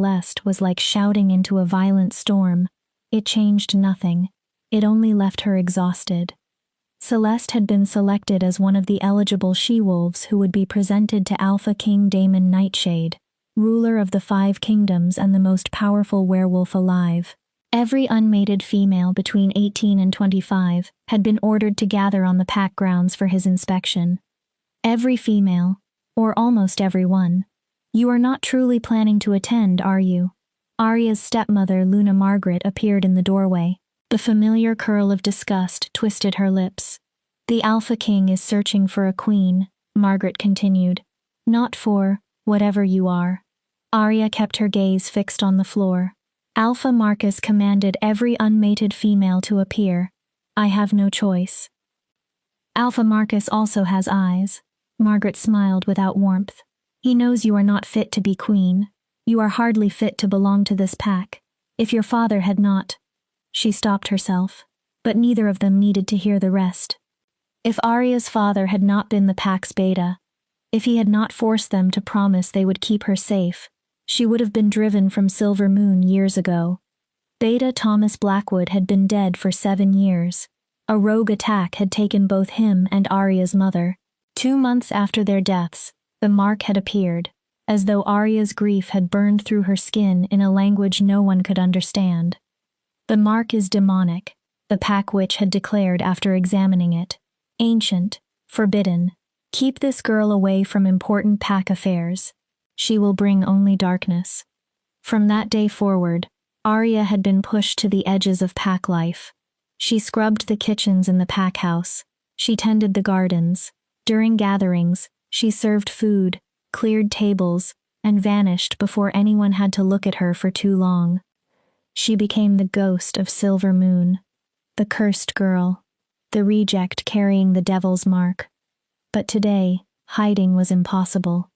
Celeste was like shouting into a violent storm. It changed nothing. It only left her exhausted. Celeste had been selected as one of the eligible she-wolves who would be presented to Alpha King Daemon Nightshade, ruler of the 5 kingdoms and the most powerful werewolf alive. Every unmated female between 18 and 25 had been ordered to gather on the pack grounds for his inspection. Every female, or almost every one. You are not truly planning to attend, are you? Arya's stepmother, Luna Margaret, appeared in the doorway. The familiar curl of disgust twisted her lips. The Alpha King is searching for a queen, Margaret continued. Not for whatever you are. Arya kept her gaze fixed on the floor. Alpha Marcus commanded every unmated female to appear. I have no choice. Alpha Marcus also has eyes. Margaret smiled without warmth. He knows you are not fit to be queen. You are hardly fit to belong to this pack. If your father had not... She stopped herself, but neither of them needed to hear the rest. If Arya's father had not been the pack's beta, if he had not forced them to promise they would keep her safe, she would have been driven from Silver Moon years ago. Beta Thomas Blackwood had been dead for 7 years. A rogue attack had taken both him and Arya's mother. 2 months after their deaths, the mark had appeared, as though Arya's grief had burned through her skin in a language no one could understand. The mark is demonic, the pack witch had declared after examining it. Ancient, forbidden. Keep this girl away from important pack affairs. She will bring only darkness. From that day forward, Arya had been pushed to the edges of pack life. She scrubbed the kitchens in the pack house. She tended the gardens. During gatherings, she served food, cleared tables, and vanished before anyone had to look at her for too long. She became the ghost of Silver Moon, the cursed girl, the reject carrying the devil's mark. But today, hiding was impossible.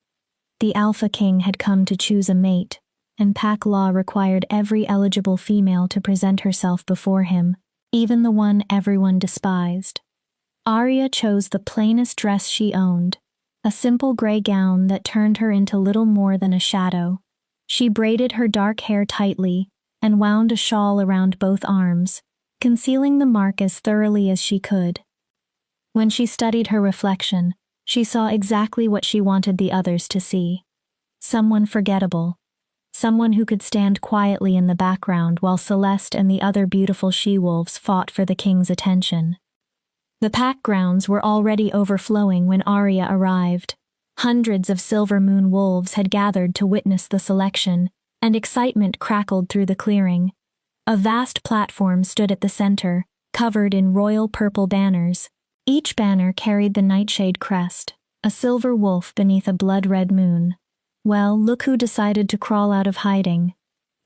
The Alpha King had come to choose a mate, and pack law required every eligible female to present herself before him, even the one everyone despised. Arya chose the plainest dress she owned, a simple gray gown that turned her into little more than a shadow. She braided her dark hair tightly and wound a shawl around both arms, concealing the mark as thoroughly as she could. When she studied her reflection, she saw exactly what she wanted the others to see. Someone forgettable. Someone who could stand quietly in the background while Celeste and the other beautiful she-wolves fought for the king's attention. The pack grounds were already overflowing when Arya arrived. Hundreds of Silver Moon wolves had gathered to witness the selection, and excitement crackled through the clearing. A vast platform stood at the center, covered in royal purple banners. Each banner carried the Nightshade crest, a silver wolf beneath a blood-red moon. Well, look who decided to crawl out of hiding.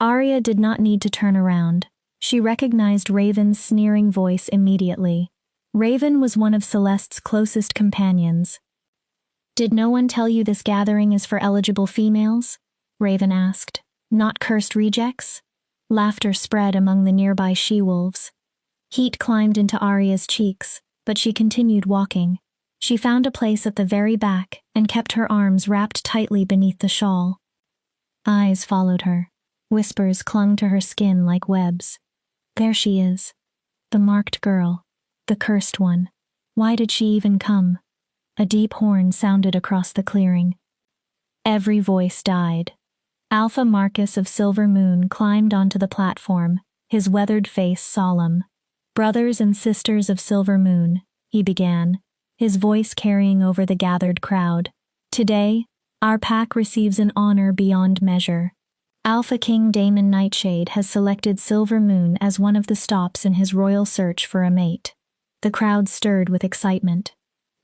Arya did not need to turn around. She recognized Raven's sneering voice immediately. Raven was one of Celeste's closest companions. Did no one tell you this gathering is for eligible females? Raven asked. Not cursed rejects? Laughter spread among the nearby she-wolves. Heat climbed into Arya's cheeks, but she continued walking. She found a place at the very back and kept her arms wrapped tightly beneath the shawl. Eyes followed her. Whispers clung to her skin like webs. There she is. The marked girl. The cursed one. Why did she even come? A deep horn sounded across the clearing. Every voice died. Alpha Marcus of Silver Moon climbed onto the platform, his weathered face solemn. Brothers and sisters of Silver Moon, he began, his voice carrying over the gathered crowd. Today, our pack receives an honor beyond measure. Alpha King Daemon Nightshade has selected Silver Moon as one of the stops in his royal search for a mate. The crowd stirred with excitement.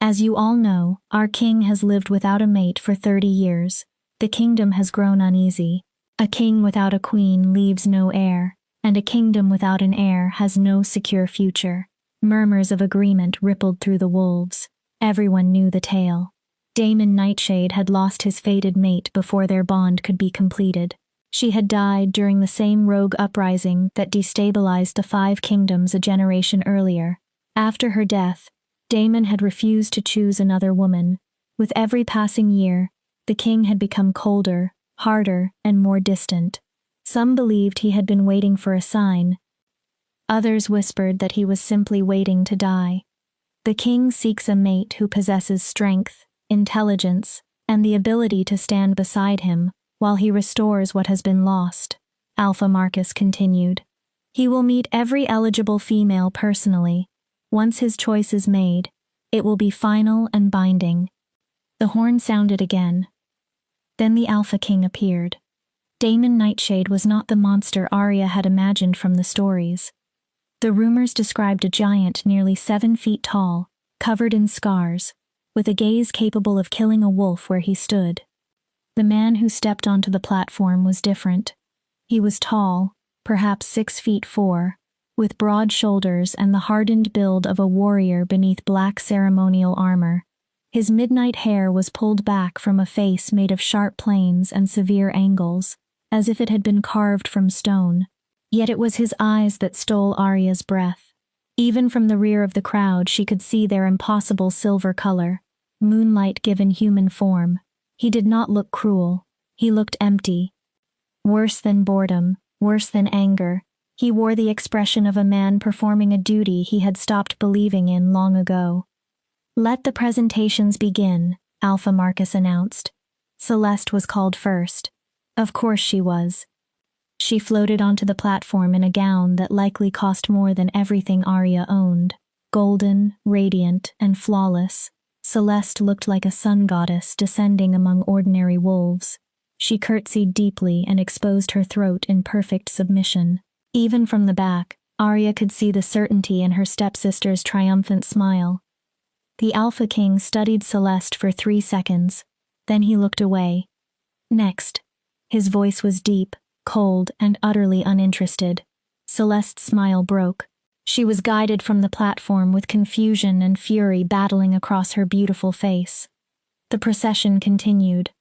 As you all know, our king has lived without a mate for 30 years. The kingdom has grown uneasy. A king without a queen leaves no heir, and a kingdom without an heir has no secure future. Murmurs of agreement rippled through the wolves. Everyone knew the tale. Daemon Nightshade had lost his fated mate before their bond could be completed. She had died during the same rogue uprising that destabilized the 5 kingdoms a generation earlier. After her death, Daemon had refused to choose another woman. With every passing year, the king had become colder, harder, and more distant. Some believed he had been waiting for a sign. Others whispered that he was simply waiting to die. The king seeks a mate who possesses strength, intelligence, and the ability to stand beside him while he restores what has been lost, Alpha Marcus continued. He will meet every eligible female personally. Once his choice is made, it will be final and binding. The horn sounded again. Then the Alpha King appeared. Daemon Nightshade was not the monster Arya had imagined from the stories. The rumors described a giant nearly 7 feet tall, covered in scars, with a gaze capable of killing a wolf where he stood. The man who stepped onto the platform was different. He was tall, perhaps 6'4", with broad shoulders and the hardened build of a warrior beneath black ceremonial armor. His midnight hair was pulled back from a face made of sharp planes and severe angles, as if it had been carved from stone. Yet it was his eyes that stole Arya's breath. Even from the rear of the crowd she could see their impossible silver color, moonlight given human form. He did not look cruel. He looked empty. Worse than boredom, worse than anger, he wore the expression of a man performing a duty he had stopped believing in long ago. "Let the presentations begin," Alpha Marcus announced. Celeste was called first. Of course she was. She floated onto the platform in a gown that likely cost more than everything Arya owned. Golden, radiant, and flawless, Celeste looked like a sun goddess descending among ordinary wolves. She curtsied deeply and exposed her throat in perfect submission. Even from the back, Arya could see the certainty in her stepsister's triumphant smile. The Alpha King studied Celeste for 3 seconds, then he looked away. Next. His voice was deep, cold, and utterly uninterested. Celeste's smile broke. She was guided from the platform with confusion and fury battling across her beautiful face. The procession continued.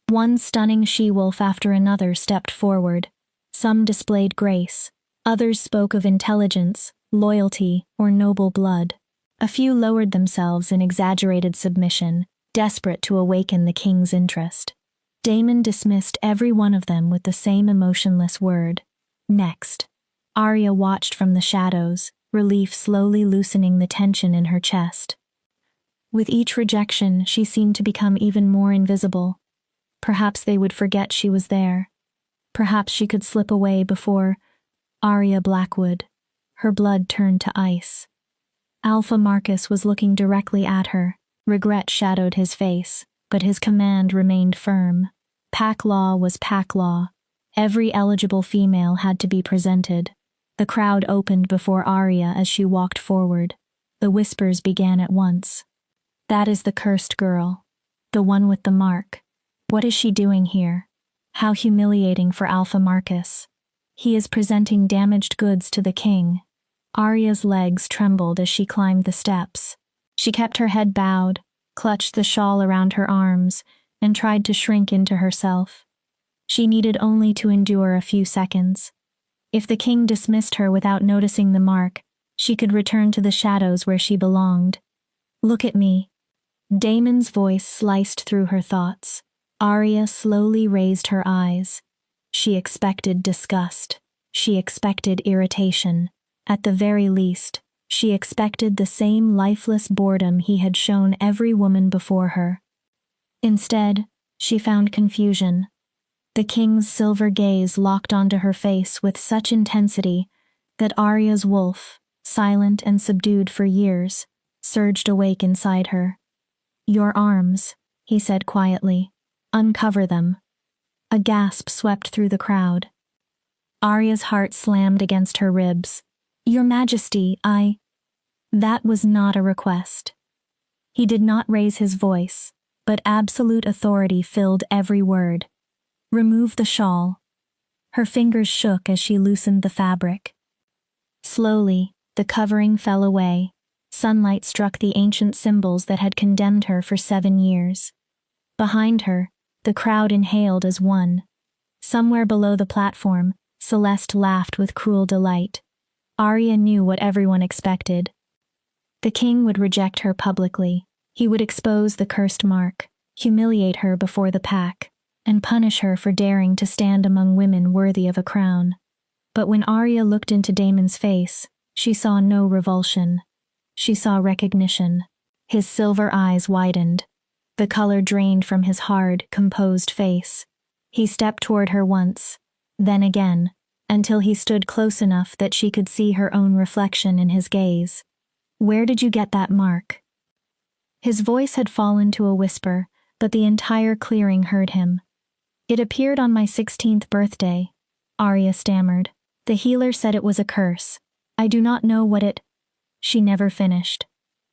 One stunning she-wolf after another stepped forward. Some displayed grace. Others spoke of intelligence, loyalty, or noble blood. A few lowered themselves in exaggerated submission, desperate to awaken the king's interest. Daemon dismissed every one of them with the same emotionless word. Next. Arya watched from the shadows, relief slowly loosening the tension in her chest. With each rejection, she seemed to become even more invisible. Perhaps they would forget she was there. Perhaps she could slip away before Arya Blackwood. Her blood turned to ice. Alpha Marcus was looking directly at her. Regret shadowed his face, but his command remained firm. Pack law was pack law. Every eligible female had to be presented. The crowd opened before Arya as she walked forward. The whispers began at once. "That is the cursed girl. The one with the mark. What is she doing here? How humiliating for Alpha Marcus. He is presenting damaged goods to the king." Arya's legs trembled as she climbed the steps. She kept her head bowed, clutched the shawl around her arms, and tried to shrink into herself. She needed only to endure a few seconds. If the king dismissed her without noticing the mark, she could return to the shadows where she belonged. "Look at me." Daemon's voice sliced through her thoughts. Arya slowly raised her eyes. She expected disgust. She expected irritation. At the very least, she expected the same lifeless boredom he had shown every woman before her. Instead, she found confusion. The king's silver gaze locked onto her face with such intensity that Arya's wolf, silent and subdued for years, surged awake inside her. "Your arms," he said quietly. "Uncover them." A gasp swept through the crowd. Arya's heart slammed against her ribs. "Your Majesty, That was not a request. He did not raise his voice, but absolute authority filled every word. "Remove the shawl." Her fingers shook as she loosened the fabric. Slowly, the covering fell away. Sunlight struck the ancient symbols that had condemned her for 7 years. Behind her, the crowd inhaled as one. Somewhere below the platform, Celeste laughed with cruel delight. Arya knew what everyone expected. The king would reject her publicly. He would expose the cursed mark, humiliate her before the pack, and punish her for daring to stand among women worthy of a crown. But when Arya looked into Daemon's face, she saw no revulsion. She saw recognition. His silver eyes widened. The color drained from his hard, composed face. He stepped toward her once, then again, until he stood close enough that she could see her own reflection in his gaze. "Where did you get that mark?" His voice had fallen to a whisper, but the entire clearing heard him. "It appeared on my 16th birthday," Arya stammered. "The healer said it was a curse. I do not know what it—" She never finished.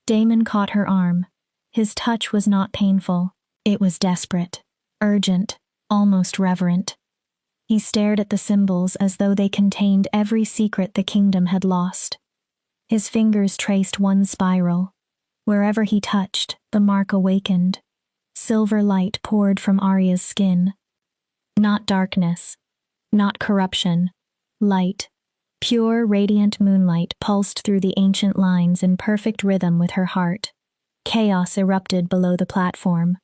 Daemon caught her arm. His touch was not painful. It was desperate, urgent, almost reverent. He stared at the symbols as though they contained every secret the kingdom had lost. His fingers traced one spiral. Wherever he touched, the mark awakened. Silver light poured from Arya's skin. Not darkness, not corruption. Light, pure, radiant moonlight pulsed through the ancient lines in perfect rhythm with her heart. Chaos erupted below the platform.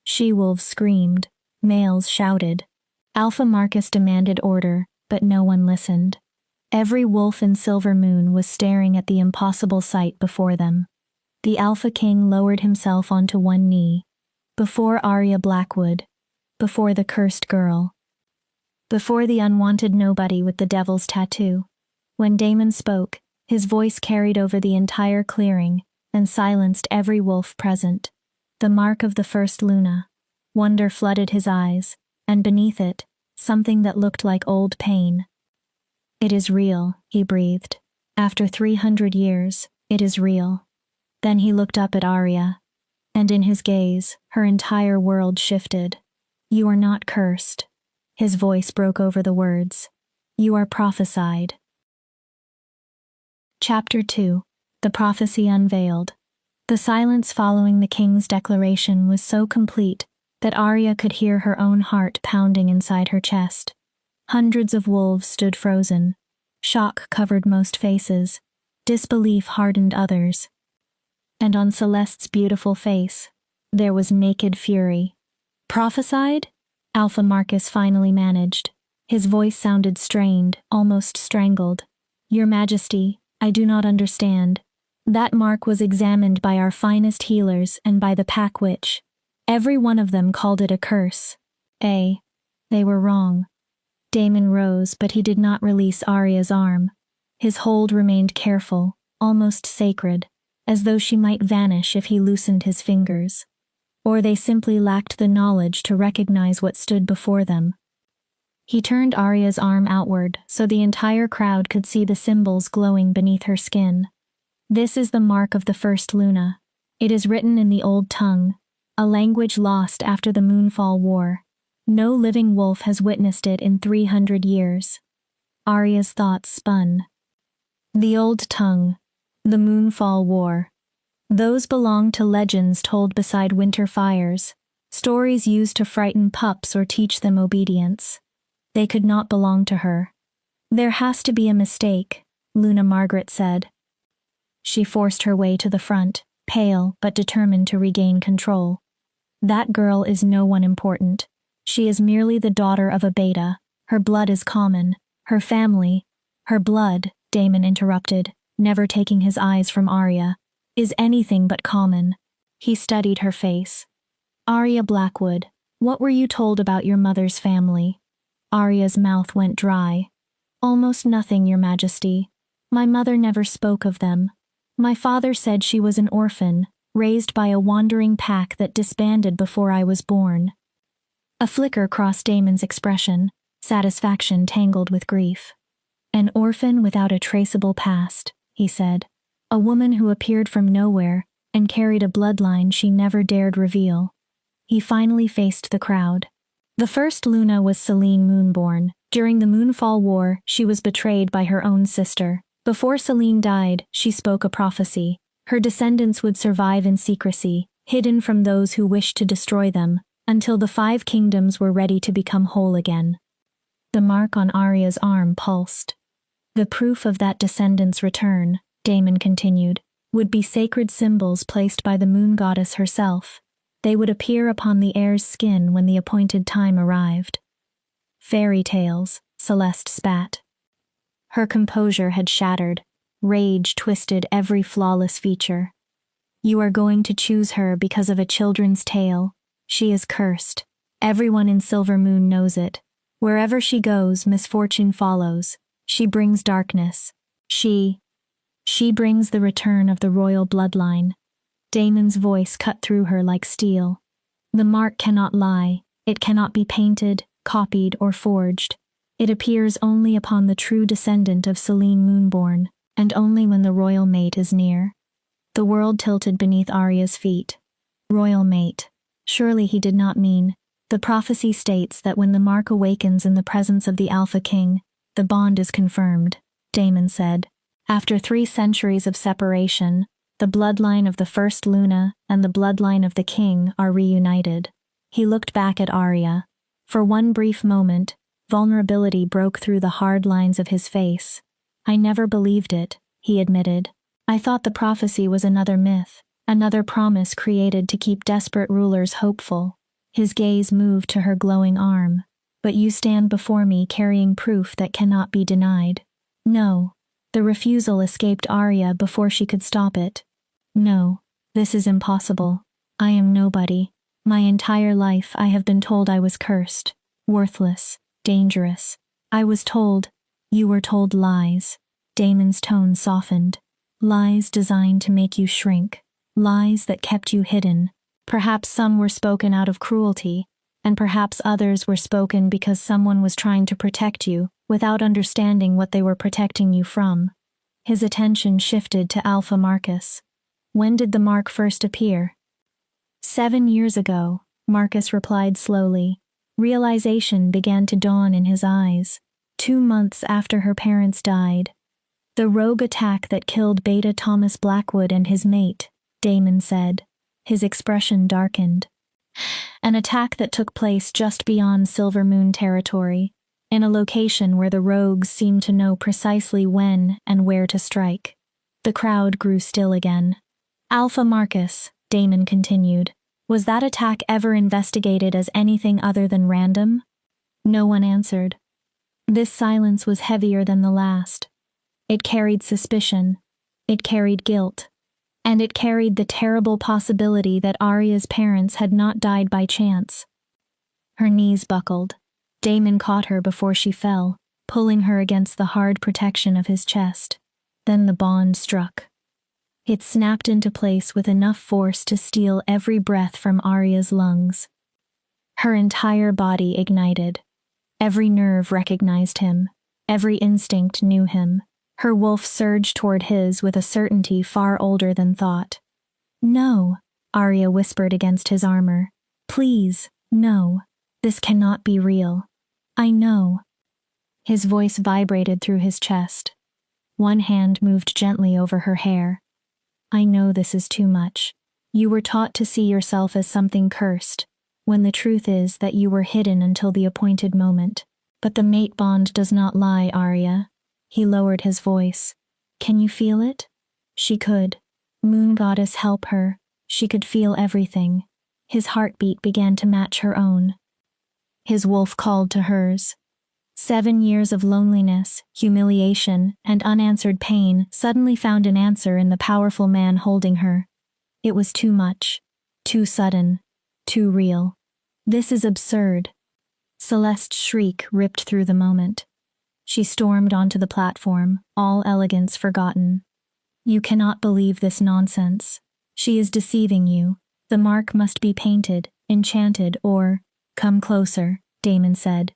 She-wolves screamed, males shouted. Alpha Marcus demanded order, but no one listened. Every wolf in Silver Moon was staring at the impossible sight before them. The Alpha King lowered himself onto one knee. Before Arya Blackwood. Before the cursed girl. Before the unwanted nobody with the devil's tattoo. When Daemon spoke, his voice carried over the entire clearing and silenced every wolf present. The mark of the first Luna. Wonder flooded his eyes, and beneath it, something that looked like old pain. "It is real," he breathed. "After 300 years, it is real." Then he looked up at Arya, and in his gaze, her entire world shifted. "You are not cursed." His voice broke over the words. "You are prophesied." Chapter 2. The Prophecy Unveiled. The silence following the king's declaration was so complete that Arya could hear her own heart pounding inside her chest. Hundreds of wolves stood frozen. Shock covered most faces. Disbelief hardened others. And on Celeste's beautiful face, there was naked fury. "Prophesied?" Alpha Marcus finally managed. His voice sounded strained, almost strangled. "Your Majesty, I do not understand. That mark was examined by our finest healers and by the Pack Witch. Every one of them called it a curse. They were wrong." Daemon rose, but he did not release Arya's arm. His hold remained careful, almost sacred, as though she might vanish if he loosened his fingers. Or they simply lacked the knowledge to recognize what stood before them. He turned Arya's arm outward so the entire crowd could see the symbols glowing beneath her skin. "This is the mark of the first Luna. It is written in the old tongue, a language lost after the Moonfall War. No living wolf has witnessed it in 300 years. Arya's thoughts spun. The old tongue. The Moonfall War. Those belonged to legends told beside winter fires, stories used to frighten pups or teach them obedience. They could not belong to her. "There has to be a mistake," Luna Margaret said. She forced her way to the front, pale but determined to regain control. "That girl is no one important. She is merely the daughter of a beta. Her blood is common. Her family—" "Her blood," Daemon interrupted, never taking his eyes from Arya, "is anything but common." He studied her face. "Arya Blackwood, what were you told about your mother's family?" Arya's mouth went dry. "Almost nothing, Your Majesty. My mother never spoke of them. My father said she was an orphan, raised by a wandering pack that disbanded before I was born." A flicker crossed Daemon's expression, satisfaction tangled with grief. "An orphan without a traceable past," he said. "A woman who appeared from nowhere and carried a bloodline she never dared reveal." He finally faced the crowd. The first Luna was Selene Moonborn. During the Moonfall War, she was betrayed by her own sister. Before Selene died, she spoke a prophecy. Her descendants would survive in secrecy, hidden from those who wished to destroy them, until the 5 kingdoms were ready to become whole again. The mark on Arya's arm pulsed. "The proof of that descendant's return," Daemon continued, "would be sacred symbols placed by the moon goddess herself. They would appear upon the heir's skin when the appointed time arrived. Fairy tales, Celeste spat. Her composure had shattered. Rage twisted every flawless feature. You are going to choose her because of a children's tale. She is cursed. Everyone in Silver Moon knows it. Wherever she goes, misfortune follows. She brings darkness. She brings the return of the royal bloodline. Damon's voice cut through her like steel. The mark cannot lie. It cannot be painted, copied, or forged. It appears only upon the true descendant of Selene Moonborn, and only when the royal mate is near. The world tilted beneath Arya's feet. Royal mate. Surely he did not mean. The prophecy states that when the mark awakens in the presence of the Alpha King, the bond is confirmed, Damon said. After 3 centuries of separation, the bloodline of the first Luna and the bloodline of the king are reunited. He looked back at Arya. For one brief moment, vulnerability broke through the hard lines of his face. I never believed it, he admitted. I thought the prophecy was another myth, another promise created to keep desperate rulers hopeful. His gaze moved to her glowing arm. But you stand before me carrying proof that cannot be denied. No. The refusal escaped Arya before she could stop it. No, this is impossible. I am nobody. My entire life I have been told I was cursed, worthless, dangerous. I was told, you were told lies. Damon's tone softened. Lies designed to make you shrink. Lies that kept you hidden. Perhaps some were spoken out of cruelty, and perhaps others were spoken because someone was trying to protect you, without understanding what they were protecting you from. His attention shifted to Alpha Marcus. When did the mark first appear? 7 years ago, Marcus replied slowly. Realization began to dawn in his eyes. 2 months after her parents died. The rogue attack that killed Beta Thomas Blackwood and his mate, Damon said. His expression darkened. An attack that took place just beyond Silver Moon territory, in a location where the rogues seemed to know precisely when and where to strike. The crowd grew still again. Alpha Marcus, Damon continued, was that attack ever investigated as anything other than random? No one answered. This silence was heavier than the last. It carried suspicion. It carried guilt. And it carried the terrible possibility that Arya's parents had not died by chance. Her knees buckled. Damon caught her before she fell, pulling her against the hard protection of his chest. Then the bond struck. It snapped into place with enough force to steal every breath from Arya's lungs. Her entire body ignited. Every nerve recognized him. Every instinct knew him. Her wolf surged toward his with a certainty far older than thought. No, Arya whispered against his armor. Please, no. This cannot be real. I know. His voice vibrated through his chest. One hand moved gently over her hair. I know this is too much. You were taught to see yourself as something cursed, when the truth is that you were hidden until the appointed moment. But the mate bond does not lie, Arya. He lowered his voice. Can you feel it? She could. Moon Goddess help her. She could feel everything. His heartbeat began to match her own. His wolf called to hers. 7 years of loneliness, humiliation, and unanswered pain suddenly found an answer in the powerful man holding her. It was too much. Too sudden. Too real. This is absurd. Celeste's shriek ripped through the moment. She stormed onto the platform, all elegance forgotten. You cannot believe this nonsense. She is deceiving you. The mark must be painted, enchanted, or... Come closer, Damon said.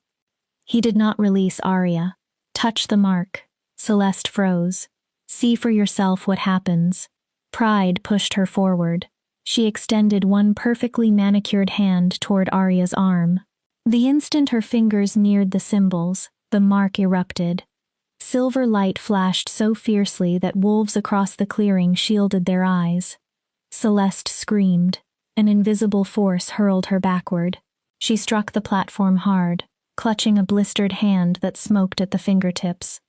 He did not release Arya. Touch the mark. Celeste froze. See for yourself what happens. Pride pushed her forward. She extended one perfectly manicured hand toward Arya's arm. The instant her fingers neared the symbols, the mark erupted. Silver light flashed so fiercely that wolves across the clearing shielded their eyes. Celeste screamed. An invisible force hurled her backward. She struck the platform hard, clutching a blistered hand that smoked at the fingertips.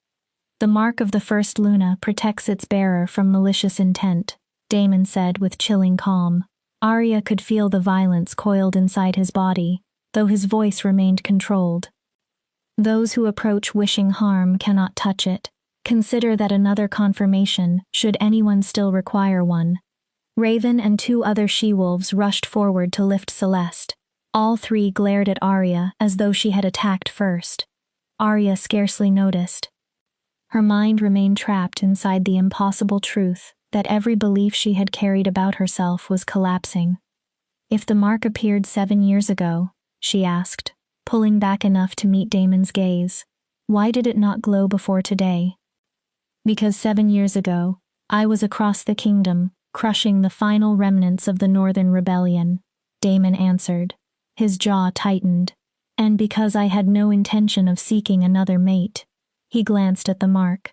The mark of the first Luna protects its bearer from malicious intent, Damon said with chilling calm. Arya could feel the violence coiled inside his body, though his voice remained controlled. Those who approach wishing harm cannot touch it. Consider that another confirmation, should anyone still require one. Raven and 2 other she-wolves rushed forward to lift Celeste. All 3 glared at Arya as though she had attacked first. Arya scarcely noticed. Her mind remained trapped inside the impossible truth that every belief she had carried about herself was collapsing. If the mark appeared 7 years ago, she asked, pulling back enough to meet Daemon's gaze, why did it not glow before today? Because 7 years ago, I was across the kingdom, crushing the final remnants of the Northern Rebellion, Daemon answered. His jaw tightened. And because I had no intention of seeking another mate. He glanced at the mark.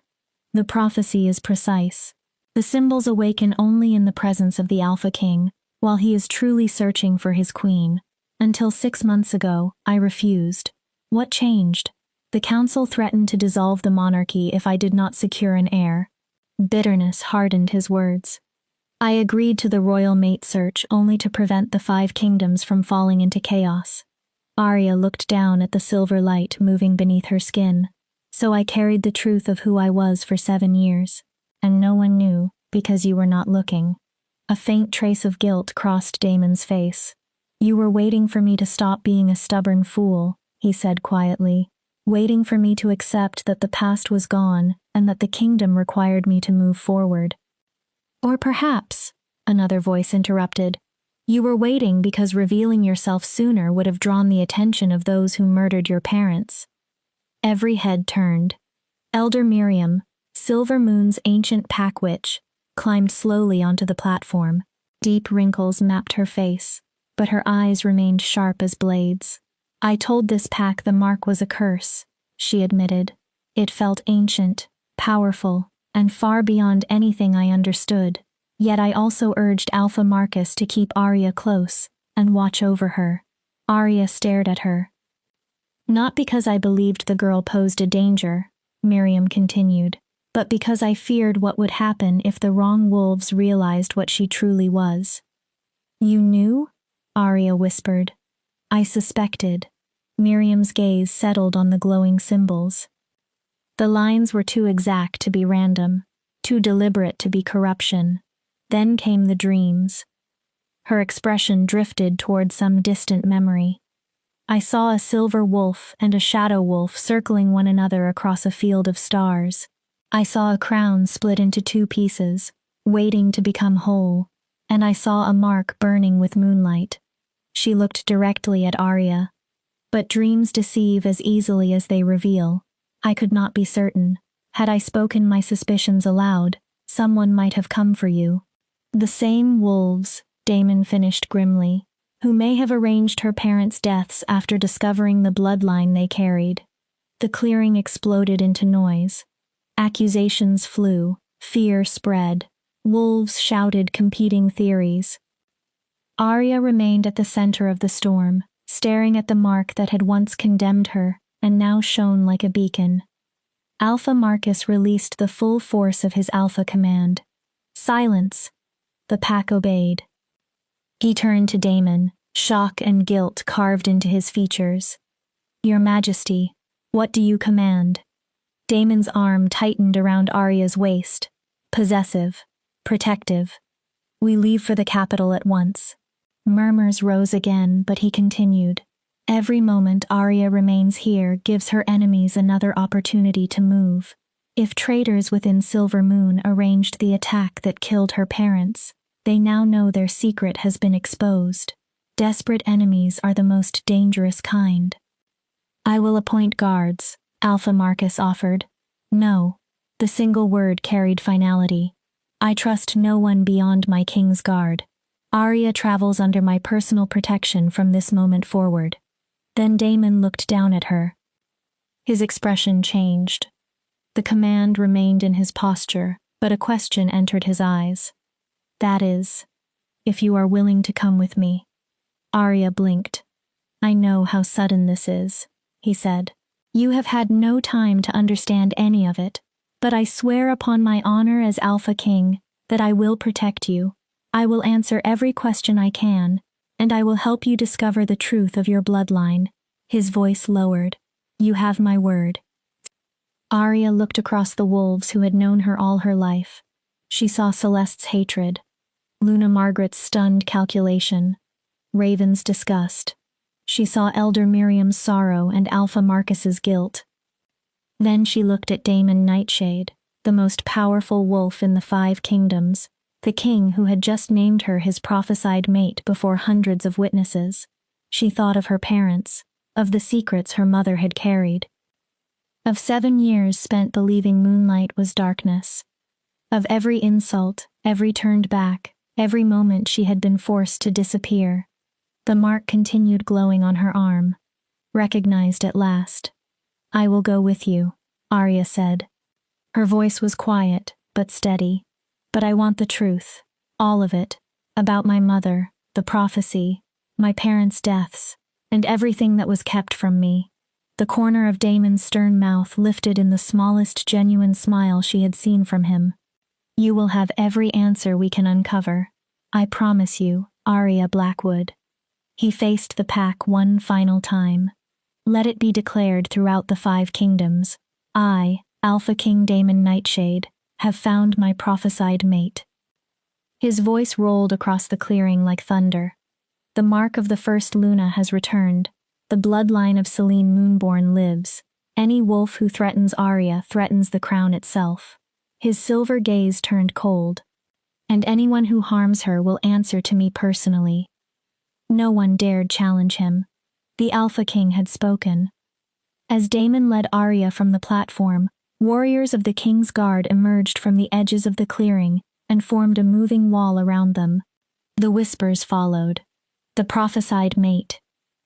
The prophecy is precise. The symbols awaken only in the presence of the Alpha King, while he is truly searching for his queen. Until 6 months ago, I refused. What changed? The council threatened to dissolve the monarchy if I did not secure an heir. Bitterness hardened his words. I agreed to the royal mate search only to prevent the 5 kingdoms from falling into chaos. Arya looked down at the silver light moving beneath her skin. So I carried the truth of who I was for 7 years. And no one knew, because you were not looking. A faint trace of guilt crossed Daemon's face. You were waiting for me to stop being a stubborn fool, he said quietly. Waiting for me to accept that the past was gone and that the kingdom required me to move forward. Or perhaps, another voice interrupted, you were waiting because revealing yourself sooner would have drawn the attention of those who murdered your parents. Every head turned. Elder Miriam, Silver Moon's ancient pack witch, climbed slowly onto the platform. Deep wrinkles mapped her face, but her eyes remained sharp as blades. I told this pack the mark was a curse, she admitted. It felt ancient, powerful, and far beyond anything I understood. Yet I also urged Alpha Marcus to keep Arya close and watch over her. Arya stared at her. Not because I believed the girl posed a danger, Miriam continued, but because I feared what would happen if the wrong wolves realized what she truly was. You knew? Arya whispered. I suspected. Miriam's gaze settled on the glowing symbols. The lines were too exact to be random, too deliberate to be corruption. Then came the dreams. Her expression drifted toward some distant memory. I saw a silver wolf and a shadow wolf circling one another across a field of stars. I saw a crown split into 2 pieces, waiting to become whole, and I saw a mark burning with moonlight. She looked directly at Arya. But dreams deceive as easily as they reveal. I could not be certain. Had I spoken my suspicions aloud, someone might have come for you. The same wolves, Daemon finished grimly, who may have arranged her parents' deaths after discovering the bloodline they carried. The clearing exploded into noise. Accusations flew, fear spread. Wolves shouted competing theories. Arya remained at the center of the storm, staring at the mark that had once condemned her and now shone like a beacon. Alpha Marcus released the full force of his Alpha command. Silence! The pack obeyed. He turned to Daemon, shock and guilt carved into his features. Your Majesty, what do you command? Daemon's arm tightened around Arya's waist. Possessive. Protective. We leave for the capital at once. Murmurs rose again, but he continued. Every moment Arya remains here gives her enemies another opportunity to move. If traitors within Silver Moon arranged the attack that killed her parents, they now know their secret has been exposed. Desperate enemies are the most dangerous kind. I will appoint guards, Alpha Marcus offered. No. The single word carried finality. I trust no one beyond my king's guard. Arya travels under my personal protection from this moment forward. Then Daemon looked down at her. His expression changed. The command remained in his posture, but a question entered his eyes. That is, if you are willing to come with me. Arya blinked. I know how sudden this is, he said. You have had no time to understand any of it, but I swear upon my honor as Alpha King that I will protect you. I will answer every question I can, and I will help you discover the truth of your bloodline. His voice lowered. You have my word. Arya looked across the wolves who had known her all her life. She saw Celeste's hatred, Luna Margaret's stunned calculation, Raven's disgust. She saw Elder Miriam's sorrow and Alpha Marcus's guilt. Then she looked at Daemon Nightshade, the most powerful wolf in the 5 kingdoms, the king who had just named her his prophesied mate before hundreds of witnesses. She thought of her parents, of the secrets her mother had carried, of 7 years spent believing moonlight was darkness, of every insult, every turned back, every moment she had been forced to disappear. The mark continued glowing on her arm. Recognized at last. I will go with you, Arya said. Her voice was quiet, but steady. But I want the truth, all of it, about my mother, the prophecy, my parents' deaths, and everything that was kept from me. The corner of Daemon's stern mouth lifted in the smallest genuine smile she had seen from him. You will have every answer we can uncover. I promise you, Arya Blackwood. He faced the pack one final time. Let it be declared throughout the 5 kingdoms. I, Alpha King Daemon Nightshade, have found my prophesied mate. His voice rolled across the clearing like thunder. The mark of the first Luna has returned. The bloodline of Selene Moonborn lives. Any wolf who threatens Arya threatens the crown itself. His silver gaze turned cold. And anyone who harms her will answer to me personally. No one dared challenge him. The Alpha King had spoken. As Daemon led Arya from the platform, warriors of the King's Guard emerged from the edges of the clearing and formed a moving wall around them. The whispers followed. The prophesied mate.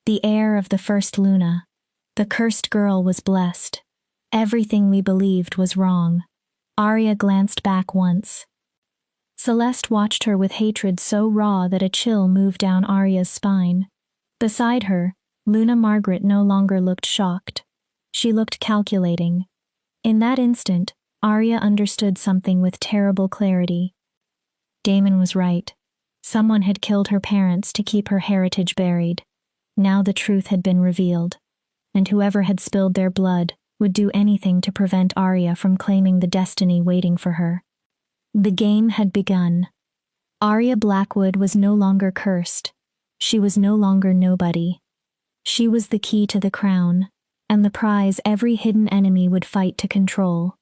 The heir of the first Luna. The cursed girl was blessed. Everything we believed was wrong. Arya glanced back once. Celeste watched her with hatred so raw that a chill moved down Arya's spine. Beside her, Luna Margaret no longer looked shocked. She looked calculating. In that instant, Arya understood something with terrible clarity. Daemon was right. Someone had killed her parents to keep her heritage buried. Now the truth had been revealed, and whoever had spilled their blood would do anything to prevent Arya from claiming the destiny waiting for her. The game had begun. Arya Blackwood was no longer cursed. She was no longer nobody. She was the key to the crown, and the prize every hidden enemy would fight to control.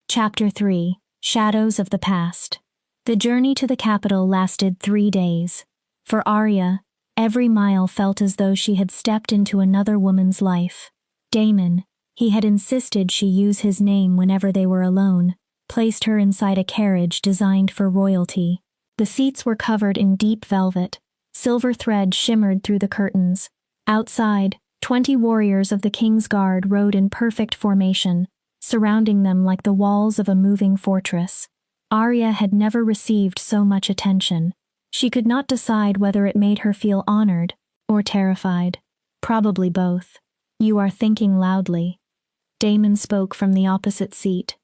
Chapter 3: Shadows of the Past. The journey to the capital lasted 3 days. For Arya, every mile felt as though she had stepped into another woman's life. Daemon, he had insisted she use his name whenever they were alone, placed her inside a carriage designed for royalty. The seats were covered in deep velvet. Silver thread shimmered through the curtains. Outside, 20 warriors of the King's Guard rode in perfect formation, surrounding them like the walls of a moving fortress. Arya had never received so much attention. She could not decide whether it made her feel honored or terrified. Probably both. You are thinking loudly. Daemon spoke from the opposite seat.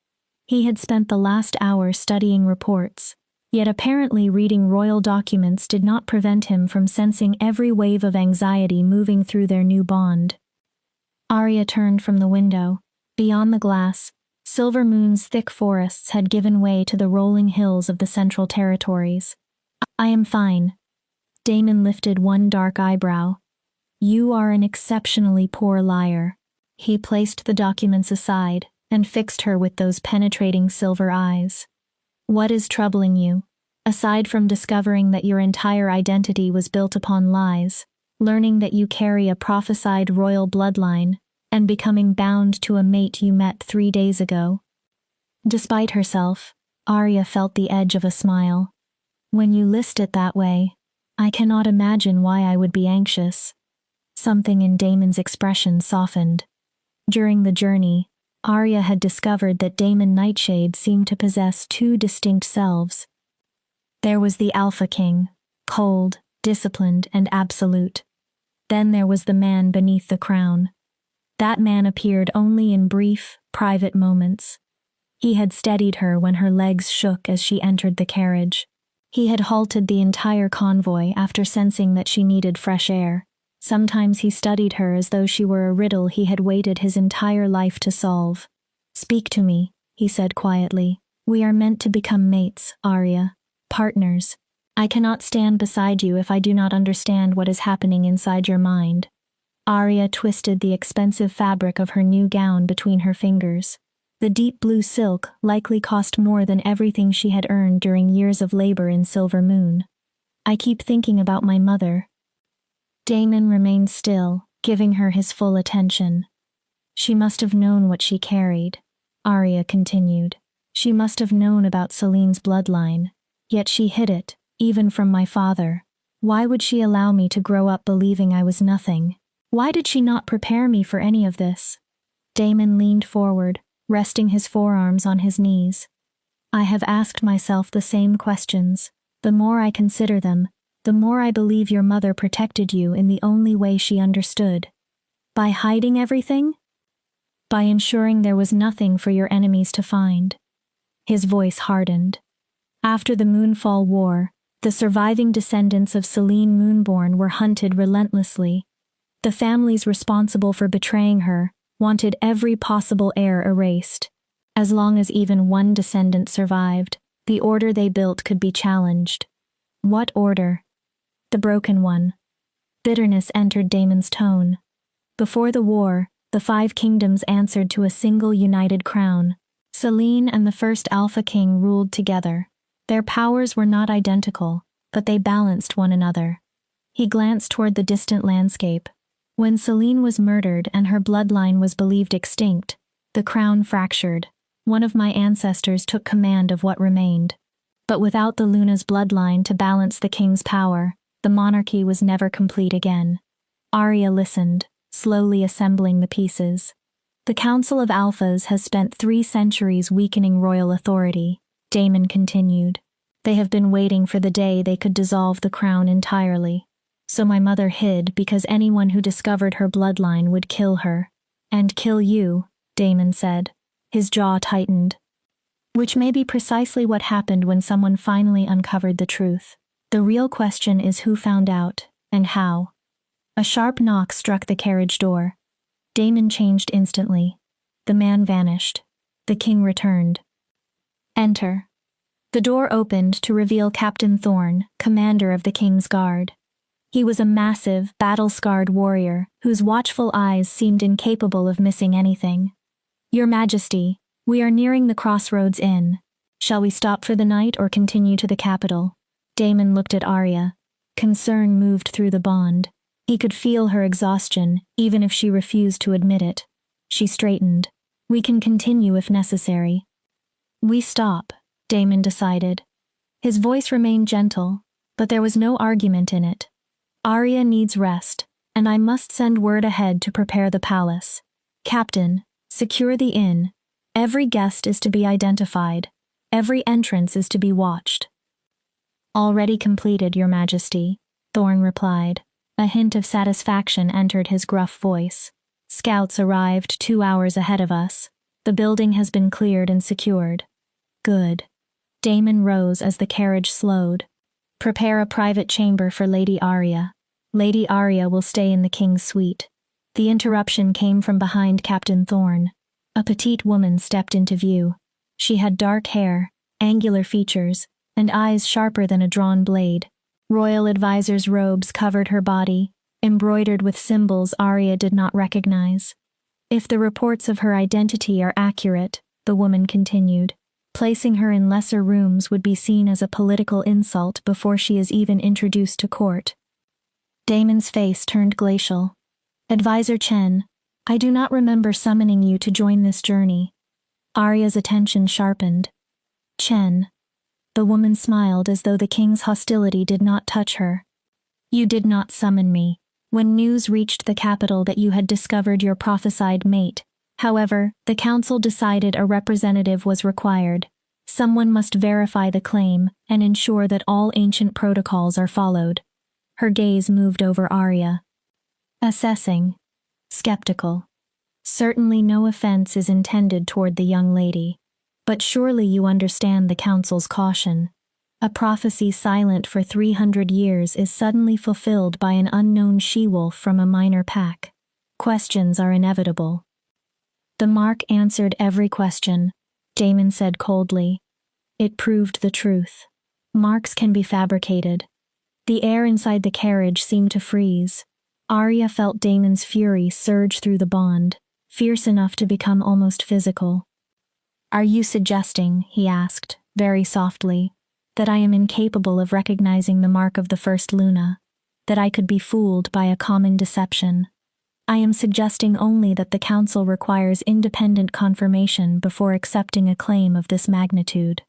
He had spent the last hour studying reports, yet apparently reading royal documents did not prevent him from sensing every wave of anxiety moving through their new bond. Arya turned from the window. Beyond the glass, Silver Moon's thick forests had given way to the rolling hills of the Central Territories. I am fine. Daemon lifted one dark eyebrow. You are an exceptionally poor liar. He placed the documents aside and fixed her with those penetrating silver eyes. What is troubling you? Aside from discovering that your entire identity was built upon lies, learning that you carry a prophesied royal bloodline, and becoming bound to a mate you met 3 days ago. Despite herself, Arya felt the edge of a smile. When you list it that way, I cannot imagine why I would be anxious. Something in Daemon's expression softened. During the journey, Arya had discovered that Daemon Nightshade seemed to possess 2 distinct selves. There was the Alpha King, cold, disciplined, and absolute. Then there was the man beneath the crown. That man appeared only in brief, private moments. He had steadied her when her legs shook as she entered the carriage, He had halted the entire convoy after sensing that she needed fresh air. Sometimes he studied her as though she were a riddle he had waited his entire life to solve. "Speak to me," he said quietly. "We are meant to become mates, Arya. Partners. I cannot stand beside you if I do not understand what is happening inside your mind." Arya twisted the expensive fabric of her new gown between her fingers. The deep blue silk likely cost more than everything she had earned during years of labor in Silver Moon. "I keep thinking about my mother." Daemon remained still, giving her his full attention. "She must have known what she carried," Arya continued. "She must have known about Celene's bloodline. Yet she hid it, even from my father. Why would she allow me to grow up believing I was nothing? Why did she not prepare me for any of this?" Daemon leaned forward, resting his forearms on his knees. "I have asked myself the same questions. The more I consider them, the more I believe your mother protected you in the only way she understood. By hiding everything? By ensuring there was nothing for your enemies to find." His voice hardened. After the Moonfall War, the surviving descendants of Selene Moonborn were hunted relentlessly. The families responsible for betraying her wanted every possible heir erased. As long as even one descendant survived, the order they built could be challenged. What order? The broken one. Bitterness entered Daemon's tone. Before the war, the 5 kingdoms answered to a single united crown. Selene and the first Alpha King ruled together. Their powers were not identical, but they balanced one another. He glanced toward the distant landscape. When Selene was murdered and her bloodline was believed extinct, the crown fractured. One of my ancestors took command of what remained. But without the Luna's bloodline to balance the king's power, the monarchy was never complete again. Arya listened, slowly assembling the pieces. "The Council of Alphas has spent 3 centuries weakening royal authority," Daemon continued. "They have been waiting for the day they could dissolve the crown entirely. So my mother hid because anyone who discovered her bloodline would kill her. And kill you," Daemon said. His jaw tightened. "Which may be precisely what happened when someone finally uncovered the truth. The real question is who found out, and how." A sharp knock struck the carriage door. Daemon changed instantly. The man vanished. The king returned. "Enter." The door opened to reveal Captain Thorne, commander of the king's guard. He was a massive, battle-scarred warrior whose watchful eyes seemed incapable of missing anything. "Your Majesty, we are nearing the Crossroads Inn. Shall we stop for the night or continue to the capital?" Daemon looked at Arya. Concern moved through the bond. He could feel her exhaustion, even if she refused to admit it. She straightened. "We can continue if necessary." "We stop," Daemon decided. His voice remained gentle, but there was no argument in it. "Arya needs rest, and I must send word ahead to prepare the palace. Captain, secure the inn. Every guest is to be identified. Every entrance is to be watched." "Already completed, Your Majesty," Thorne replied. A hint of satisfaction entered his gruff voice. "Scouts arrived 2 hours ahead of us. The building has been cleared and secured." "Good." Daemon rose as the carriage slowed. "Prepare a private chamber for Lady Arya. Lady Arya will stay in the king's suite." The interruption came from behind Captain Thorne. A petite woman stepped into view. She had dark hair, angular features, and eyes sharper than a drawn blade. Royal advisors' robes covered her body, embroidered with symbols Arya did not recognize. "If the reports of her identity are accurate," the woman continued, "placing her in lesser rooms would be seen as a political insult before she is even introduced to court." Daemon's face turned glacial. "Advisor Chen, I do not remember summoning you to join this journey." Arya's attention sharpened. "Chen." The woman smiled as though the king's hostility did not touch her. "You did not summon me. When news reached the capital that you had discovered your prophesied mate, however, the council decided a representative was required. Someone must verify the claim and ensure that all ancient protocols are followed." Her gaze moved over Arya. "Assessing. Skeptical. Certainly no offense is intended toward the young lady. But surely you understand the council's caution." A prophecy silent for 300 years is suddenly fulfilled by an unknown she-wolf from a minor pack. Questions are inevitable. The mark answered every question, Damon said coldly. It proved the truth. Marks can be fabricated. The air inside the carriage seemed to freeze. Arya felt Damon's fury surge through the bond, fierce enough to become almost physical. "Are you suggesting," he asked, very softly, "that I am incapable of recognizing the mark of the first Luna, that I could be fooled by a common deception? I am suggesting only that the Council requires independent confirmation before accepting a claim of this magnitude."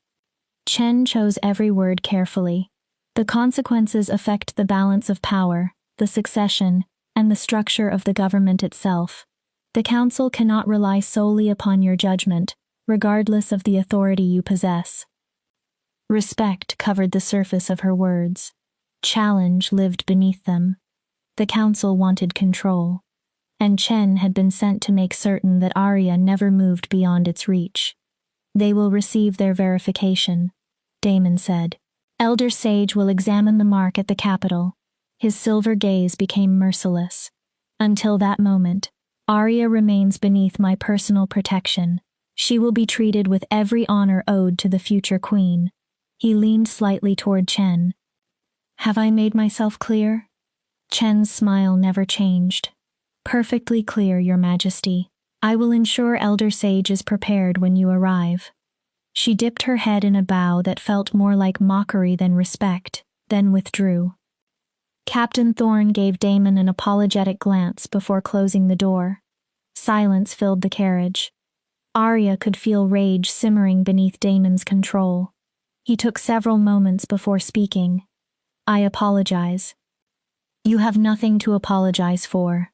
Chen chose every word carefully. The consequences affect the balance of power, the succession, and the structure of the government itself. The Council cannot rely solely upon your judgment, regardless of the authority you possess. Respect covered the surface of her words. Challenge lived beneath them. The Council wanted control, and Chen had been sent to make certain that Arya never moved beyond its reach. "They will receive their verification," Damon said. "Elder Sage will examine the mark at the capital." His silver gaze became merciless. "Until that moment, Arya remains beneath my personal protection. She will be treated with every honor owed to the future queen." He leaned slightly toward Chen. "Have I made myself clear?" Chen's smile never changed. "Perfectly clear, Your Majesty. I will ensure Elder Sage is prepared when you arrive." She dipped her head in a bow that felt more like mockery than respect, then withdrew. Captain Thorne gave Damon an apologetic glance before closing the door. Silence filled the carriage. Arya could feel rage simmering beneath Damon's control. He took several moments before speaking. "I apologize." "You have nothing to apologize for.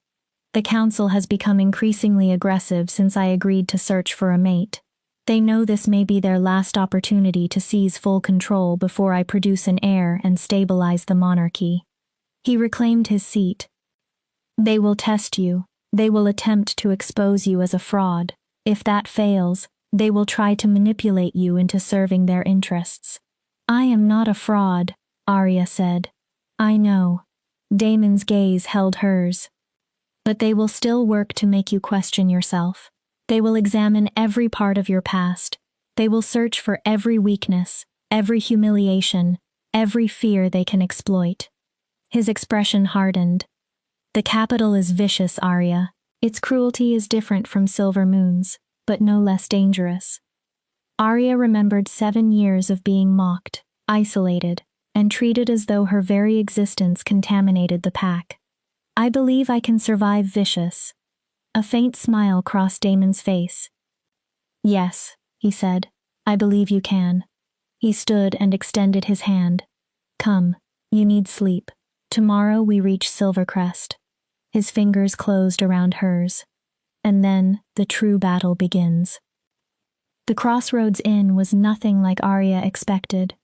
The Council has become increasingly aggressive since I agreed to search for a mate. They know this may be their last opportunity to seize full control before I produce an heir and stabilize the monarchy." He reclaimed his seat. "They will test you. They will attempt to expose you as a fraud. If that fails, they will try to manipulate you into serving their interests." "I am not a fraud," Arya said. "I know." Damon's gaze held hers. "But they will still work to make you question yourself. They will examine every part of your past. They will search for every weakness, every humiliation, every fear they can exploit." His expression hardened. "The capital is vicious, Arya. Its cruelty is different from Silver Moon's, but no less dangerous." Arya remembered 7 years of being mocked, isolated, and treated as though her very existence contaminated the pack. "I believe I can survive vicious." A faint smile crossed Damon's face. "Yes," he said, "I believe you can." He stood and extended his hand. "Come, you need sleep. Tomorrow we reach Silvercrest." His fingers closed around hers. "And then the true battle begins." The Crossroads Inn was nothing like Arya expected.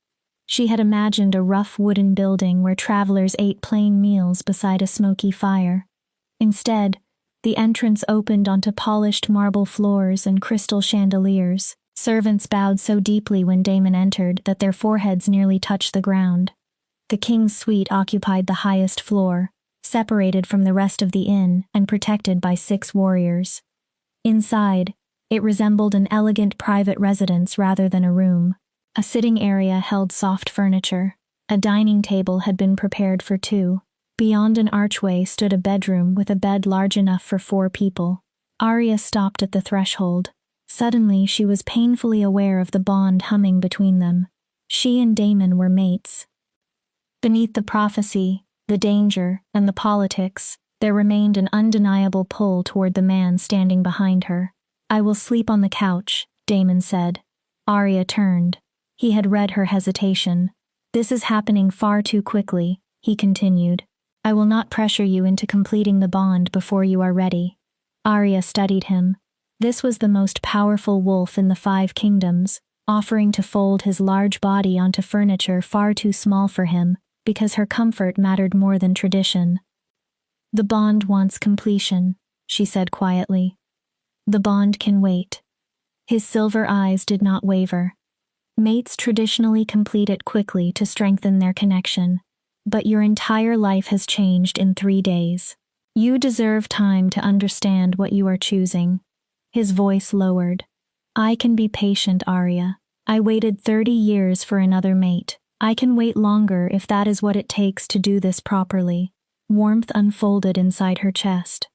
She had imagined a rough wooden building where travelers ate plain meals beside a smoky fire. Instead, the entrance opened onto polished marble floors and crystal chandeliers. Servants bowed so deeply when Damon entered that their foreheads nearly touched the ground. The king's suite occupied the highest floor, separated from the rest of the inn and protected by 6 warriors. Inside, it resembled an elegant private residence rather than a room. A sitting area held soft furniture. A dining table had been prepared for 2. Beyond an archway stood a bedroom with a bed large enough for 4 people. Arya stopped at the threshold. Suddenly, she was painfully aware of the bond humming between them. She and Damon were mates. Beneath the prophecy, the danger, and the politics, there remained an undeniable pull toward the man standing behind her. "I will sleep on the couch," Damon said. Arya turned. He had read her hesitation. "This is happening far too quickly," he continued. "I will not pressure you into completing the bond before you are ready." Arya studied him. This was the most powerful wolf in the 5 kingdoms, offering to fold his large body onto furniture far too small for him, because her comfort mattered more than tradition. "The bond wants completion," she said quietly. "The bond can wait." His silver eyes did not waver. Mates traditionally complete it quickly to strengthen their connection, but your entire life has changed in 3 days. You deserve time to understand what you are choosing. His voice lowered. I can be patient, Arya. I waited 30 years for another mate. I can wait longer if that is what it takes to do this properly. Warmth unfolded inside her chest.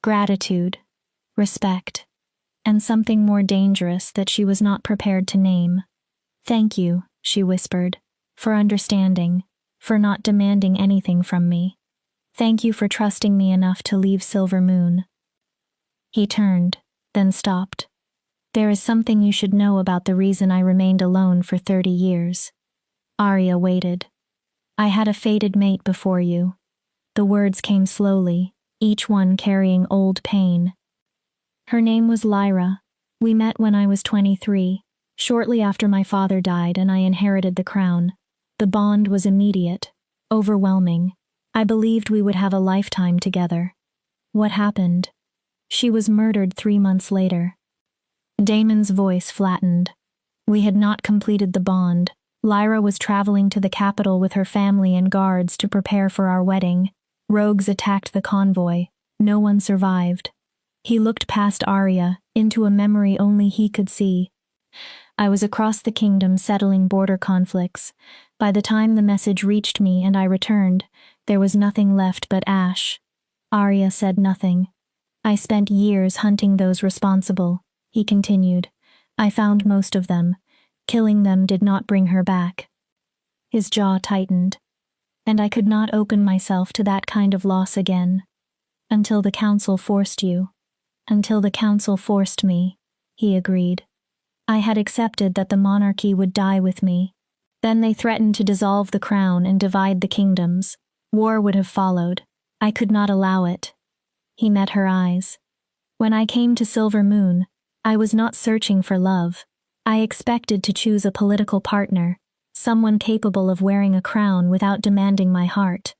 Gratitude, respect, and something more dangerous that she was not prepared to name. Thank you, she whispered, for understanding, for not demanding anything from me. Thank you for trusting me enough to leave Silver Moon. He turned, then stopped. There is something you should know about the reason I remained alone for 30 years. Arya waited. I had a fated mate before you. The words came slowly, each one carrying old pain. Her name was Lyra. We met when I was 23, shortly after my father died and I inherited the crown. The bond was immediate, overwhelming. I believed we would have a lifetime together. What happened? She was murdered 3 months later. Damon's voice flattened. We had not completed the bond. Lyra was traveling to the capital with her family and guards to prepare for our wedding. Rogues attacked the convoy. No one survived. He looked past Arya, into a memory only he could see. I was across the kingdom settling border conflicts. By the time the message reached me and I returned, there was nothing left but ash. Arya said nothing. I spent years hunting those responsible, he continued. I found most of them. Killing them did not bring her back. His jaw tightened. And I could not open myself to that kind of loss again. Until the council forced you. Until the council forced me, he agreed. I had accepted that the monarchy would die with me. Then they threatened to dissolve the crown and divide the kingdoms. War would have followed. I could not allow it. He met her eyes. When I came to Silver Moon, I was not searching for love. I expected to choose a political partner, someone capable of wearing a crown without demanding my heart.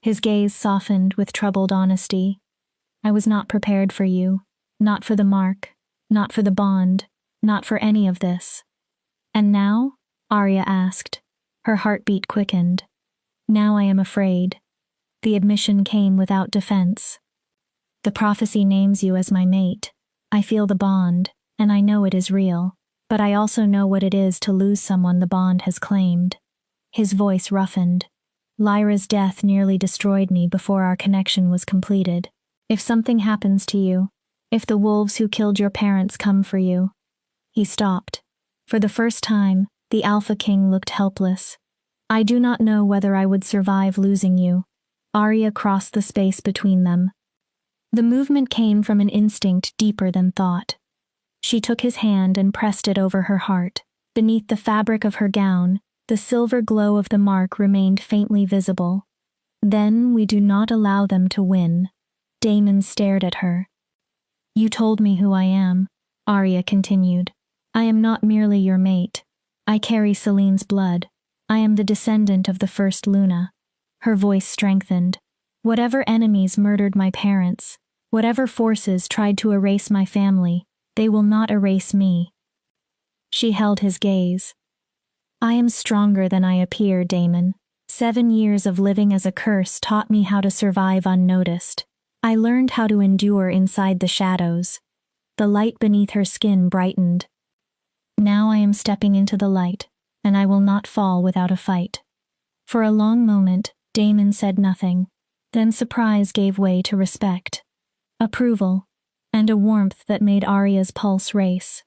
His gaze softened with troubled honesty. I was not prepared for you, not for the mark, not for the bond, not for any of this. And now? Arya asked. Her heartbeat quickened. Now I am afraid. The admission came without defense. The prophecy names you as my mate. I feel the bond, and I know it is real, but I also know what it is to lose someone the bond has claimed. His voice roughened. Lyra's death nearly destroyed me before our connection was completed. If something happens to you, if the wolves who killed your parents come for you. He stopped. For the first time, the Alpha King looked helpless. I do not know whether I would survive losing you. Arya crossed the space between them. The movement came from an instinct deeper than thought. She took his hand and pressed it over her heart. Beneath the fabric of her gown, the silver glow of the mark remained faintly visible. Then we do not allow them to win. Damon stared at her. You told me who I am, Arya continued. I am not merely your mate. I carry Celene's blood. I am the descendant of the first Luna. Her voice strengthened. Whatever enemies murdered my parents, whatever forces tried to erase my family, they will not erase me. She held his gaze. I am stronger than I appear, Damon. 7 years of living as a curse taught me how to survive unnoticed. I learned how to endure inside the shadows. The light beneath her skin brightened. Now I am stepping into the light, and I will not fall without a fight. For a long moment, Damon said nothing. Then surprise gave way to respect, approval, and a warmth that made Arya's pulse race.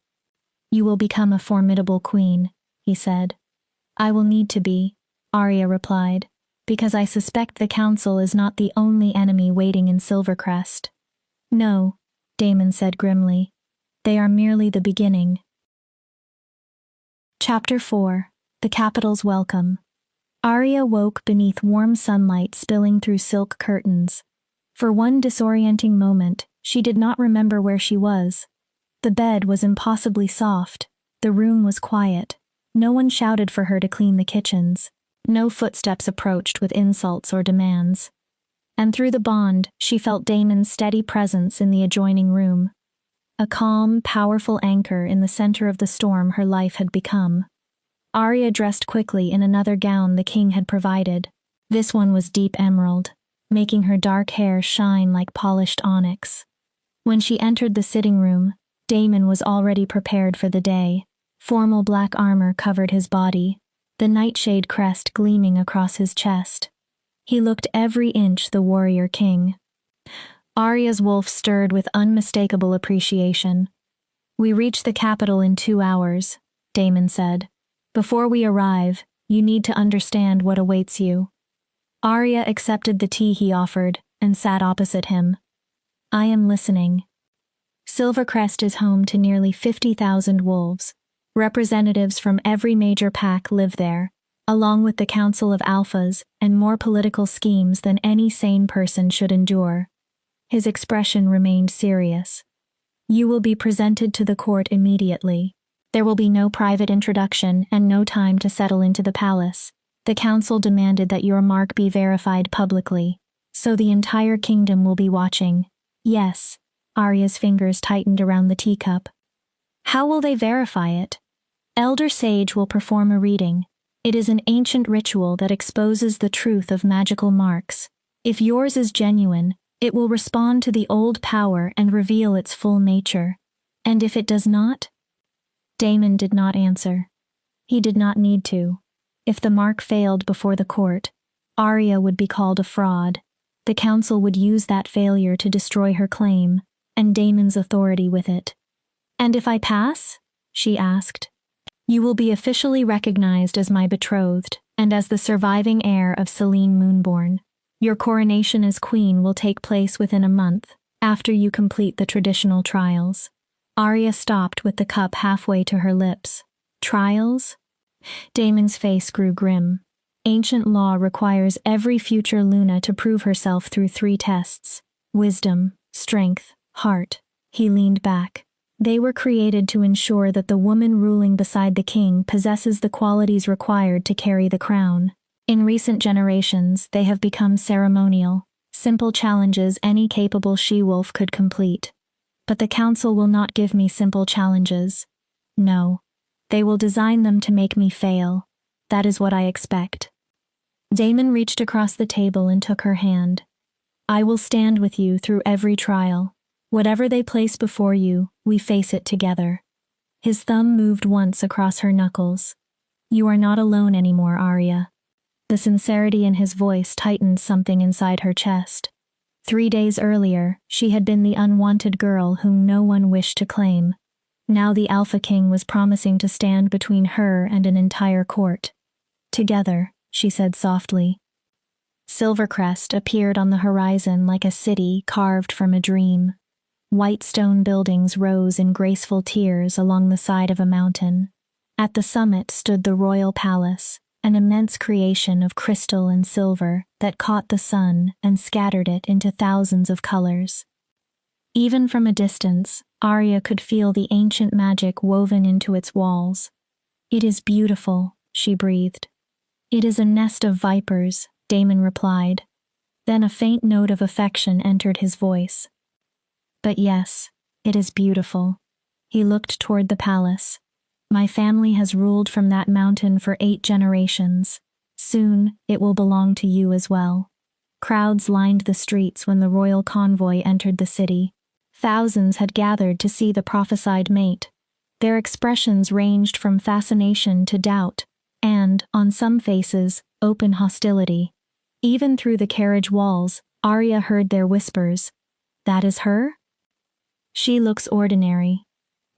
You will become a formidable queen, he said. I will need to be, Arya replied, because I suspect the council is not the only enemy waiting in Silvercrest. No, Damon said grimly. They are merely the beginning. Chapter 4. The Capital's Welcome. Arya woke beneath warm sunlight spilling through silk curtains. For one disorienting moment, she did not remember where she was. The bed was impossibly soft. The room was quiet. No one shouted for her to clean the kitchens. No footsteps approached with insults or demands. And through the bond, she felt Damon's steady presence in the adjoining room. a calm, powerful anchor in the center of the storm her life had become. Arya dressed quickly in another gown the king had provided. This one was deep emerald, making her dark hair shine like polished onyx. When she entered the sitting room, Daemon was already prepared for the day. Formal black armor covered his body, the nightshade crest gleaming across his chest. He looked every inch the warrior king. Arya's wolf stirred with unmistakable appreciation. "We reach the capital in 2 hours," Daemon said. "Before we arrive, you need to understand what awaits you." Arya accepted the tea he offered and sat opposite him. "I am listening." Silvercrest is home to nearly 50,000 wolves. Representatives from every major pack live there, along with the Council of Alphas and more political schemes than any sane person should endure. His expression remained serious. "You will be presented to the court immediately. There will be no private introduction and no time to settle into the palace. The council demanded that your mark be verified publicly, so the entire kingdom will be watching." "Yes." Arya's fingers tightened around the teacup. "How will they verify it?" "Elder Sage will perform a reading. It is an ancient ritual that exposes the truth of magical marks. If yours is genuine, it will respond to the old power and reveal its full nature. And if it does not?" Daemon did not answer. He did not need to. If the mark failed before the court, Arya would be called a fraud. The council would use that failure to destroy her claim, and Daemon's authority with it. "And if I pass?" she asked. "You will be officially recognized as my betrothed, and as the surviving heir of Selene Moonborn. Your coronation as queen will take place within a month, after you complete the traditional trials." Arya stopped with the cup halfway to her lips. "Trials?" Daemon's face grew grim. "Ancient law requires every future Luna to prove herself through 3 tests: wisdom, strength, heart." He leaned back. "They were created to ensure that the woman ruling beside the king possesses the qualities required to carry the crown. In recent generations, they have become ceremonial, simple challenges any capable she-wolf could complete. But the council will not give me simple challenges. No, they will design them to make me fail. That is what I expect." Daemon reached across the table and took her hand. "I will stand with you through every trial. Whatever they place before you, we face it together." His thumb moved once across her knuckles. "You are not alone anymore, Arya." The sincerity in his voice tightened something inside her chest. 3 days earlier, she had been the unwanted girl whom no one wished to claim. Now the Alpha King was promising to stand between her and an entire court. "Together," she said softly. Silvercrest appeared on the horizon like a city carved from a dream. White stone buildings rose in graceful tiers along the side of a mountain. At the summit stood the royal palace, an immense creation of crystal and silver that caught the sun and scattered it into thousands of colors. Even from a distance, Arya could feel the ancient magic woven into its walls. "It is beautiful," she breathed. "It is a nest of vipers," Daemon replied. Then a faint note of affection entered his voice. "But yes, it is beautiful." He looked toward the palace. "My family has ruled from that mountain for 8 generations. Soon, it will belong to you as well." Crowds lined the streets when the royal convoy entered the city. Thousands had gathered to see the prophesied mate. Their expressions ranged from fascination to doubt, and, on some faces, open hostility. Even through the carriage walls, Arya heard their whispers. "That is her?" "She looks ordinary.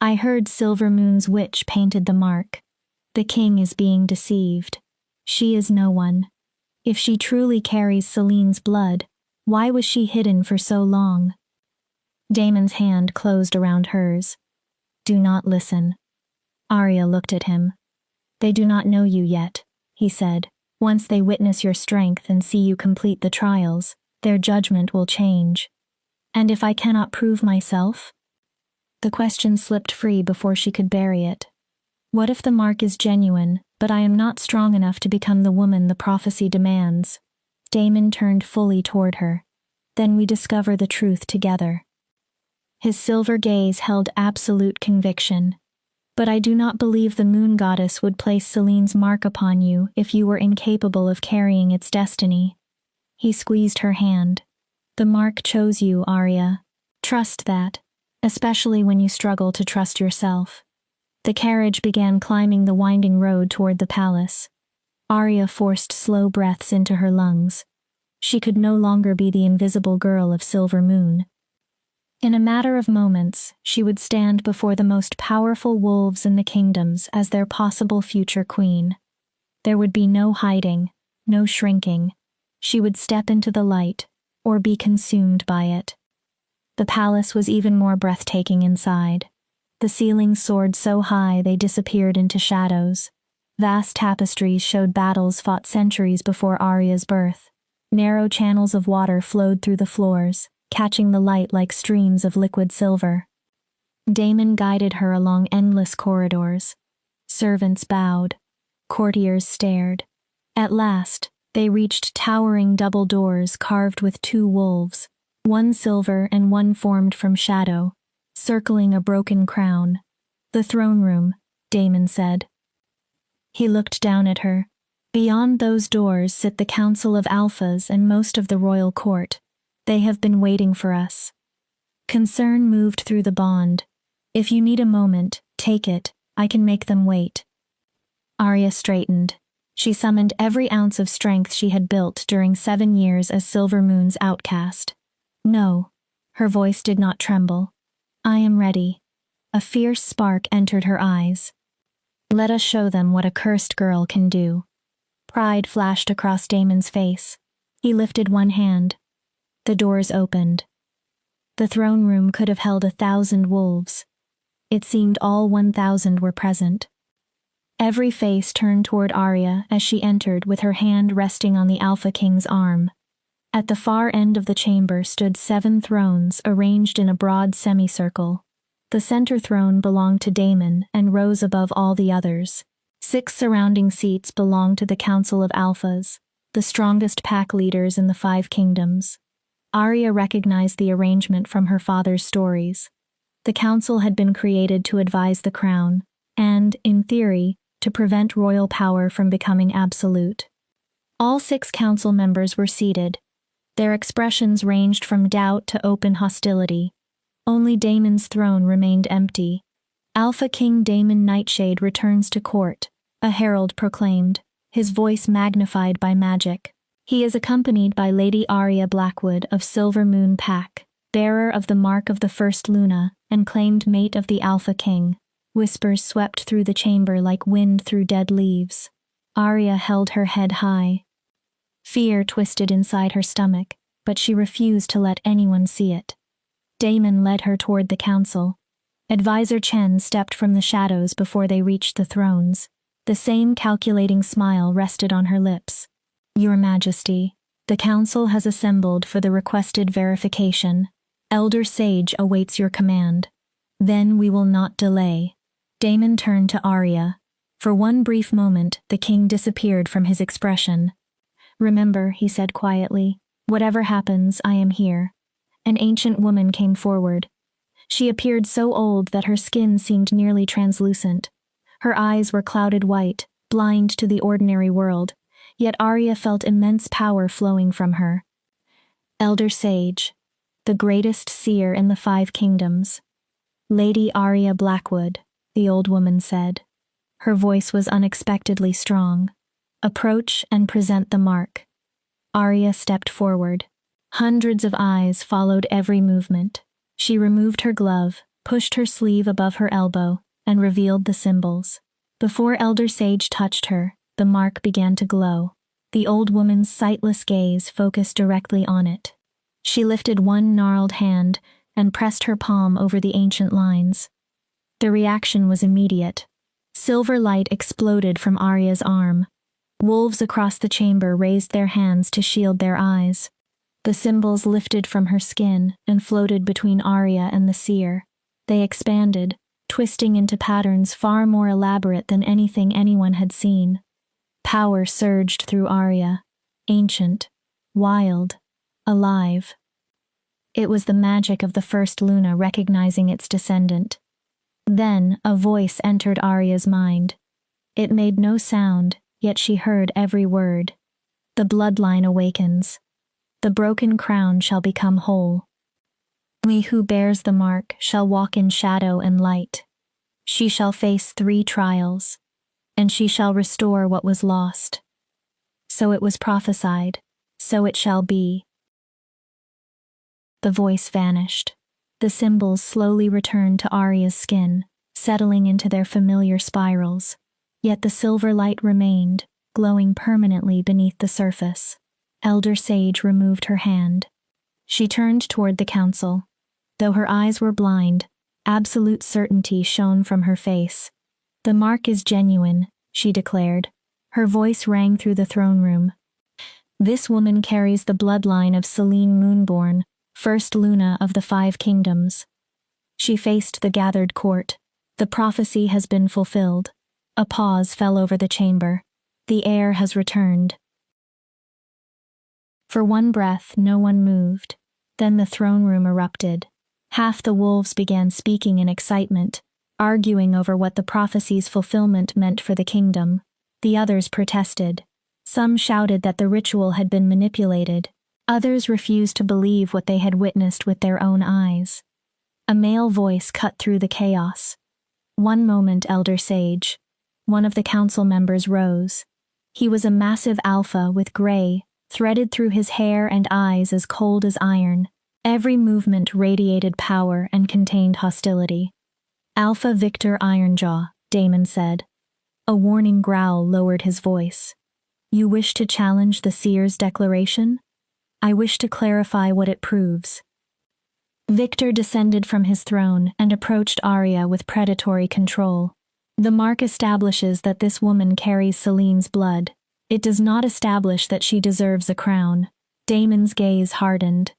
I heard Silvermoon's witch painted the mark. The king is being deceived. She is no one. If she truly carries Selene's blood, why was she hidden for so long?" Daemon's hand closed around hers. "Do not listen." Arya looked at him. "They do not know you yet," he said. "Once they witness your strength and see you complete the trials, their judgment will change." "And if I cannot prove myself?" The question slipped free before she could bury it. "What if the mark is genuine, but I am not strong enough to become the woman the prophecy demands?" Daemon turned fully toward her. "Then we discover the truth together." His silver gaze held absolute conviction. "But I do not believe the moon goddess would place Selene's mark upon you if you were incapable of carrying its destiny." He squeezed her hand. "The mark chose you, Arya. Trust that, especially when you struggle to trust yourself." The carriage began climbing the winding road toward the palace. Arya forced slow breaths into her lungs. She could no longer be the invisible girl of Silver Moon. In a matter of moments, she would stand before the most powerful wolves in the kingdoms as their possible future queen. There would be no hiding, no shrinking. She would step into the light, or be consumed by it. The palace was even more breathtaking inside. The ceilings soared so high they disappeared into shadows. Vast tapestries showed battles fought centuries before Arya's birth. Narrow channels of water flowed through the floors, catching the light like streams of liquid silver. Daemon guided her along endless corridors. Servants bowed. Courtiers stared. At last, they reached towering double doors carved with two wolves, one silver and one formed from shadow, circling a broken crown. "The throne room," Daemon said. He looked down at her. "Beyond those doors sit the Council of Alphas and most of the royal court. They have been waiting for us." Concern moved through the bond. "If you need a moment, take it. I can make them wait." Arya straightened. She summoned every ounce of strength she had built during 7 years as Silver Moon's outcast. "No." Her voice did not tremble. "I am ready." A fierce spark entered her eyes. "Let us show them what a cursed girl can do." Pride flashed across Daemon's face. He lifted one hand. The doors opened. The throne room could have held 1,000 wolves. It seemed all 1,000 were present. Every face turned toward Arya as she entered with her hand resting on the Alpha King's arm. At the far end of the chamber stood 7 thrones arranged in a broad semicircle. The center throne belonged to Daemon and rose above all the others. 6 surrounding seats belonged to the Council of Alphas, the strongest pack leaders in the 5 kingdoms. Arya recognized the arrangement from her father's stories. The council had been created to advise the crown, and, in theory, to prevent royal power from becoming absolute. All 6 council members were seated. Their expressions ranged from doubt to open hostility. Only Daemon's throne remained empty. "Alpha King Daemon Nightshade returns to court," a herald proclaimed, his voice magnified by magic. "He is accompanied by Lady Arya Blackwood of Silver Moon Pack, bearer of the mark of the First Luna and claimed mate of the Alpha King." Whispers swept through the chamber like wind through dead leaves. Arya held her head high. Fear twisted inside her stomach, but she refused to let anyone see it. Daemon led her toward the council. Advisor Chen stepped from the shadows before they reached the thrones. The same calculating smile rested on her lips. "Your Majesty, the council has assembled for the requested verification. Elder Sage awaits your command. Then we will not delay." Daemon turned to Arya. For one brief moment, the king disappeared from his expression. "Remember," he said quietly, "whatever happens, I am here." An ancient woman came forward. She appeared so old that her skin seemed nearly translucent. Her eyes were clouded white, blind to the ordinary world, yet Arya felt immense power flowing from her. "Elder Sage, the greatest seer in the 5 kingdoms. Lady Arya Blackwood," the old woman said. Her voice was unexpectedly strong. "Approach and present the mark." Arya stepped forward. Hundreds of eyes followed every movement. She removed her glove, pushed her sleeve above her elbow, and revealed the symbols. Before Elder Sage touched her, the mark began to glow. The old woman's sightless gaze focused directly on it. She lifted one gnarled hand and pressed her palm over the ancient lines. The reaction was immediate. Silver light exploded from Arya's arm. Wolves across the chamber raised their hands to shield their eyes. The symbols lifted from her skin and floated between Arya and the seer. They expanded, twisting into patterns far more elaborate than anything anyone had seen. Power surged through Arya, ancient, wild, alive. It was the magic of the first Luna recognizing its descendant. Then a voice entered Arya's mind. It made no sound, yet she heard every word. The bloodline awakens. The broken crown shall become whole. He who bears the mark shall walk in shadow and light. She shall face 3 trials, and she shall restore what was lost. So it was prophesied, so it shall be. The voice vanished. The symbols slowly returned to Arya's skin, settling into their familiar spirals. Yet the silver light remained, glowing permanently beneath the surface. Elder Sage removed her hand. She turned toward the council. Though her eyes were blind, absolute certainty shone from her face. The mark is genuine, she declared. Her voice rang through the throne room. This woman carries the bloodline of Selene Moonborn, first Luna of the 5 kingdoms. She faced the gathered court. The prophecy has been fulfilled. A pause fell over the chamber. The air has returned. For one breath, no one moved. Then the throne room erupted. Half the wolves began speaking in excitement, arguing over what the prophecy's fulfillment meant for the kingdom. The others protested. Some shouted that the ritual had been manipulated. Others refused to believe what they had witnessed with their own eyes. A male voice cut through the chaos. "One moment, Elder Sage." One of the council members rose. He was a massive alpha with gray, threaded through his hair and eyes as cold as iron. Every movement radiated power and contained hostility. "Alpha Victor Ironjaw," Daemon said. A warning growl lowered his voice. "You wish to challenge the seer's declaration? I wish to clarify what it proves." Victor descended from his throne and approached Arya with predatory control. "The mark establishes that this woman carries Selene's blood. It does not establish that she deserves a crown." Daemon's gaze hardened.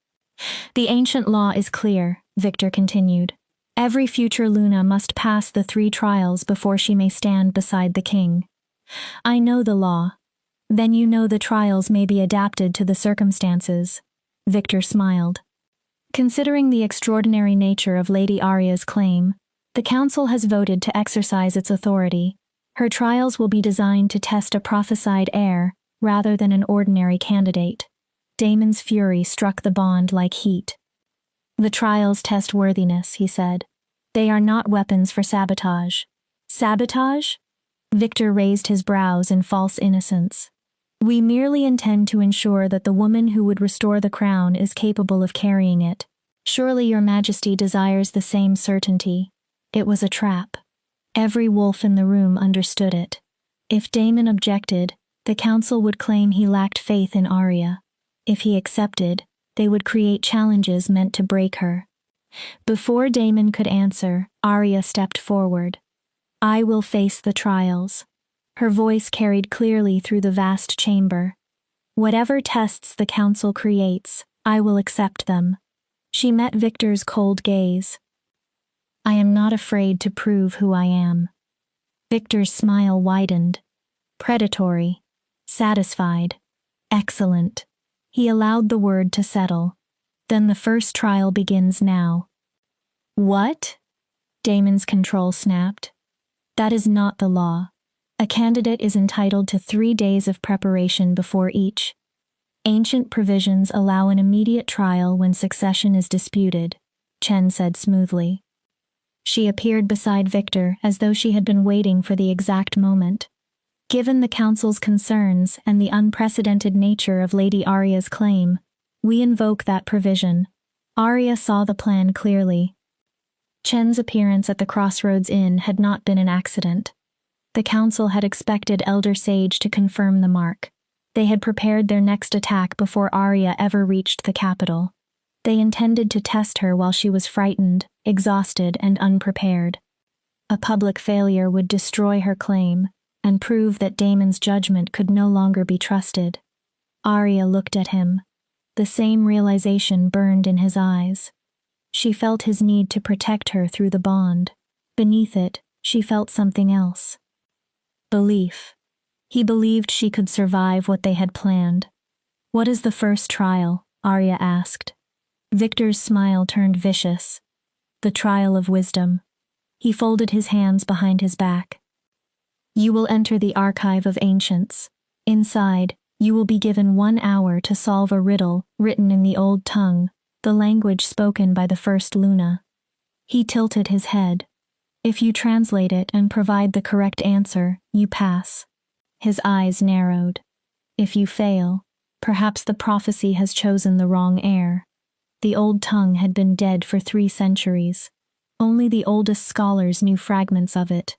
"The ancient law is clear," Victor continued. "Every future Luna must pass the 3 trials before she may stand beside the king." "I know the law." "Then you know the trials may be adapted to the circumstances." Victor smiled. "Considering the extraordinary nature of Lady Arya's claim, the council has voted to exercise its authority. Her trials will be designed to test a prophesied heir rather than an ordinary candidate." Daemon's fury struck the bond like heat. "The trials test worthiness," he said. "They are not weapons for sabotage." "Sabotage?" Victor raised his brows in false innocence. "We merely intend to ensure that the woman who would restore the crown is capable of carrying it. Surely your Majesty desires the same certainty." It was a trap. Every wolf in the room understood it. If Daemon objected, the council would claim he lacked faith in Arya. If he accepted, they would create challenges meant to break her. Before Daemon could answer, Arya stepped forward. "I will face the trials." Her voice carried clearly through the vast chamber. "Whatever tests the council creates, I will accept them." She met Victor's cold gaze. "I am not afraid to prove who I am." Victor's smile widened. Predatory. Satisfied. Excellent. He allowed the word to settle. "Then the first trial begins now." "What?" Daemon's control snapped. "That is not the law. A candidate is entitled to 3 days of preparation before each. Ancient provisions allow an immediate trial when succession is disputed," Chen said smoothly. She appeared beside Victor as though she had been waiting for the exact moment. "Given the council's concerns and the unprecedented nature of Lady Arya's claim, we invoke that provision." Arya saw the plan clearly. Chen's appearance at the Crossroads Inn had not been an accident. The council had expected Elder Sage to confirm the mark. They had prepared their next attack before Arya ever reached the capital. They intended to test her while she was frightened, exhausted, and unprepared. A public failure would destroy her claim and prove that Daemon's judgment could no longer be trusted. Arya looked at him. The same realization burned in his eyes. She felt his need to protect her through the bond. Beneath it, she felt something else. Belief. He believed she could survive what they had planned. "What is the first trial?" Arya asked. Victor's smile turned vicious. The trial of wisdom. He folded his hands behind his back. You will enter the archive of ancients. Inside, you will be given 1 hour to solve a riddle written in the old tongue, the language spoken by the first Luna. He tilted his head. If you translate it and provide the correct answer, you pass. His eyes narrowed. If you fail, perhaps the prophecy has chosen the wrong heir. The old tongue had been dead for 3 centuries. Only the oldest scholars knew fragments of it.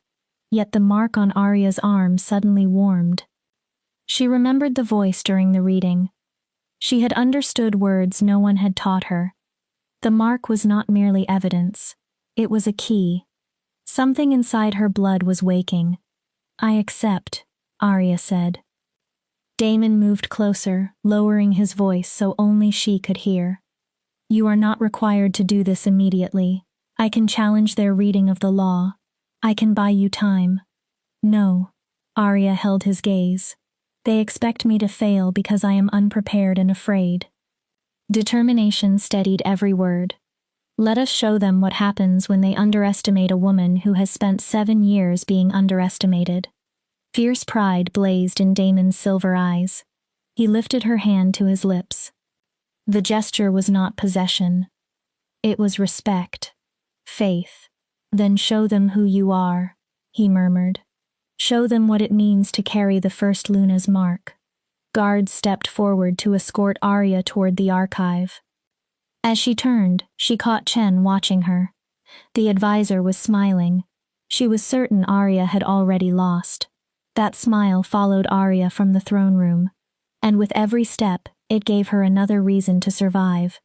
Yet the mark on Arya's arm suddenly warmed. She remembered the voice during the reading. She had understood words no one had taught her. The mark was not merely evidence. It was a key. Something inside her blood was waking. I accept, Arya said. Daemon moved closer, lowering his voice so only she could hear. You are not required to do this immediately. I can challenge their reading of the law. I can buy you time. No. Arya held his gaze. They expect me to fail because I am unprepared and afraid. Determination steadied every word. Let us show them what happens when they underestimate a woman who has spent 7 years being underestimated. Fierce pride blazed in Daemon's silver eyes. He lifted her hand to his lips. The gesture was not possession. It was respect. Faith. Then show them who you are, he murmured. Show them what it means to carry the first Luna's mark. Guards stepped forward to escort Arya toward the archive. As she turned, she caught Chen watching her. The advisor was smiling. She was certain Arya had already lost. That smile followed Arya from the throne room, and with every step, it gave her another reason to survive.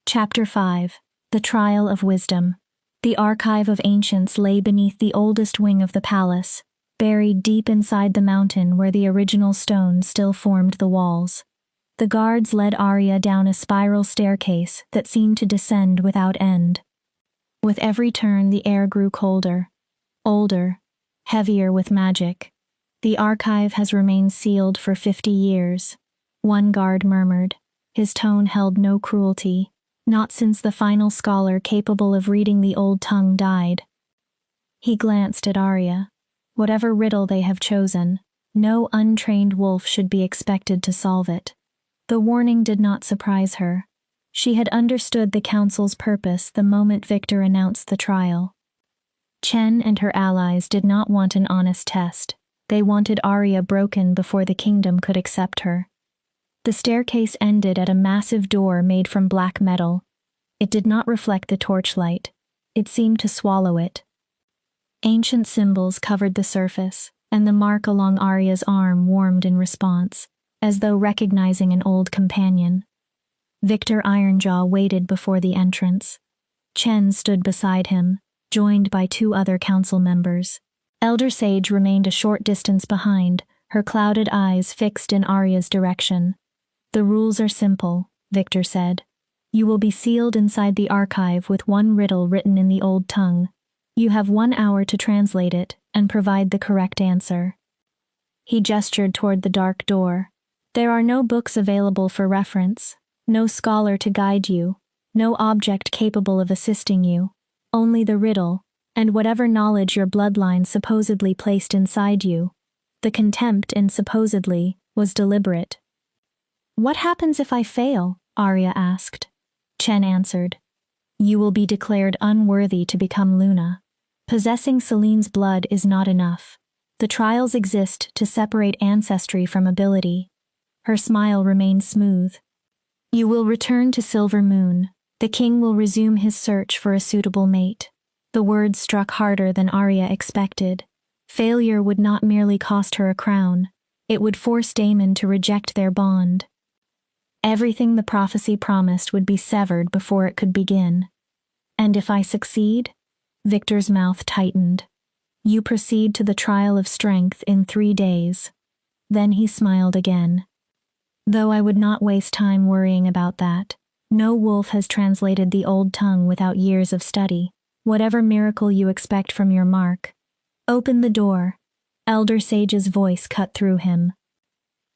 Chapter 5. The Trial of Wisdom. The archive of ancients lay beneath the oldest wing of the palace, buried deep inside the mountain where the original stone still formed the walls. The guards led Arya down a spiral staircase that seemed to descend without end. With every turn the air grew colder, older, heavier with magic. The archive has remained sealed for 50 years, one guard murmured. His tone held no cruelty, not since the final scholar capable of reading the old tongue died. He glanced at Arya. Whatever riddle they have chosen, no untrained wolf should be expected to solve it. The warning did not surprise her. She had understood the council's purpose the moment Victor announced the trial. Chen and her allies did not want an honest test. They wanted Arya broken before the kingdom could accept her. The staircase ended at a massive door made from black metal. It did not reflect the torchlight. It seemed to swallow it. Ancient symbols covered the surface, and the mark along Arya's arm warmed in response, as though recognizing an old companion. Victor Ironjaw waited before the entrance. Chen stood beside him, joined by 2 other council members. Elder Sage remained a short distance behind, her clouded eyes fixed in Arya's direction. The rules are simple, Victor said. You will be sealed inside the archive with 1 riddle written in the old tongue. You have 1 hour to translate it and provide the correct answer. He gestured toward the dark door. There are no books available for reference, no scholar to guide you, no object capable of assisting you, only the riddle, and whatever knowledge your bloodline supposedly placed inside you. The contempt in supposedly was deliberate. What happens if I fail? Arya asked. Chen answered. You will be declared unworthy to become Luna. Possessing Celine's blood is not enough. The trials exist to separate ancestry from ability. Her smile remained smooth. You will return to Silver Moon. The king will resume his search for a suitable mate. The words struck harder than Arya expected. Failure would not merely cost her a crown. It would force Daemon to reject their bond. Everything the prophecy promised would be severed before it could begin. And if I succeed? Victor's mouth tightened. You proceed to the trial of strength in 3 days. Then he smiled again. Though I would not waste time worrying about that. No wolf has translated the old tongue without years of study. Whatever miracle you expect from your mark. Open the door. Elder Sage's voice cut through him.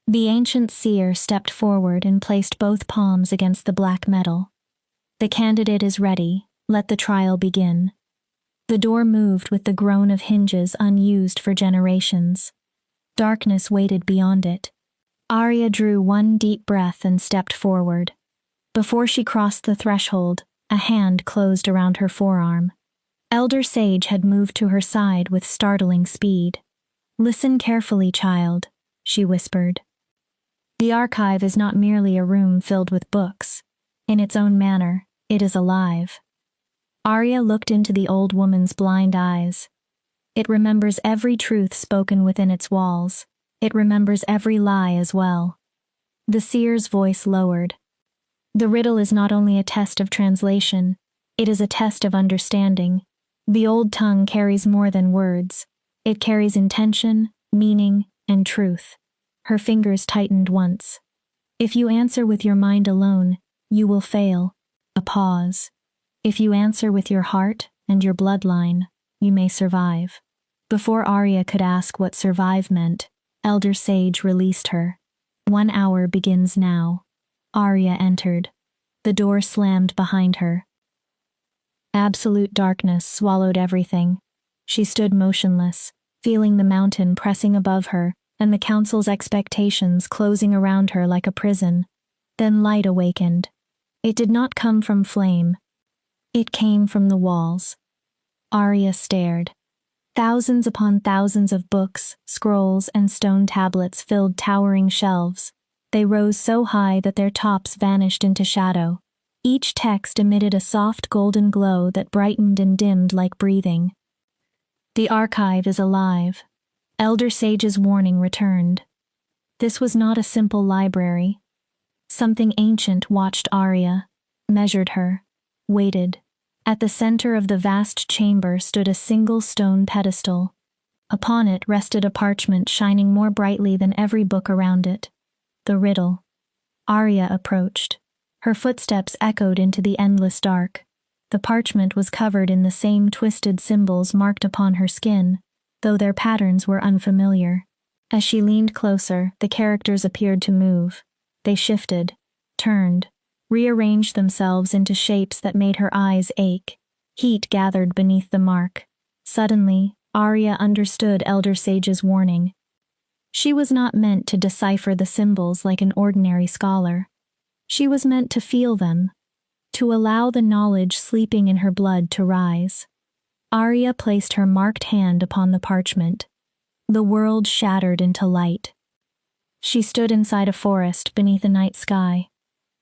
The ancient seer stepped forward and placed both palms against the black metal. The candidate is ready. Let the trial begin. The door moved with the groan of hinges unused for generations. Darkness waited beyond it. Arya drew one deep breath and stepped forward. Before she crossed the threshold, a hand closed around her forearm. Elder Sage had moved to her side with startling speed. "Listen carefully, child," she whispered. "The archive is not merely a room filled with books. In its own manner, it is alive." Arya looked into the old woman's blind eyes. It remembers every truth spoken within its walls. It remembers every lie as well. The seer's voice lowered. "The riddle is not only a test of translation, it is a test of understanding. The old tongue carries more than words. It carries intention, meaning, and truth." Her fingers tightened once. "If you answer with your mind alone, you will fail." A pause. "If you answer with your heart and your bloodline, you may survive." Before Arya could ask what survive meant, Elder Sage released her. "1 hour begins now." Arya entered. The door slammed behind her. Absolute darkness swallowed everything. She stood motionless, feeling the mountain pressing above her and the council's expectations closing around her like a prison. Then light awakened. It did not come from flame. It came from the walls. Arya stared. Thousands upon thousands of books, scrolls, and stone tablets filled towering shelves. They rose so high that their tops vanished into shadow. Each text emitted a soft golden glow that brightened and dimmed like breathing. "The archive is alive." Elder Sage's warning returned. This was not a simple library. Something ancient watched Arya, measured her, waited. At the center of the vast chamber stood a single stone pedestal. Upon it rested a parchment shining more brightly than every book around it. The riddle. Arya approached. Her footsteps echoed into the endless dark. The parchment was covered in the same twisted symbols marked upon her skin, though their patterns were unfamiliar. As she leaned closer, the characters appeared to move. They shifted, turned, rearranged themselves into shapes that made her eyes ache. Heat gathered beneath the mark. Suddenly, Arya understood Elder Sage's warning. She was not meant to decipher the symbols like an ordinary scholar. She was meant to feel them, to allow the knowledge sleeping in her blood to rise. Arya placed her marked hand upon the parchment. The world shattered into light. She stood inside a forest beneath a night sky.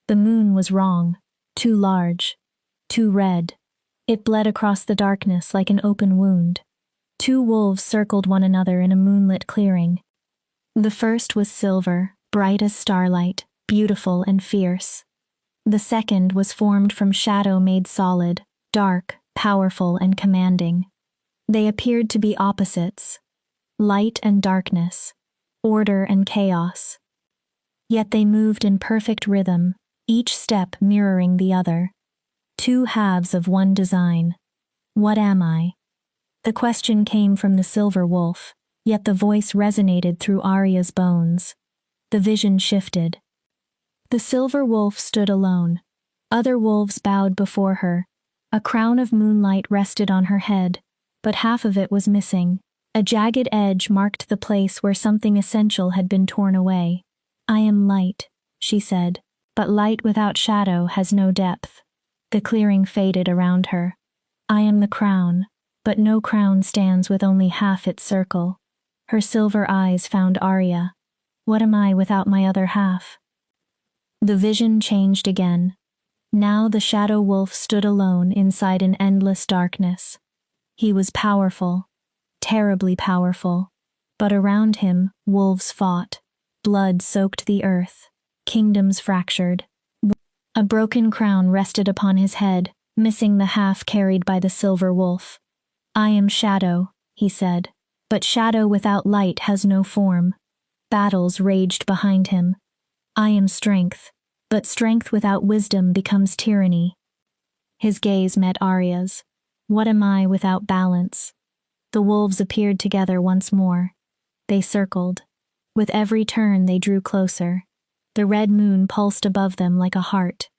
The moon was wrong, too large, too red. It bled across the darkness like an open wound. 2 wolves circled one another in a moonlit clearing. The first was silver, bright as starlight, beautiful and fierce. The second was formed from shadow made solid, dark, powerful and commanding. They appeared to be opposites, light and darkness, order and chaos. Yet they moved in perfect rhythm, each step mirroring the other. 2 halves of one design. What am I? The question came from the silver wolf, yet the voice resonated through Arya's bones. The vision shifted. The silver wolf stood alone. Other wolves bowed before her. A crown of moonlight rested on her head, but half of it was missing. A jagged edge marked the place where something essential had been torn away. "I am light," she said, "but light without shadow has no depth." The clearing faded around her. "I am the crown, but no crown stands with only half its circle." Her silver eyes found Arya. "What am I without my other half?" The vision changed again. Now the shadow wolf stood alone inside an endless darkness. He was powerful, terribly powerful, but around him wolves fought. Blood soaked the earth, kingdoms fractured. A broken crown rested upon his head, missing the half carried by the silver wolf. "I am shadow," he said, "but shadow without light has no form." Battles raged behind him. "I am strength, but strength without wisdom becomes tyranny." His gaze met Arya's. "What am I without balance?" The wolves appeared together once more. They circled. With every turn they drew closer. The red moon pulsed above them like a heart.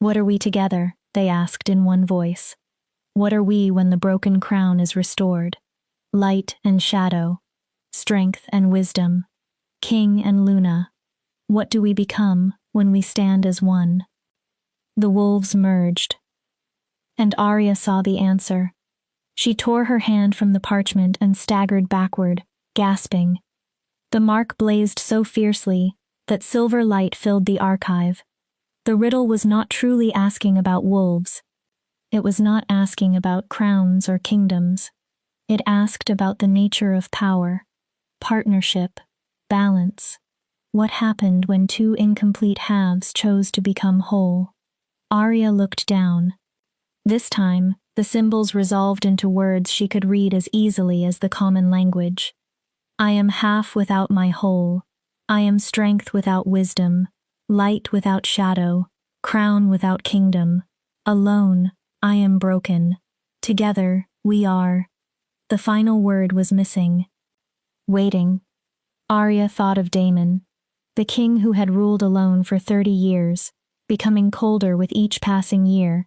"What are we together?" they asked in one voice. "What are we when the broken crown is restored? Light and shadow, strength and wisdom, king and Luna. What do we become when we stand as one?" The wolves merged, and Arya saw the answer. She tore her hand from the parchment and staggered backward, gasping. The mark blazed so fiercely that silver light filled the archive. The riddle was not truly asking about wolves. It was not asking about crowns or kingdoms. It asked about the nature of power, partnership, balance. What happened when two incomplete halves chose to become whole? Arya looked down. This time, the symbols resolved into words she could read as easily as the common language. "I am half without my whole. I am strength without wisdom, light without shadow, crown without kingdom. Alone, I am broken. Together, we are." The final word was missing. Waiting. Arya thought of Daemon, the king who had ruled alone for 30 years, becoming colder with each passing year.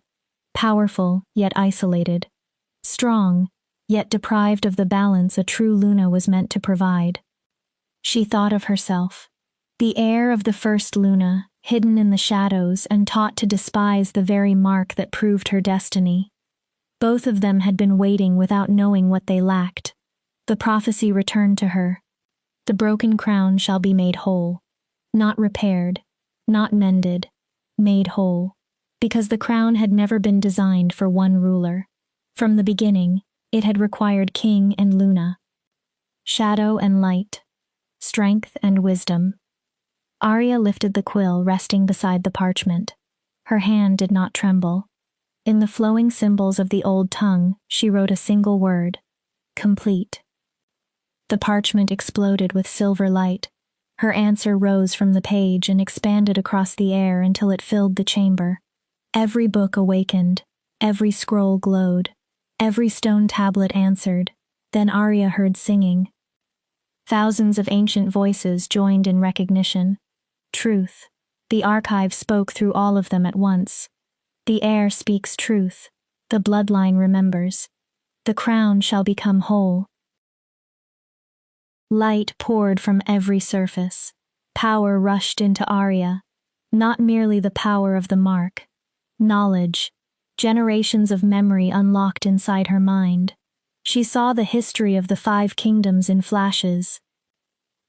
Powerful, yet isolated. Strong, yet deprived of the balance a true Luna was meant to provide. She thought of herself, the heir of the first Luna, hidden in the shadows and taught to despise the very mark that proved her destiny. Both of them had been waiting without knowing what they lacked. The prophecy returned to her. The broken crown shall be made whole. Not repaired, not mended, made whole. Because the crown had never been designed for one ruler. From the beginning, it had required king and Luna. Shadow and light. Strength and wisdom. Arya lifted the quill resting beside the parchment. Her hand did not tremble. In the flowing symbols of the old tongue, she wrote a single word: complete. The parchment exploded with silver light. Her answer rose from the page and expanded across the air until it filled the chamber. Every book awakened, every scroll glowed, every stone tablet answered. Then Arya heard singing. Thousands of ancient voices joined in recognition. Truth. The archive spoke through all of them at once. The air speaks truth. The bloodline remembers. The crown shall become whole. Light poured from every surface. Power rushed into Arya. Not merely the power of the mark. Knowledge. Generations of memory unlocked inside her mind. She saw the history of the 5 kingdoms in flashes.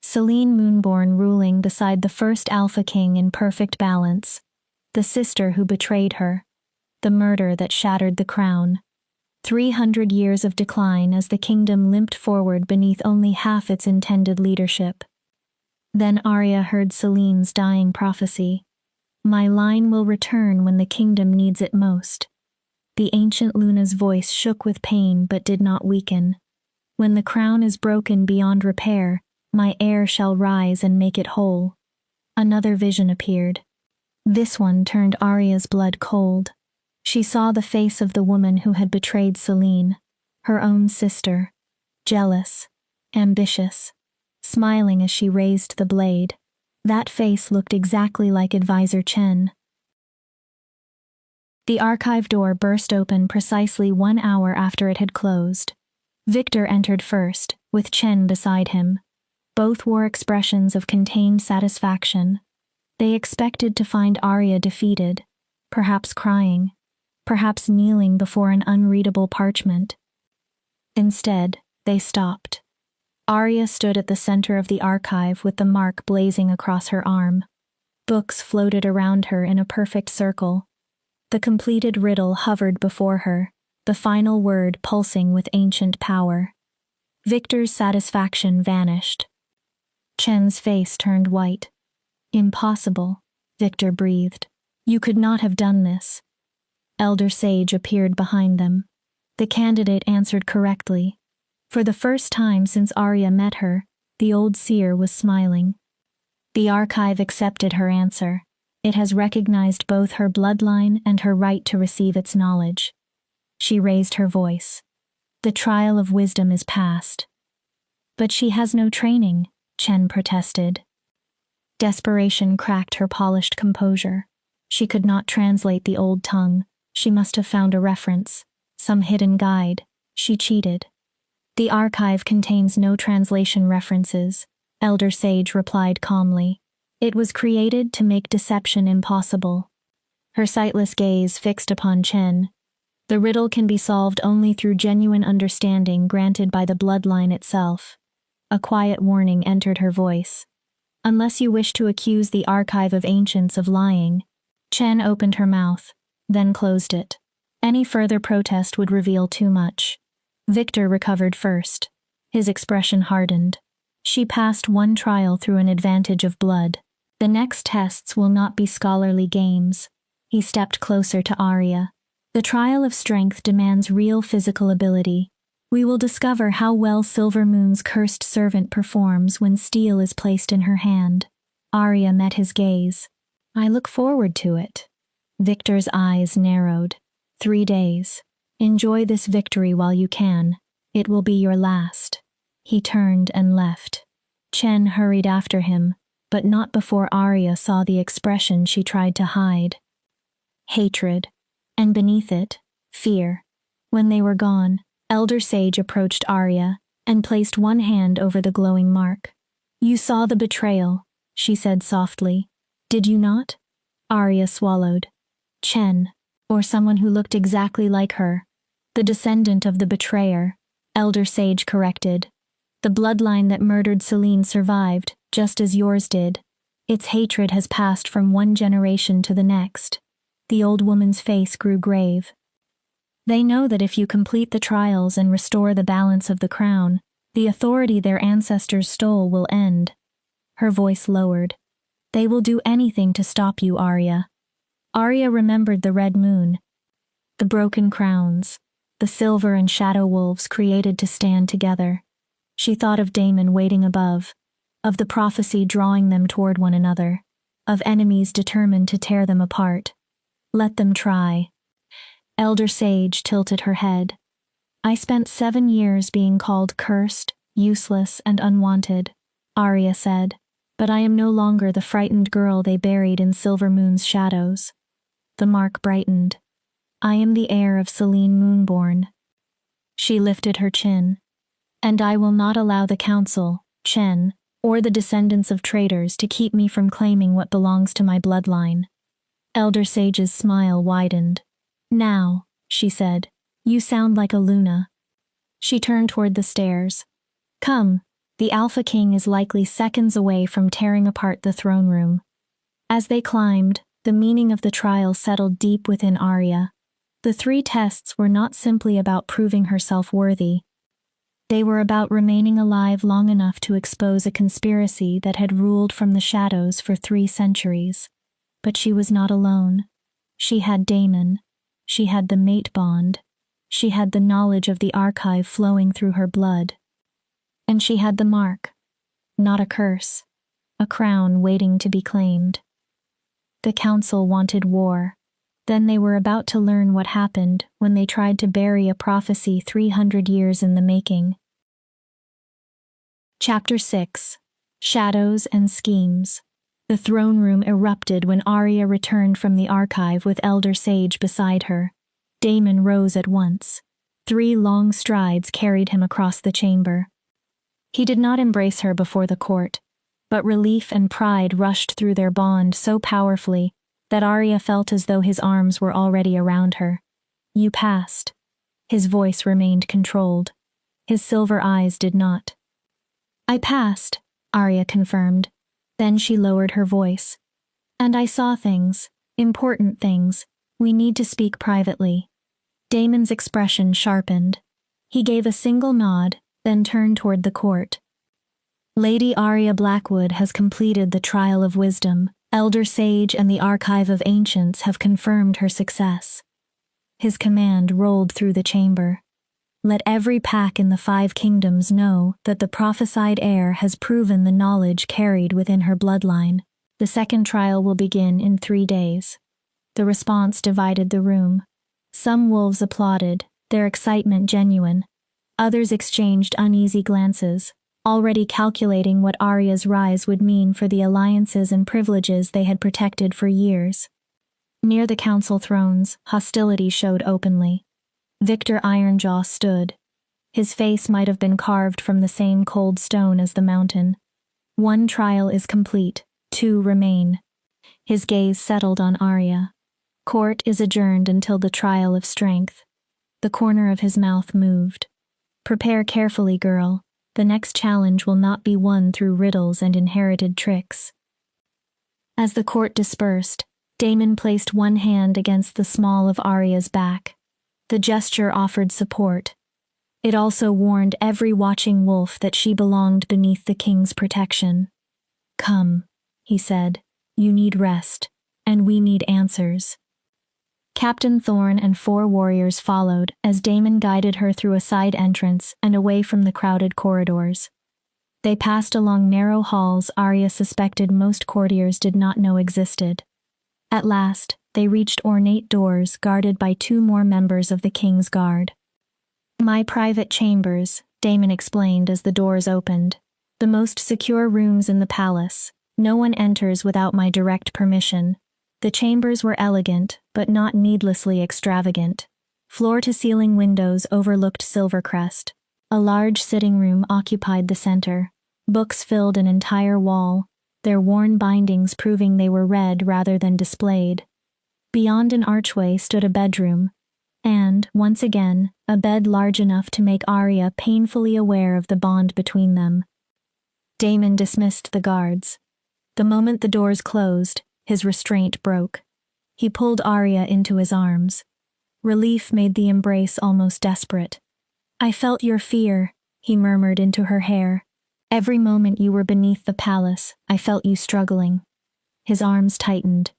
Selene Moonborn ruling beside the first Alpha King in perfect balance. The sister who betrayed her. The murder that shattered the crown. 300 years of decline as the kingdom limped forward beneath only half its intended leadership. Then Arya heard Selene's dying prophecy. My line will return when the kingdom needs it most. The ancient Luna's voice shook with pain but did not weaken. When the crown is broken beyond repair, my heir shall rise and make it whole. Another vision appeared. This one turned Arya's blood cold. She saw the face of the woman who had betrayed Selene, her own sister, jealous, ambitious, smiling as she raised the blade. That face looked exactly like Advisor Chen. The archive door burst open precisely 1 hour after it had closed. Victor entered first, with Chen beside him. Both wore expressions of contained satisfaction. They expected to find Arya defeated, perhaps crying, perhaps kneeling before an unreadable parchment. Instead, they stopped. Arya stood at the center of the archive with the mark blazing across her arm. Books floated around her in a perfect circle. The completed riddle hovered before her, the final word pulsing with ancient power. Victor's satisfaction vanished. Chen's face turned white. Impossible, Victor breathed. You could not have done this. Elder Sage appeared behind them. The candidate answered correctly. For the first time since Arya met her, the old seer was smiling. The archive accepted her answer. It has recognized both her bloodline and her right to receive its knowledge. She raised her voice. The trial of wisdom is past. But she has no training, Chen protested. Desperation cracked her polished composure. She could not translate the old tongue. She must have found a reference, some hidden guide. She cheated. The archive contains no translation references, Elder Sage replied calmly. It was created to make deception impossible. Her sightless gaze fixed upon Chen. The riddle can be solved only through genuine understanding granted by the bloodline itself. A quiet warning entered her voice. Unless you wish to accuse the archive of ancients of lying. Chen opened her mouth, then closed it. Any further protest would reveal too much. Victor recovered first. His expression hardened. She passed one trial through an advantage of blood. The next tests will not be scholarly games. He stepped closer to Arya. The trial of strength demands real physical ability. We will discover how well Silver Moon's cursed servant performs when steel is placed in her hand. Arya met his gaze. I look forward to it. Victor's eyes narrowed. 3 days. Enjoy this victory while you can. It will be your last. He turned and left. Chen hurried after him, but not before Arya saw the expression she tried to hide. Hatred. And beneath it, fear. When they were gone, Elder Sage approached Arya and placed one hand over the glowing mark. You saw the betrayal, she said softly. Did you not? Arya swallowed. Chen, or someone who looked exactly like her. The descendant of the betrayer, Elder Sage corrected. The bloodline that murdered Celine survived, just as yours did. Its hatred has passed from one generation to the next. The old woman's face grew grave. They know that if you complete the trials and restore the balance of the crown, the authority their ancestors stole will end. Her voice lowered. They will do anything to stop you, Arya. Arya remembered the red moon, the broken crowns, the silver and shadow wolves created to stand together. She thought of Daemon waiting above, of the prophecy drawing them toward one another, of enemies determined to tear them apart. Let them try. Elder Sage tilted her head. I spent 7 years being called cursed, useless, and unwanted, Arya said, but I am no longer the frightened girl they buried in Silver Moon's shadows. The mark brightened. I am the heir of Celine Moonborn. She lifted her chin. And I will not allow the council, Chen, or the descendants of traitors to keep me from claiming what belongs to my bloodline. Elder Sage's smile widened. Now, she said, you sound like a Luna. She turned toward the stairs. Come, the Alpha King is likely seconds away from tearing apart the throne room. As they climbed, the meaning of the trial settled deep within Arya. The 3 tests were not simply about proving herself worthy. They were about remaining alive long enough to expose a conspiracy that had ruled from the shadows for 3 centuries. But she was not alone. She had Daemon. She had the mate bond. She had the knowledge of the archive flowing through her blood. And she had the mark. Not a curse. A crown waiting to be claimed. The council wanted war. Then they were about to learn what happened when they tried to bury a prophecy 300 years in the making. Chapter 6. Shadows and Schemes. The throne room erupted when Arya returned from the archive with Elder Sage beside her. Daemon rose at once. 3 long strides carried him across the chamber. He did not embrace her before the court, but relief and pride rushed through their bond so powerfully that Arya felt as though his arms were already around her. You passed. His voice remained controlled. His silver eyes did not. I passed, Arya confirmed. Then she lowered her voice. And I saw things, important things. We need to speak privately. Daemon's expression sharpened. He gave a single nod, then turned toward the court. Lady Arya Blackwood has completed the trial of wisdom. Elder Sage and the Archive of Ancients have confirmed her success. His command rolled through the chamber. Let every pack in the 5 kingdoms know that the prophesied heir has proven the knowledge carried within her bloodline. The second trial will begin in 3 days. The response divided the room. Some wolves applauded, their excitement genuine. Others exchanged uneasy glances. already calculating what Arya's rise would mean for the alliances and privileges they had protected for years. Near the council thrones, hostility showed openly. Victor Ironjaw stood. His face might have been carved from the same cold stone as the mountain. One trial is complete, two remain. His gaze settled on Arya. Court is adjourned until the trial of strength. The corner of his mouth moved. Prepare carefully, girl. The next challenge will not be won through riddles and inherited tricks. As the court dispersed, Daemon placed one hand against the small of Arya's back. The gesture offered support. It also warned every watching wolf that she belonged beneath the king's protection. Come, he said. You need rest, and we need answers. Captain Thorne and 4 warriors followed as Daemon guided her through a side entrance and away from the crowded corridors. They passed along narrow halls Arya suspected most courtiers did not know existed. At last, they reached ornate doors guarded by 2 more members of the king's guard. My private chambers, Daemon explained as the doors opened. The most secure rooms in the palace. No one enters without my direct permission. The chambers were elegant, but not needlessly extravagant. Floor-to-ceiling windows overlooked Silvercrest. A large sitting room occupied the center. Books filled an entire wall, their worn bindings proving they were read rather than displayed. Beyond an archway stood a bedroom, and, once again, a bed large enough to make Arya painfully aware of the bond between them. Daemon dismissed the guards. The moment the doors closed, his restraint broke. He pulled Arya into his arms. Relief made the embrace almost desperate. I felt your fear, he murmured into her hair. Every moment you were beneath the palace, I felt you struggling. His arms tightened.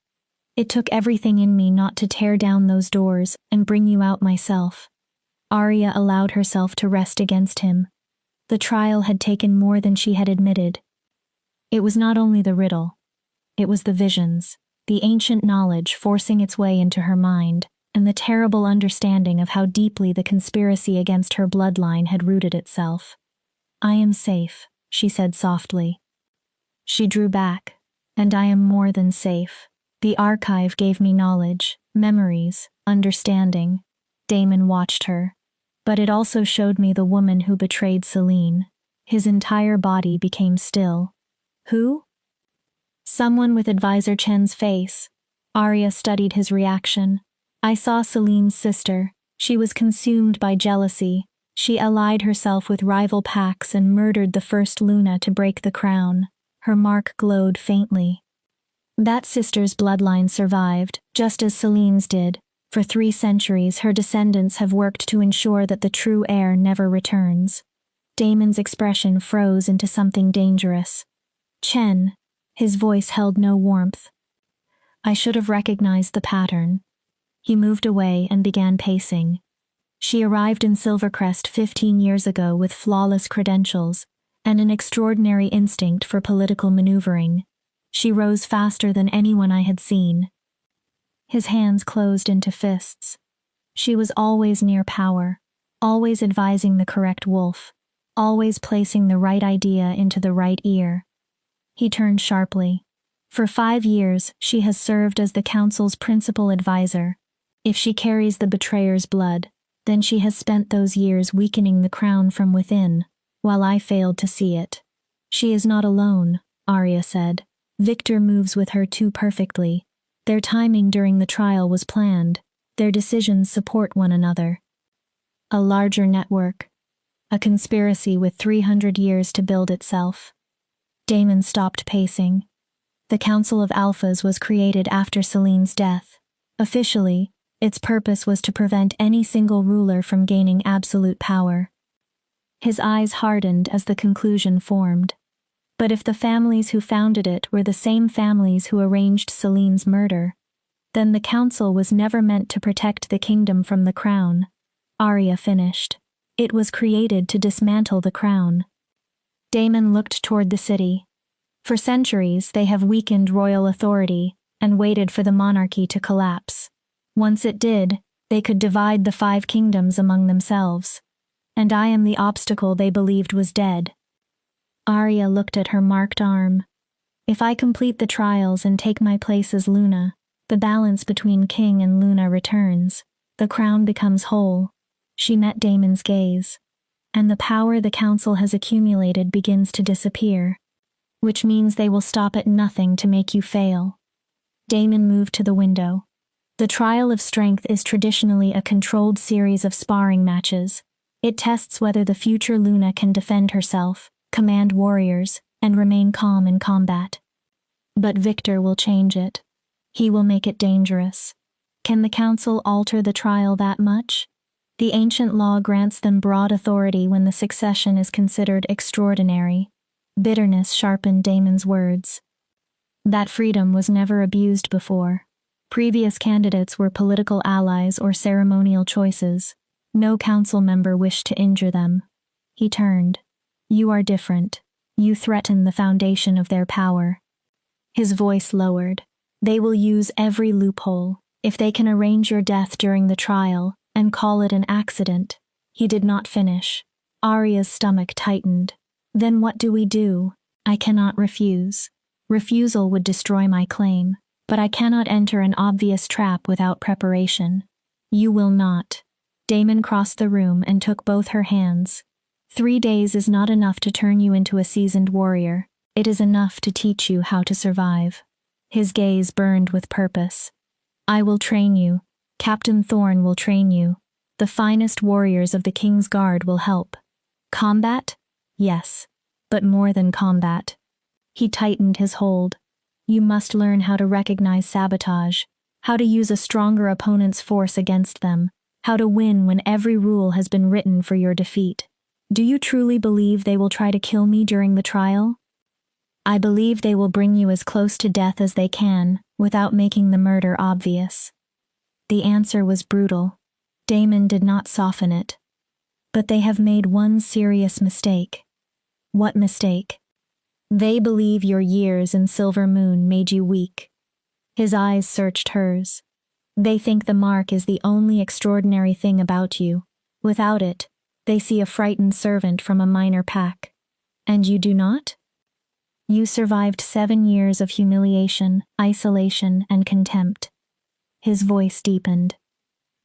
It took everything in me not to tear down those doors and bring you out myself. Arya allowed herself to rest against him. The trial had taken more than she had admitted. It was not only the riddle. It was the visions, the ancient knowledge forcing its way into her mind, and the terrible understanding of how deeply the conspiracy against her bloodline had rooted itself. I am safe, she said softly. She drew back, and I am more than safe. The archive gave me knowledge, memories, understanding. Daemon watched her. But it also showed me the woman who betrayed Selene. His entire body became still. Who? Someone with Advisor Chen's face. Arya studied his reaction. I saw Selene's sister. She was consumed by jealousy. She allied herself with rival packs and murdered the first Luna to break the crown. Her mark glowed faintly. That sister's bloodline survived, just as Selene's did. For 3 centuries, her descendants have worked to ensure that the true heir never returns. Daemon's expression froze into something dangerous. Chen. His voice held no warmth. I should have recognized the pattern. He moved away and began pacing. She arrived in Silvercrest 15 years ago with flawless credentials and an extraordinary instinct for political maneuvering. She rose faster than anyone I had seen. His hands closed into fists. She was always near power, always advising the correct wolf, always placing the right idea into the right ear. He turned sharply. For 5 years, she has served as the council's principal advisor. If she carries the betrayer's blood, then she has spent those years weakening the crown from within, while I failed to see it. She is not alone, Arya said. Victor moves with her too perfectly. Their timing during the trial was planned. Their decisions support one another. A larger network. A conspiracy with 300 years to build itself. Daemon stopped pacing. The Council of Alphas was created after Selene's death. Officially, its purpose was to prevent any single ruler from gaining absolute power. His eyes hardened as the conclusion formed. But if the families who founded it were the same families who arranged Selene's murder, then the council was never meant to protect the kingdom from the crown. Arya finished. It was created to dismantle the crown. Daemon looked toward the city. For centuries, they have weakened royal authority and waited for the monarchy to collapse. Once it did, they could divide the 5 kingdoms among themselves. And I am the obstacle they believed was dead. Arya looked at her marked arm. If I complete the trials and take my place as Luna, the balance between King and Luna returns. The crown becomes whole. She met Daemon's gaze. And the power the council has accumulated begins to disappear. Which means they will stop at nothing to make you fail. Daemon moved to the window. The trial of strength is traditionally a controlled series of sparring matches. It tests whether the future Luna can defend herself, command warriors, and remain calm in combat. But Victor will change it. He will make it dangerous. Can the council alter the trial that much? The ancient law grants them broad authority when the succession is considered extraordinary. Bitterness sharpened Daemon's words. That freedom was never abused before. Previous candidates were political allies or ceremonial choices. No council member wished to injure them. He turned. You are different. You threaten the foundation of their power. His voice lowered. They will use every loophole. If they can arrange your death during the trial and call it an accident. He did not finish. Arya's stomach tightened. Then what do we do? I cannot refuse. Refusal would destroy my claim, but I cannot enter an obvious trap without preparation. You will not. Daemon crossed the room and took both her hands. 3 days is not enough to turn you into a seasoned warrior. It is enough to teach you how to survive. His gaze burned with purpose. I will train you. Captain Thorne will train you. The finest warriors of the King's Guard will help. Combat? Yes. But more than combat. He tightened his hold. You must learn how to recognize sabotage, how to use a stronger opponent's force against them, how to win when every rule has been written for your defeat. Do you truly believe they will try to kill me during the trial? I believe they will bring you as close to death as they can, without making the murder obvious. The answer was brutal. Daemon did not soften it. But they have made one serious mistake. What mistake? They believe your years in Silver Moon made you weak. His eyes searched hers. They think the mark is the only extraordinary thing about you. Without it, they see a frightened servant from a minor pack. And you do not? You survived 7 years of humiliation, isolation, and contempt. His voice deepened.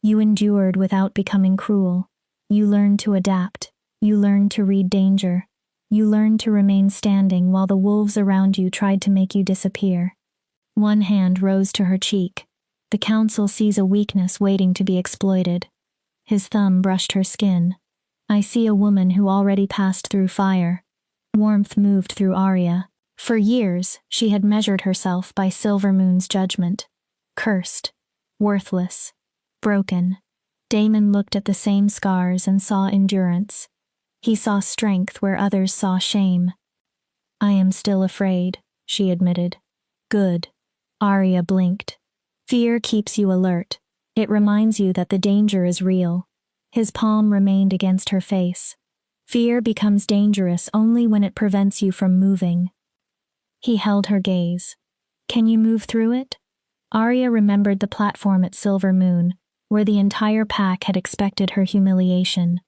You endured without becoming cruel. You learned to adapt. You learned to read danger. You learned to remain standing while the wolves around you tried to make you disappear. One hand rose to her cheek. The council sees a weakness waiting to be exploited. His thumb brushed her skin. I see a woman who already passed through fire. Warmth moved through Arya. For years, she had measured herself by Silver Moon's judgment. Cursed. Worthless. Broken. Daemon looked at the same scars and saw endurance. He saw strength where others saw shame. I am still afraid, she admitted. Good. Arya blinked. Fear keeps you alert. It reminds you that the danger is real. His palm remained against her face. Fear becomes dangerous only when it prevents you from moving. He held her gaze. Can you move through it? Arya remembered the platform at Silver Moon, where the entire pack had expected her humiliation.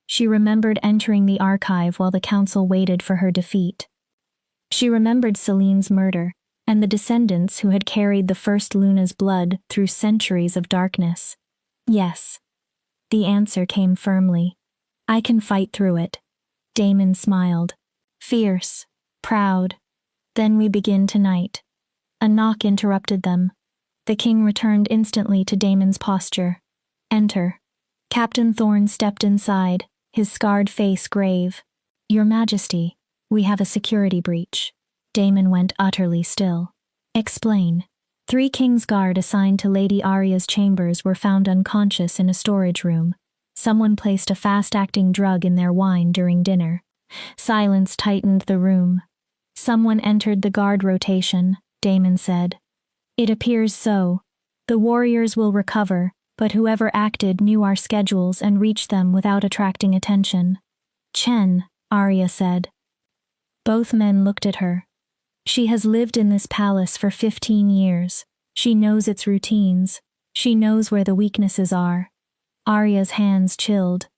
She remembered entering the archive while the council waited for her defeat. She remembered Celene's murder, and the descendants who had carried the first Luna's blood through centuries of darkness. Yes. The answer came firmly. I can fight through it. Daemon smiled. Fierce. Proud. Then we begin tonight. A knock interrupted them. The king returned instantly to Daemon's posture. Enter. Captain Thorne stepped inside, his scarred face grave. Your Majesty, we have a security breach. Daemon went utterly still. Explain. 3 King's Guard assigned to Lady Arya's chambers were found unconscious in a storage room. Someone placed a fast-acting drug in their wine during dinner. Silence tightened the room. Someone entered the guard rotation, Daemon said. It appears so. The warriors will recover, but whoever acted knew our schedules and reached them without attracting attention. Chen, Arya said. Both men looked at her. She has lived in this palace for 15 years. She knows its routines. She knows where the weaknesses are. Arya's hands chilled.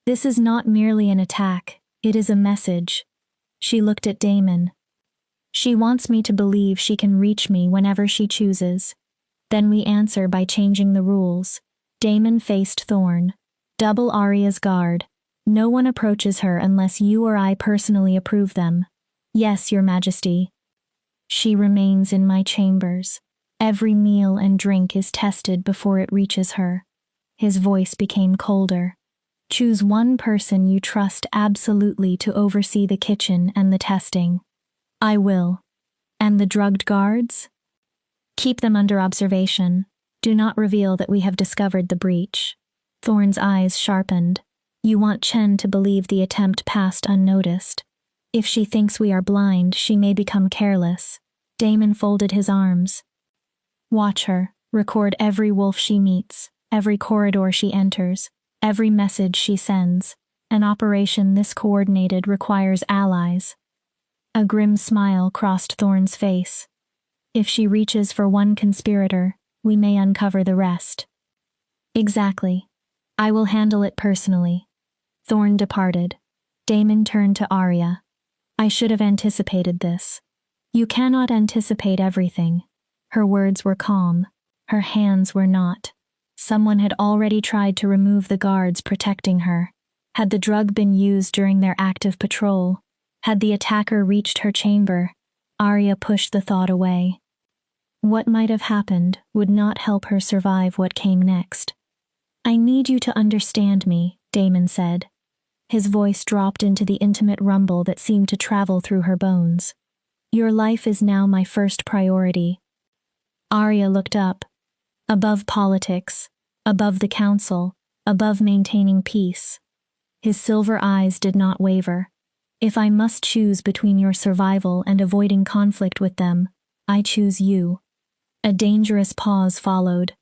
This is not merely an attack, it is a message. She looked at Damon. She wants me to believe she can reach me whenever she chooses. Then we answer by changing the rules. Damon faced Thorn. Double Arya's guard. No one approaches her unless you or I personally approve them. Yes, Your Majesty. She remains in my chambers. Every meal and drink is tested before it reaches her. His voice became colder. Choose one person you trust absolutely to oversee the kitchen and the testing. I will. And the drugged guards? Keep them under observation. Do not reveal that we have discovered the breach. Thorn's eyes sharpened. You want Chen to believe the attempt passed unnoticed. If she thinks we are blind, she may become careless. Damon folded his arms. Watch her. Record every wolf she meets, every corridor she enters, every message she sends. An operation this coordinated requires allies. A grim smile crossed Thorn's face. If she reaches for one conspirator, we may uncover the rest. Exactly. I will handle it personally. Thorn departed. Damon turned to Arya. I should have anticipated this. You cannot anticipate everything. Her words were calm. Her hands were not. Someone had already tried to remove the guards protecting her. Had the drug been used during their active patrol? Had the attacker reached her chamber? Arya pushed the thought away. What might have happened would not help her survive what came next. I need you to understand me, Damon said. His voice dropped into the intimate rumble that seemed to travel through her bones. Your life is now my first priority. Arya looked up. Above politics, above the council, above maintaining peace. His silver eyes did not waver. If I must choose between your survival and avoiding conflict with them, I choose you. A dangerous pause followed.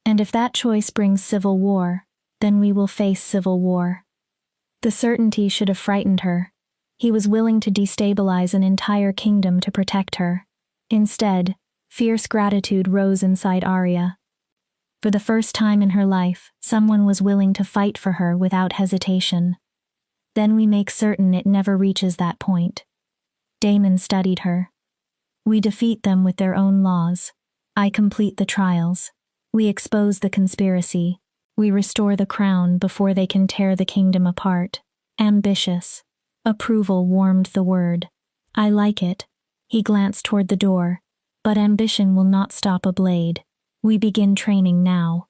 And if that choice brings civil war, then we will face civil war. The certainty should have frightened her. He was willing to destabilize an entire kingdom to protect her. Instead, fierce gratitude rose inside Arya. For the first time in her life, someone was willing to fight for her without hesitation. Then we make certain it never reaches that point. Damon studied her. We defeat them with their own laws. I complete the trials. We expose the conspiracy. We restore the crown before they can tear the kingdom apart. Ambitious. Approval warmed the word. I like it. He glanced toward the door. But ambition will not stop a blade. We begin training now.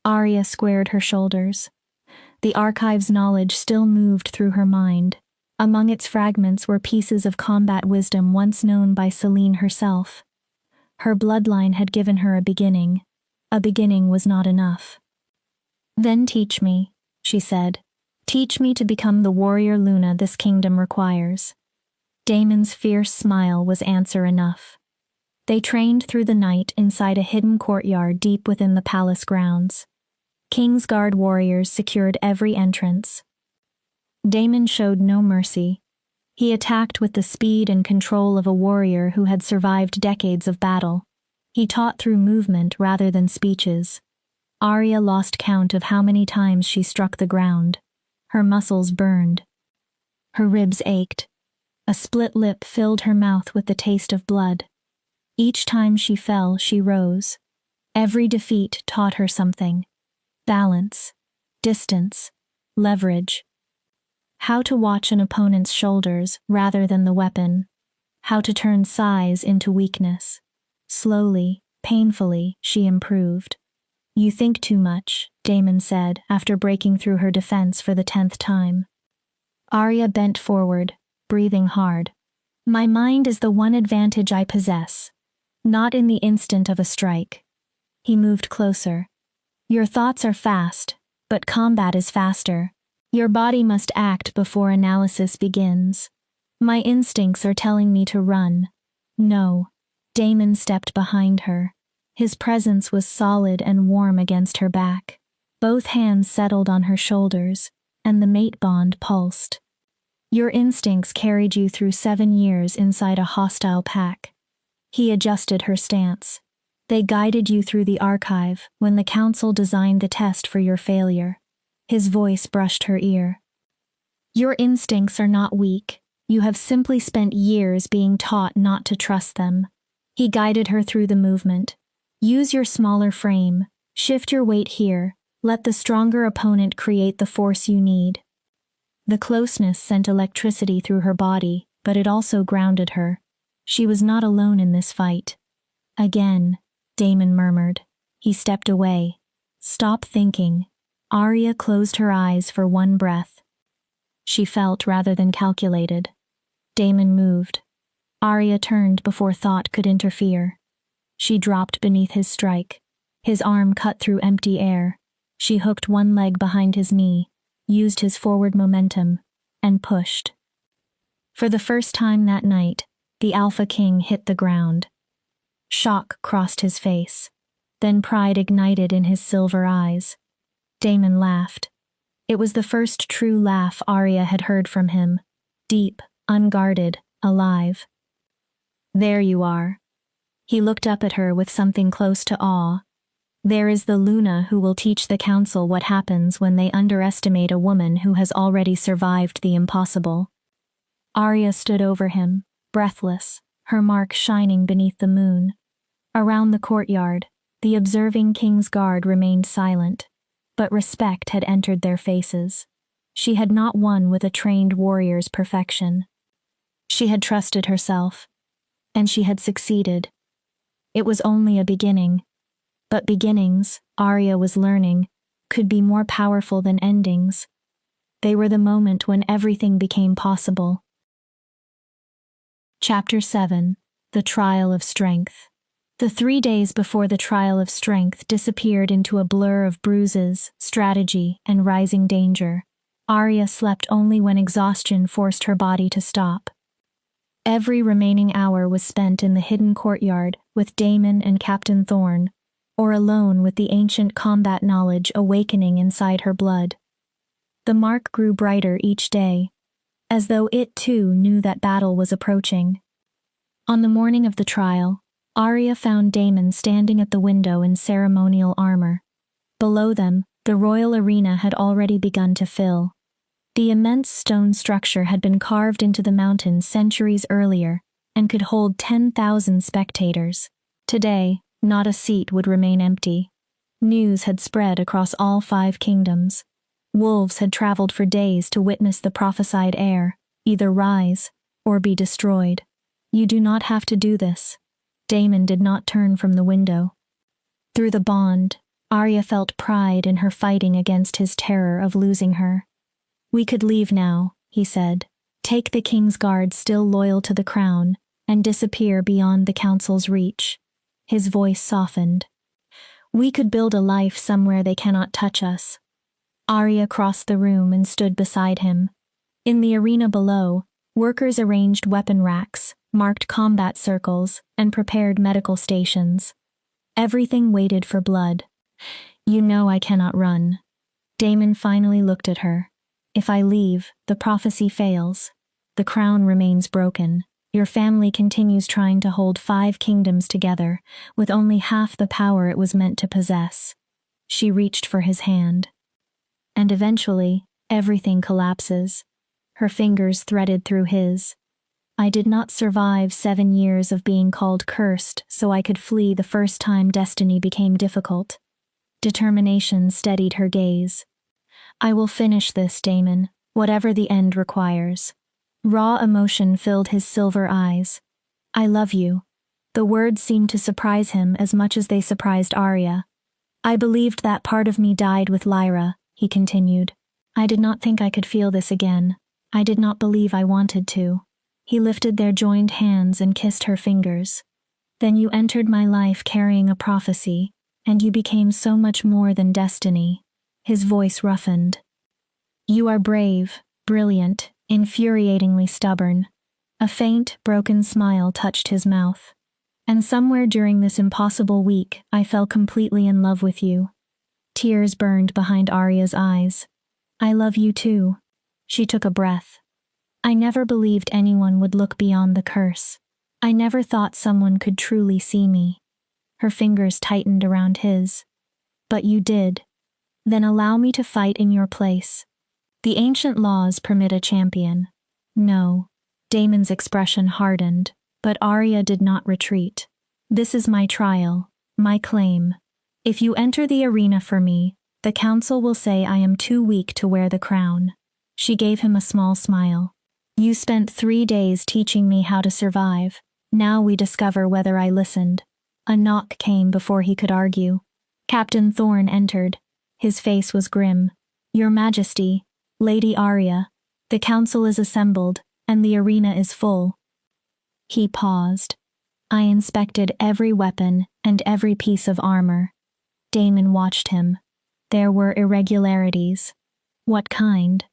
Arya squared her shoulders. The archive's knowledge still moved through her mind. Among its fragments were pieces of combat wisdom once known by Selene herself. Her bloodline had given her a beginning. A beginning was not enough. Then teach me, she said. Teach me to become the warrior Luna this kingdom requires. Damon's fierce smile was answer enough. They trained through the night inside a hidden courtyard deep within the palace grounds. King's Guard warriors secured every entrance. Damon showed no mercy. He attacked with the speed and control of a warrior who had survived decades of battle. He taught through movement rather than speeches. Arya lost count of how many times she struck the ground. Her muscles burned. Her ribs ached. A split lip filled her mouth with the taste of blood. Each time she fell, she rose. Every defeat taught her something. Balance, distance, leverage. How to watch an opponent's shoulders rather than the weapon. How to turn size into weakness. Slowly, painfully, she improved. You think too much, Damon said after breaking through her defense for the 10th time. Arya bent forward, breathing hard. My mind is the one advantage I possess. Not in the instant of a strike. He moved closer. Your thoughts are fast, but combat is faster. Your body must act before analysis begins. My instincts are telling me to run. No. Damon stepped behind her. His presence was solid and warm against her back. Both hands settled on her shoulders, and the mate bond pulsed. Your instincts carried you through 7 years inside a hostile pack. He adjusted her stance. They guided you through the archive when the council designed the test for your failure. His voice brushed her ear. Your instincts are not weak. You have simply spent years being taught not to trust them. He guided her through the movement. Use your smaller frame. Shift your weight here. Let the stronger opponent create the force you need. The closeness sent electricity through her body, but it also grounded her. She was not alone in this fight. Again, Damon murmured. He stepped away. Stop thinking. Arya closed her eyes for one breath. She felt rather than calculated. Damon moved. Arya turned before thought could interfere. She dropped beneath his strike. His arm cut through empty air. She hooked one leg behind his knee, used his forward momentum, and pushed. For the first time that night, the Alpha King hit the ground. Shock crossed his face. Then pride ignited in his silver eyes. Damon laughed. It was the first true laugh Arya had heard from him. Deep, unguarded, alive. There you are. He looked up at her with something close to awe. There is the Luna who will teach the council what happens when they underestimate a woman who has already survived the impossible. Arya stood over him, breathless, her mark shining beneath the moon. Around the courtyard, the observing king's guard remained silent, but respect had entered their faces. She had not won with a trained warrior's perfection. She had trusted herself, and she had succeeded. It was only a beginning. But beginnings, Arya was learning, could be more powerful than endings. They were the moment when everything became possible. Chapter 7. The Trial of Strength. The 3 days before the Trial of Strength disappeared into a blur of bruises, strategy, and rising danger. Arya slept only when exhaustion forced her body to stop. Every remaining hour was spent in the hidden courtyard with Damon and Captain Thorne, or alone with the ancient combat knowledge awakening inside her blood. The mark grew brighter each day, as though it too knew that battle was approaching. On the morning of the trial, Arya found Damon standing at the window in ceremonial armor. Below them, the royal arena had already begun to fill. The immense stone structure had been carved into the mountain centuries earlier and could hold 10,000 spectators. Today, not a seat would remain empty. News had spread across all 5 kingdoms. Wolves had traveled for days to witness the prophesied heir, either rise or be destroyed. You do not have to do this. Damon did not turn from the window. Through the bond, Arya felt pride in her fighting against his terror of losing her. We could leave now, he said. Take the king's guard still loyal to the crown, and disappear beyond the council's reach. His voice softened. We could build a life somewhere they cannot touch us. Arya crossed the room and stood beside him. In the arena below, workers arranged weapon racks, marked combat circles, and prepared medical stations. Everything waited for blood. You know I cannot run. Damon finally looked at her. If I leave, the prophecy fails. The crown remains broken. Your family continues trying to hold 5 kingdoms together, with only half the power it was meant to possess. She reached for his hand. And eventually, everything collapses. Her fingers threaded through his. I did not survive 7 years of being called cursed so I could flee the first time destiny became difficult. Determination steadied her gaze. I will finish this, Damon, whatever the end requires. Raw emotion filled his silver eyes. I love you. The words seemed to surprise him as much as they surprised Arya. I believed that part of me died with Lyra, he continued. I did not think I could feel this again. I did not believe I wanted to. He lifted their joined hands and kissed her fingers. Then you entered my life carrying a prophecy, and you became so much more than destiny. His voice roughened. You are brave, brilliant, infuriatingly stubborn. A faint, broken smile touched his mouth. And somewhere during this impossible week, I fell completely in love with you. Tears burned behind Arya's eyes. I love you too. She took a breath. I never believed anyone would look beyond the curse. I never thought someone could truly see me. Her fingers tightened around his. But you did. Then allow me to fight in your place. The ancient laws permit a champion. No, Damon's expression hardened, but Arya did not retreat. This is my trial, my claim. If you enter the arena for me, the council will say I am too weak to wear the crown. She gave him a small smile. You spent 3 days teaching me how to survive. Now we discover whether I listened. A knock came before he could argue. Captain Thorne entered. His face was grim. Your Majesty, Lady Arya, the council is assembled, and the arena is full. He paused. I inspected every weapon and every piece of armor. Damon watched him. There were irregularities. What kind?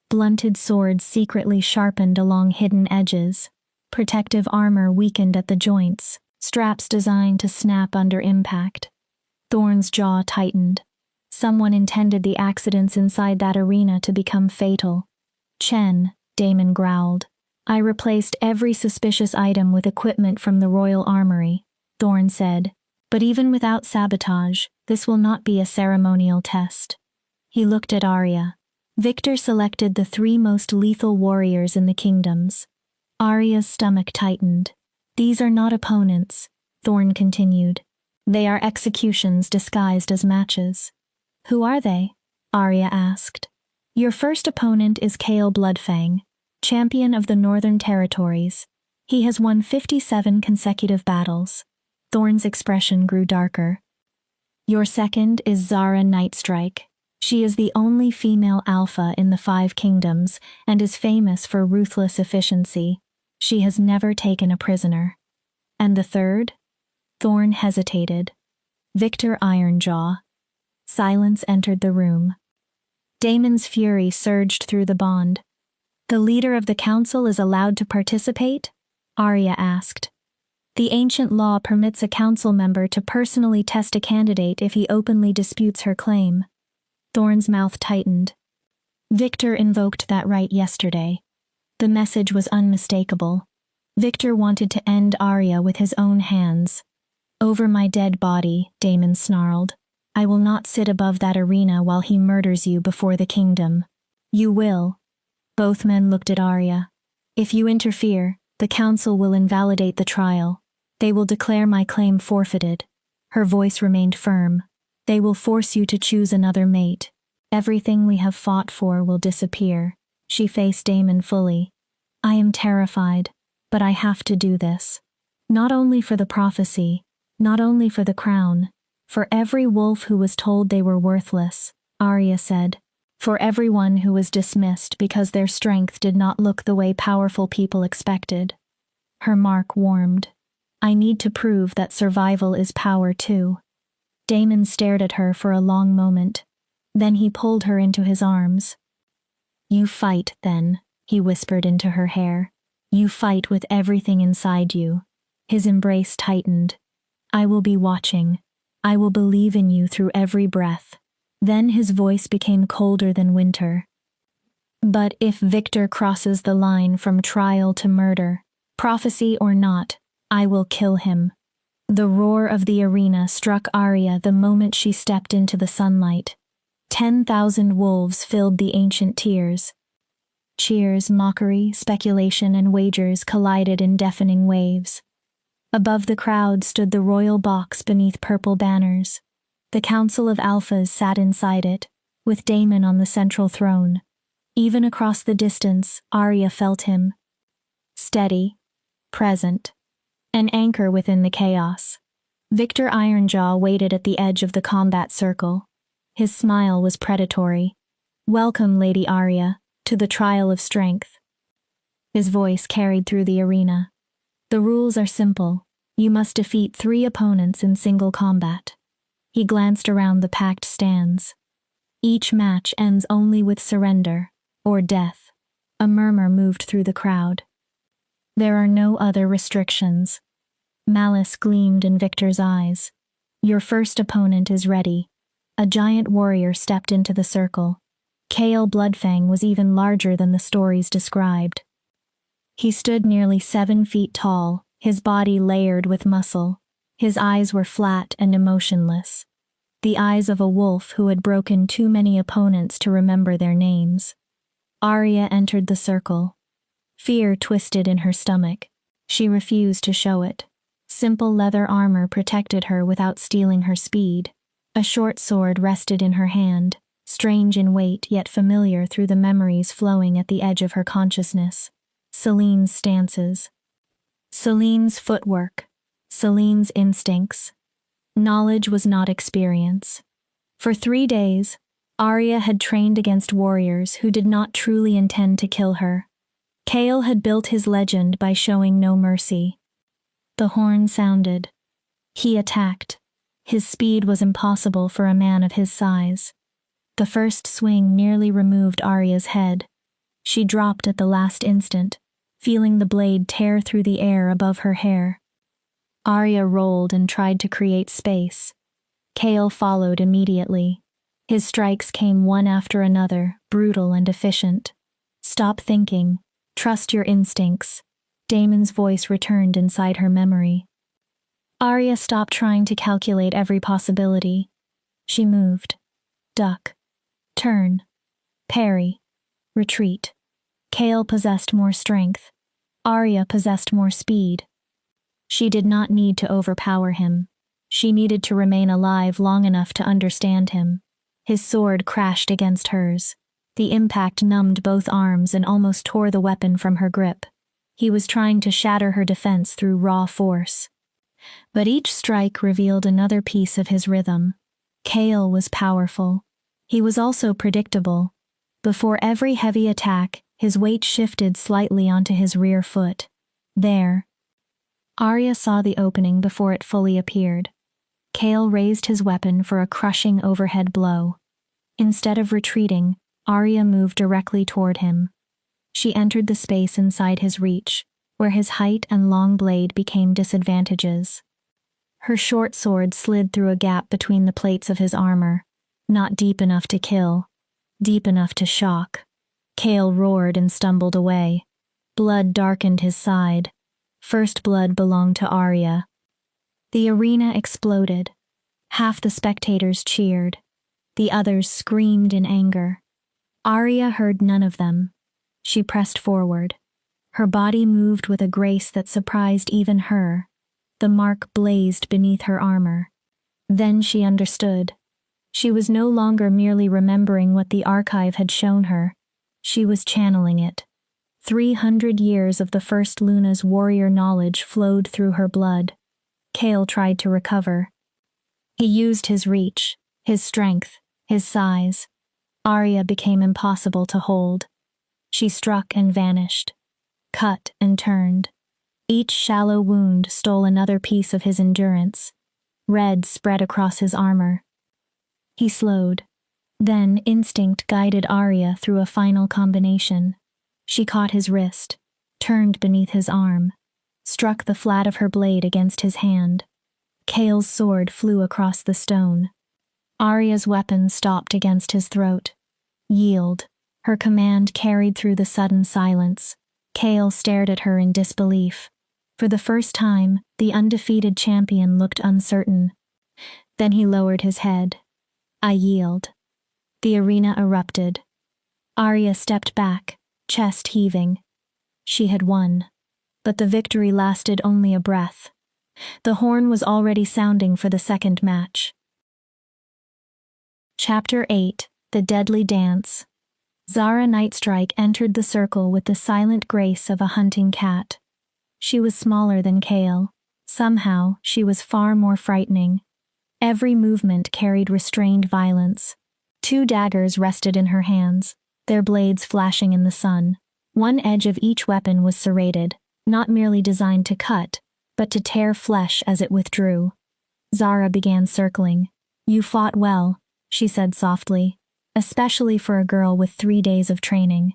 Blunted swords secretly sharpened along hidden edges. Protective armor weakened at the joints, straps designed to snap under impact. Thorne's jaw tightened. Someone intended the accidents inside that arena to become fatal. Chen, Damon growled. I replaced every suspicious item with equipment from the Royal Armory, Thorne said. But even without sabotage, this will not be a ceremonial test. He looked at Arya. Victor selected the 3 most lethal warriors in the kingdoms. Arya's stomach tightened. These are not opponents, Thorne continued. They are executions disguised as matches. Who are they? Arya asked. Your first opponent is Kael Bloodfang, champion of the Northern Territories. He has won 57 consecutive battles. Thorne's expression grew darker. Your second is Zara Nightstrike. She is the only female alpha in the 5 kingdoms and is famous for ruthless efficiency. She has never taken a prisoner. And the third? Thorne hesitated. Victor Ironjaw. Silence entered the room. Damon's fury surged through the bond. The leader of the council is allowed to participate? Arya asked. The ancient law permits a council member to personally test a candidate if he openly disputes her claim. Thorne's mouth tightened. Victor invoked that right yesterday. The message was unmistakable. Victor wanted to end Arya with his own hands. Over my dead body, Damon snarled. I will not sit above that arena while he murders you before the kingdom. You will. Both men looked at Arya. If you interfere, the council will invalidate the trial. They will declare my claim forfeited. Her voice remained firm. They will force you to choose another mate. Everything we have fought for will disappear. She faced Damon fully. I am terrified, but I have to do this. Not only for the prophecy, not only for the crown, for every wolf who was told they were worthless, Arya said. For everyone who was dismissed because their strength did not look the way powerful people expected. Her mark warmed. I need to prove that survival is power too. Damon stared at her for a long moment. Then he pulled her into his arms. You fight, then, he whispered into her hair. You fight with everything inside you. His embrace tightened. I will be watching. I will believe in you through every breath. Then his voice became colder than winter. But if Victor crosses the line from trial to murder, prophecy or not, I will kill him. The roar of the arena struck Arya the moment she stepped into the sunlight. 10,000 wolves filled the ancient tiers. Cheers, mockery, speculation, and wagers collided in deafening waves. Above the crowd stood the royal box beneath purple banners. The Council of Alphas sat inside it, with Damon on the central throne. Even across the distance, Arya felt him. Steady, present, an anchor within the chaos. Victor Ironjaw waited at the edge of the combat circle. His smile was predatory. Welcome, Lady Arya, to the trial of strength. His voice carried through the arena. The rules are simple. You must defeat 3 opponents in single combat. He glanced around the packed stands. Each match ends only with surrender, or death. A murmur moved through the crowd. There are no other restrictions. Malice gleamed in Victor's eyes. Your first opponent is ready. A giant warrior stepped into the circle. Kael Bloodfang was even larger than the stories described. He stood nearly 7 feet tall, his body layered with muscle. His eyes were flat and emotionless. The eyes of a wolf who had broken too many opponents to remember their names. Arya entered the circle. Fear twisted in her stomach. She refused to show it. Simple leather armor protected her without stealing her speed. A short sword rested in her hand, strange in weight yet familiar through the memories flowing at the edge of her consciousness. Celine's stances. Celine's footwork. Celine's instincts. Knowledge was not experience. For 3 days, Arya had trained against warriors who did not truly intend to kill her. Kale had built his legend by showing no mercy. The horn sounded. He attacked. His speed was impossible for a man of his size. The first swing nearly removed Arya's head. She dropped at the last instant, feeling the blade tear through the air above her hair. Arya rolled and tried to create space. Kale followed immediately. His strikes came one after another, brutal and efficient. Stop thinking. Trust your instincts. Daemon's voice returned inside her memory. Arya stopped trying to calculate every possibility. She moved. Duck. Turn. Parry. Retreat. Kale possessed more strength. Arya possessed more speed. She did not need to overpower him. She needed to remain alive long enough to understand him. His sword crashed against hers. The impact numbed both arms and almost tore the weapon from her grip. He was trying to shatter her defense through raw force. But each strike revealed another piece of his rhythm. Kale was powerful. He was also predictable. Before every heavy attack, his weight shifted slightly onto his rear foot. There. Arya saw the opening before it fully appeared. Kale raised his weapon for a crushing overhead blow. Instead of retreating, Arya moved directly toward him. She entered the space inside his reach, where his height and long blade became disadvantages. Her short sword slid through a gap between the plates of his armor, not deep enough to kill, deep enough to shock. Kale roared and stumbled away. Blood darkened his side. First blood belonged to Arya. The arena exploded. Half the spectators cheered. The others screamed in anger. Arya heard none of them. She pressed forward. Her body moved with a grace that surprised even her. The mark blazed beneath her armor. Then she understood. She was no longer merely remembering what the archive had shown her. She was channeling it. 300 years of the First Luna's warrior knowledge flowed through her blood. Kale tried to recover. He used his reach, his strength, his size. Arya became impossible to hold. She struck and vanished, cut and turned. Each shallow wound stole another piece of his endurance. Red spread across his armor. He slowed. Then instinct guided Arya through a final combination. She caught his wrist, turned beneath his arm, struck the flat of her blade against his hand. Kale's sword flew across the stone. Arya's weapon stopped against his throat. Yield. Her command carried through the sudden silence. Kale stared at her in disbelief. For the first time, the undefeated champion looked uncertain. Then he lowered his head. I yield. The arena erupted. Arya stepped back, chest heaving. She had won. But the victory lasted only a breath. The horn was already sounding for the second match. Chapter 8: The Deadly Dance. Zara Nightstrike entered the circle with the silent grace of a hunting cat. She was smaller than Kale. Somehow, she was far more frightening. Every movement carried restrained violence. 2 daggers rested in her hands, their blades flashing in the sun. One edge of each weapon was serrated, not merely designed to cut, but to tear flesh as it withdrew. Zara began circling. You fought well, she said softly, especially for a girl with 3 days of training.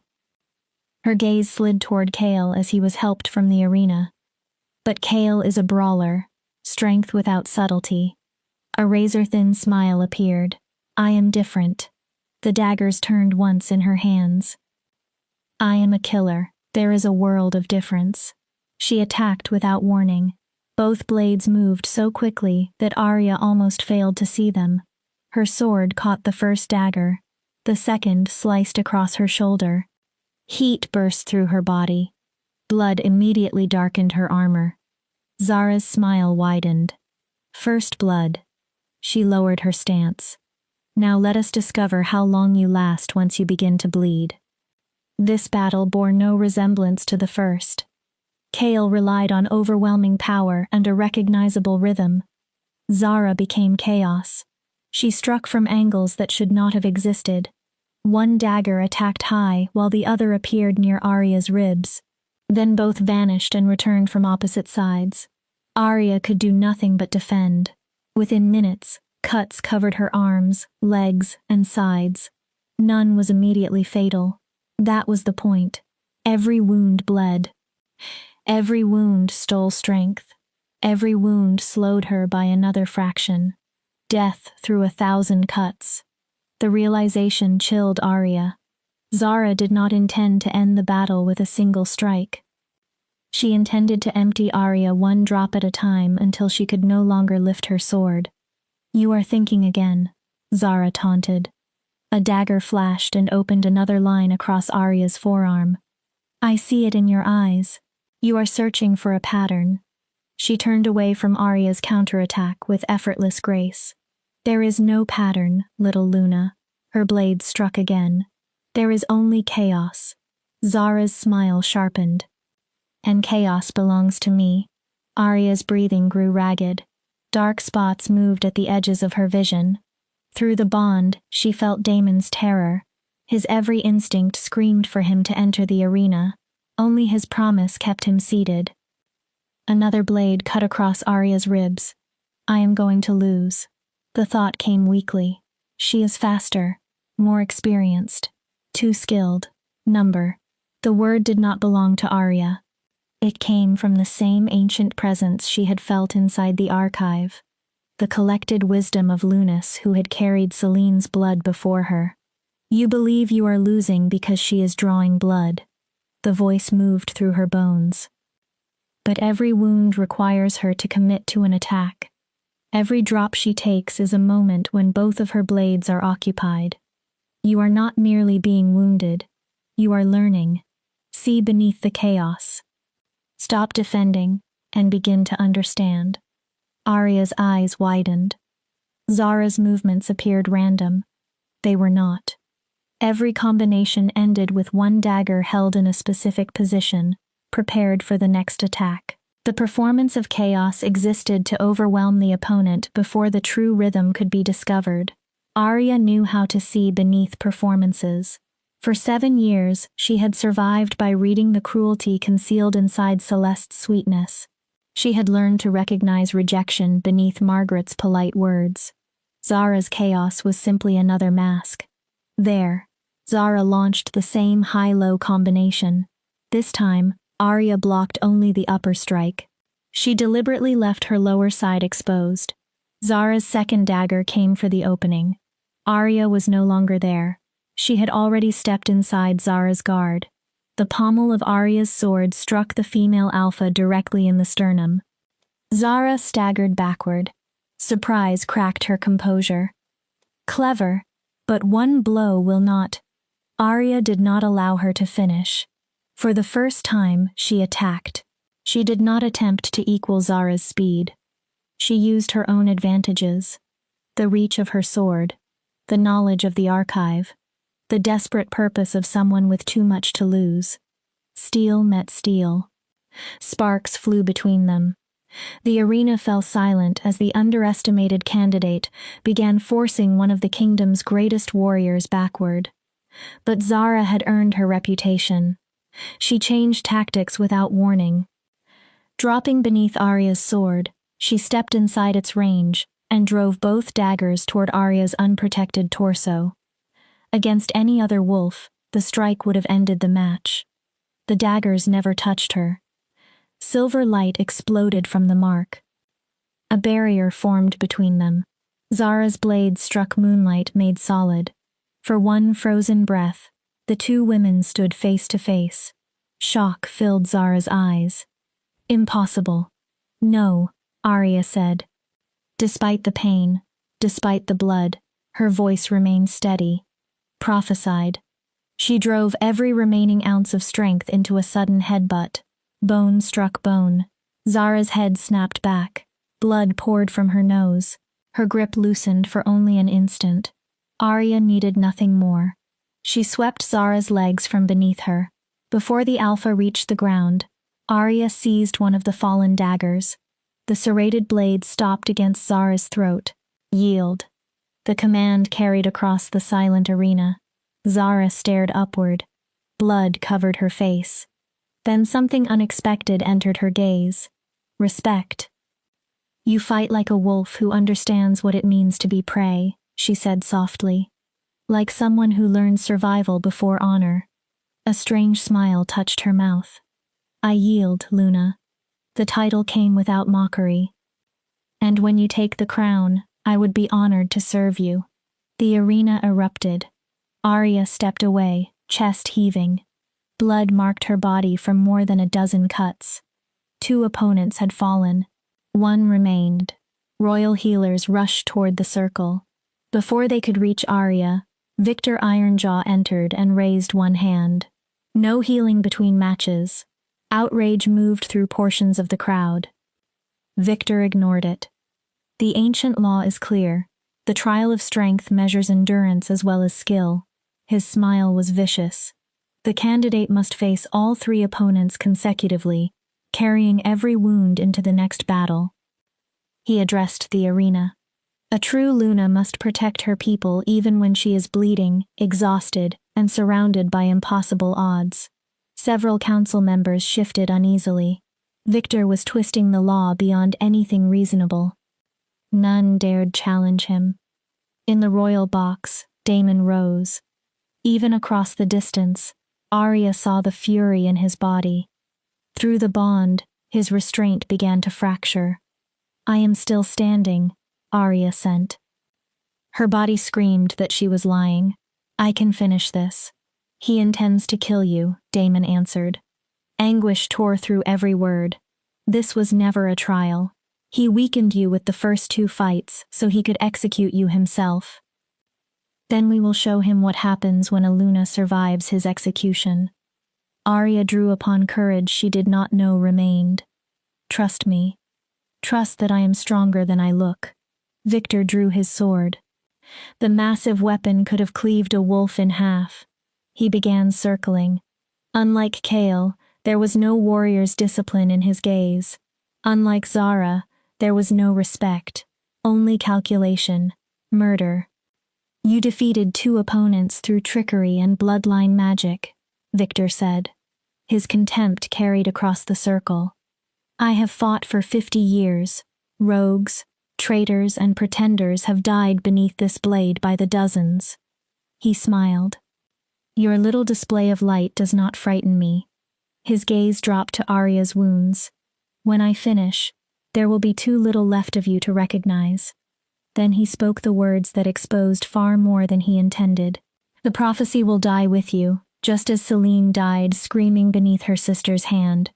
Her gaze slid toward Kale as he was helped from the arena. But Kale is a brawler, strength without subtlety. A razor-thin smile appeared. I am different. The daggers turned once in her hands. I am a killer. There is a world of difference. She attacked without warning. Both blades moved so quickly that Arya almost failed to see them. Her sword caught the first dagger. The second sliced across her shoulder. Heat burst through her body. Blood immediately darkened her armor. Zara's smile widened. First blood. She lowered her stance. Now let us discover how long you last once you begin to bleed. This battle bore no resemblance to the first. Kale relied on overwhelming power and a recognizable rhythm. Zara became chaos. She struck from angles that should not have existed. One dagger attacked high while the other appeared near Arya's ribs. Then both vanished and returned from opposite sides. Arya could do nothing but defend. Within minutes, cuts covered her arms, legs, and sides. None was immediately fatal. That was the point. Every wound bled. Every wound stole strength. Every wound slowed her by another fraction. Death through 1,000 cuts. The realization chilled Arya. Zara did not intend to end the battle with a single strike. She intended to empty Arya one drop at a time until she could no longer lift her sword. "You are thinking again," Zara taunted. A dagger flashed and opened another line across Arya's forearm. "I see it in your eyes. You are searching for a pattern." She turned away from Arya's counterattack with effortless grace. "There is no pattern, little Luna." Her blade struck again. "There is only chaos." Zara's smile sharpened. "And chaos belongs to me." Arya's breathing grew ragged. Dark spots moved at the edges of her vision. Through the bond, she felt Daemon's terror. His every instinct screamed for him to enter the arena. Only his promise kept him seated. Another blade cut across Arya's ribs. "I am going to lose." The thought came weakly. She is faster, more experienced, too skilled. Number. The word did not belong to Arya. It came from the same ancient presence she had felt inside the archive. The collected wisdom of Lunas who had carried Celene's blood before her. "You believe you are losing because she is drawing blood." The voice moved through her bones. "But every wound requires her to commit to an attack. Every drop she takes is a moment when both of her blades are occupied. You are not merely being wounded. You are learning. See beneath the chaos. Stop defending and begin to understand." Arya's eyes widened. Zara's movements appeared random. They were not. Every combination ended with one dagger held in a specific position, prepared for the next attack. The performance of chaos existed to overwhelm the opponent before the true rhythm could be discovered. Arya knew how to see beneath performances. For 7 years, she had survived by reading the cruelty concealed inside Celeste's sweetness. She had learned to recognize rejection beneath Margaret's polite words. Zara's chaos was simply another mask. There, Zara launched the same high-low combination. This time, Arya blocked only the upper strike. She deliberately left her lower side exposed. Zara's second dagger came for the opening. Arya was no longer there. She had already stepped inside Zara's guard. The pommel of Arya's sword struck the female alpha directly in the sternum. Zara staggered backward. Surprise cracked her composure. Clever, but one blow will not. Arya did not allow her to finish. For the first time, she attacked. She did not attempt to equal Zara's speed. She used her own advantages. The reach of her sword. The knowledge of the archive. The desperate purpose of someone with too much to lose. Steel met steel. Sparks flew between them. The arena fell silent as the underestimated candidate began forcing one of the kingdom's greatest warriors backward. But Zara had earned her reputation. She changed tactics without warning. Dropping beneath Arya's sword, she stepped inside its range and drove both daggers toward Arya's unprotected torso. Against any other wolf, the strike would have ended the match. The daggers never touched her. Silver light exploded from the mark. A barrier formed between them. Zara's blade struck moonlight made solid. For one frozen breath, the two women stood face to face. Shock filled Zara's eyes. "Impossible." "No," Arya said. Despite the pain, despite the blood, her voice remained steady. Prophesied. She drove every remaining ounce of strength into a sudden headbutt. Bone struck bone. Zara's head snapped back. Blood poured from her nose. Her grip loosened for only an instant. Arya needed nothing more. She swept Zara's legs from beneath her. Before the Alpha reached the ground, Arya seized one of the fallen daggers. The serrated blade stopped against Zara's throat. Yield. The command carried across the silent arena. Zara stared upward. Blood covered her face. Then something unexpected entered her gaze. Respect. You fight like a wolf who understands what it means to be prey, she said softly. Like someone who learned survival before honor. A strange smile touched her mouth. I yield, Luna. The title came without mockery. And when you take the crown, I would be honored to serve you. The arena erupted. Arya stepped away, chest heaving. Blood marked her body from more than a dozen cuts. 2 opponents had fallen. 1 remained. Royal healers rushed toward the circle. Before they could reach Arya, Victor Ironjaw entered and raised one hand. No healing between matches. Outrage moved through portions of the crowd. Victor ignored it. The ancient law is clear. The trial of strength measures endurance as well as skill. His smile was vicious. The candidate must face all 3 opponents consecutively, carrying every wound into the next battle. He addressed the arena. A true Luna must protect her people even when she is bleeding, exhausted, and surrounded by impossible odds. Several council members shifted uneasily. Victor was twisting the law beyond anything reasonable. None dared challenge him. In the royal box, Daemon rose. Even across the distance, Arya saw the fury in his body. Through the bond, his restraint began to fracture. I am still standing, Arya sent. Her body screamed that she was lying. I can finish this. He intends to kill you, Daemon answered. Anguish tore through every word. This was never a trial. He weakened you with the first 2 fights so he could execute you himself. Then we will show him what happens when a Luna survives his execution. Arya drew upon courage she did not know remained. Trust me. Trust that I am stronger than I look. Victor drew his sword. The massive weapon could have cleaved a wolf in half. He began circling. Unlike Kale, there was no warrior's discipline in his gaze. Unlike Zara, there was no respect. Only calculation. Murder. You defeated 2 opponents through trickery and bloodline magic, Victor said. His contempt carried across the circle. I have fought for 50 years. Rogues, traitors, and pretenders have died beneath this blade by the dozens. He smiled. Your little display of light does not frighten me. His gaze dropped to Arya's wounds. When I finish, there will be too little left of you to recognize. Then he spoke the words that exposed far more than he intended. The prophecy will die with you, just as Selene died screaming beneath her sister's hand.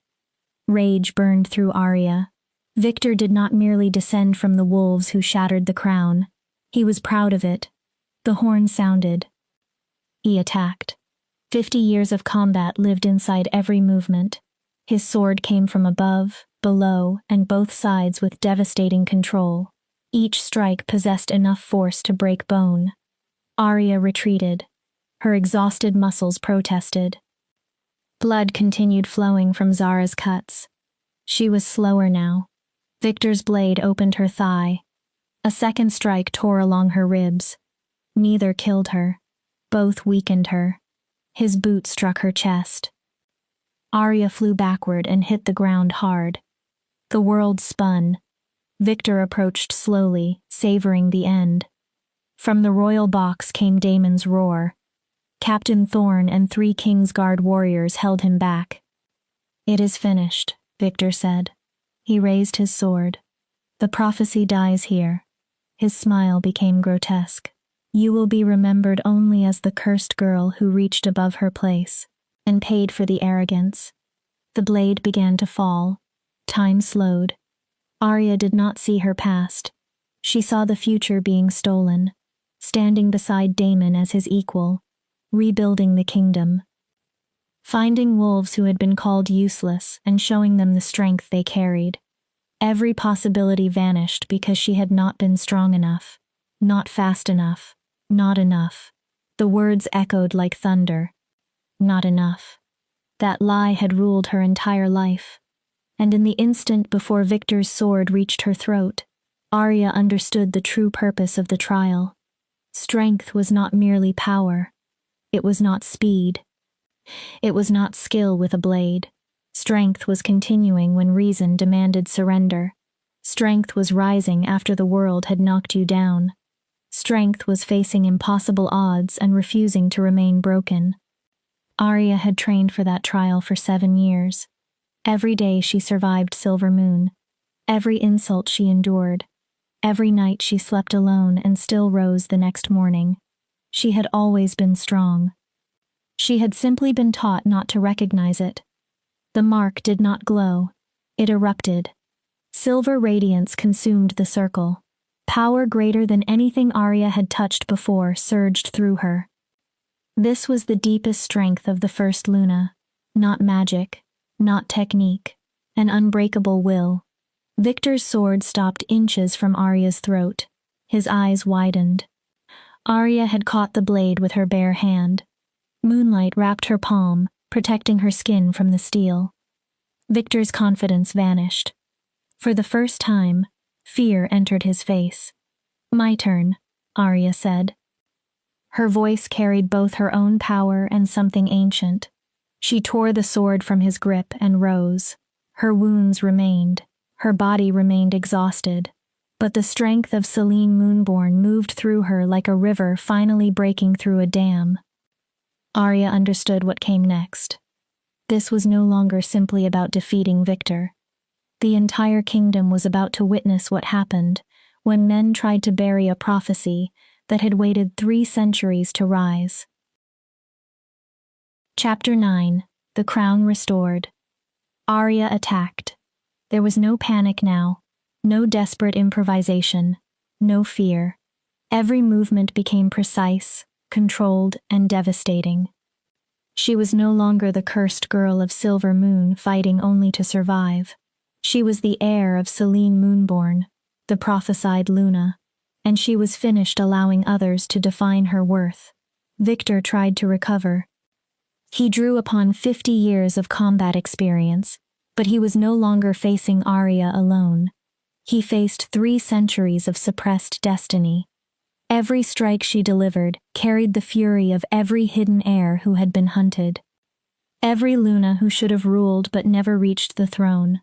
Rage burned through Arya. Victor did not merely descend from the wolves who shattered the crown. He was proud of it. The horn sounded. He attacked. 50 years of combat lived inside every movement. His sword came from above, below, and both sides with devastating control. Each strike possessed enough force to break bone. Arya retreated. Her exhausted muscles protested. Blood continued flowing from Zara's cuts. She was slower now. Victor's blade opened her thigh. A second strike tore along her ribs. Neither killed her. Both weakened her. His boot struck her chest. Arya flew backward and hit the ground hard. The world spun. Victor approached slowly, savoring the end. From the royal box came Daemon's roar. Captain Thorne and 3 Kingsguard warriors held him back. It is finished, Victor said. He raised his sword. The prophecy dies here. His smile became grotesque. You will be remembered only as the cursed girl who reached above her place and paid for the arrogance. The blade began to fall. Time slowed. Arya did not see her past. She saw the future being stolen, standing beside Daemon as his equal, rebuilding the kingdom. finding wolves who had been called useless and showing them the strength they carried. Every possibility vanished because she had not been strong enough, not fast enough, not enough. The words echoed like thunder. Not enough. That lie had ruled her entire life. And in the instant before Victor's sword reached her throat, Arya understood the true purpose of the trial. Strength was not merely power. It was not speed. It was not skill with a blade. Strength was continuing when reason demanded surrender. Strength was rising after the world had knocked you down. Strength was facing impossible odds and refusing to remain broken. Arya had trained for that trial for 7 years. Every day she survived Silver Moon. Every insult she endured. Every night she slept alone and still rose the next morning. She had always been strong. She had simply been taught not to recognize it. The mark did not glow. It erupted. Silver radiance consumed the circle. Power greater than anything Arya had touched before surged through her. This was the deepest strength of the First Luna. Not magic, not technique, an unbreakable will. Victor's sword stopped inches from Arya's throat. His eyes widened. Arya had caught the blade with her bare hand. Moonlight wrapped her palm, protecting her skin from the steel. Victor's confidence vanished. For the first time, fear entered his face. "My turn," Arya said. Her voice carried both her own power and something ancient. She tore the sword from his grip and rose. Her wounds remained. Her body remained exhausted. But the strength of Selene Moonborn moved through her like a river finally breaking through a dam. Arya understood what came next. This was no longer simply about defeating Victor. The entire kingdom was about to witness what happened when men tried to bury a prophecy that had waited 3 centuries to rise. Chapter 9. The Crown Restored. Arya attacked. There was no panic now, no desperate improvisation, no fear. Every movement became precise, controlled, and devastating. She was no longer the cursed girl of Silver Moon fighting only to survive. She was the heir of Selene Moonborn, the prophesied Luna, and she was finished allowing others to define her worth. Victor tried to recover. He drew upon 50 years of combat experience, but he was no longer facing Arya alone. He faced 3 centuries of suppressed destiny. Every strike she delivered carried the fury of every hidden heir who had been hunted. Every Luna who should have ruled but never reached the throne.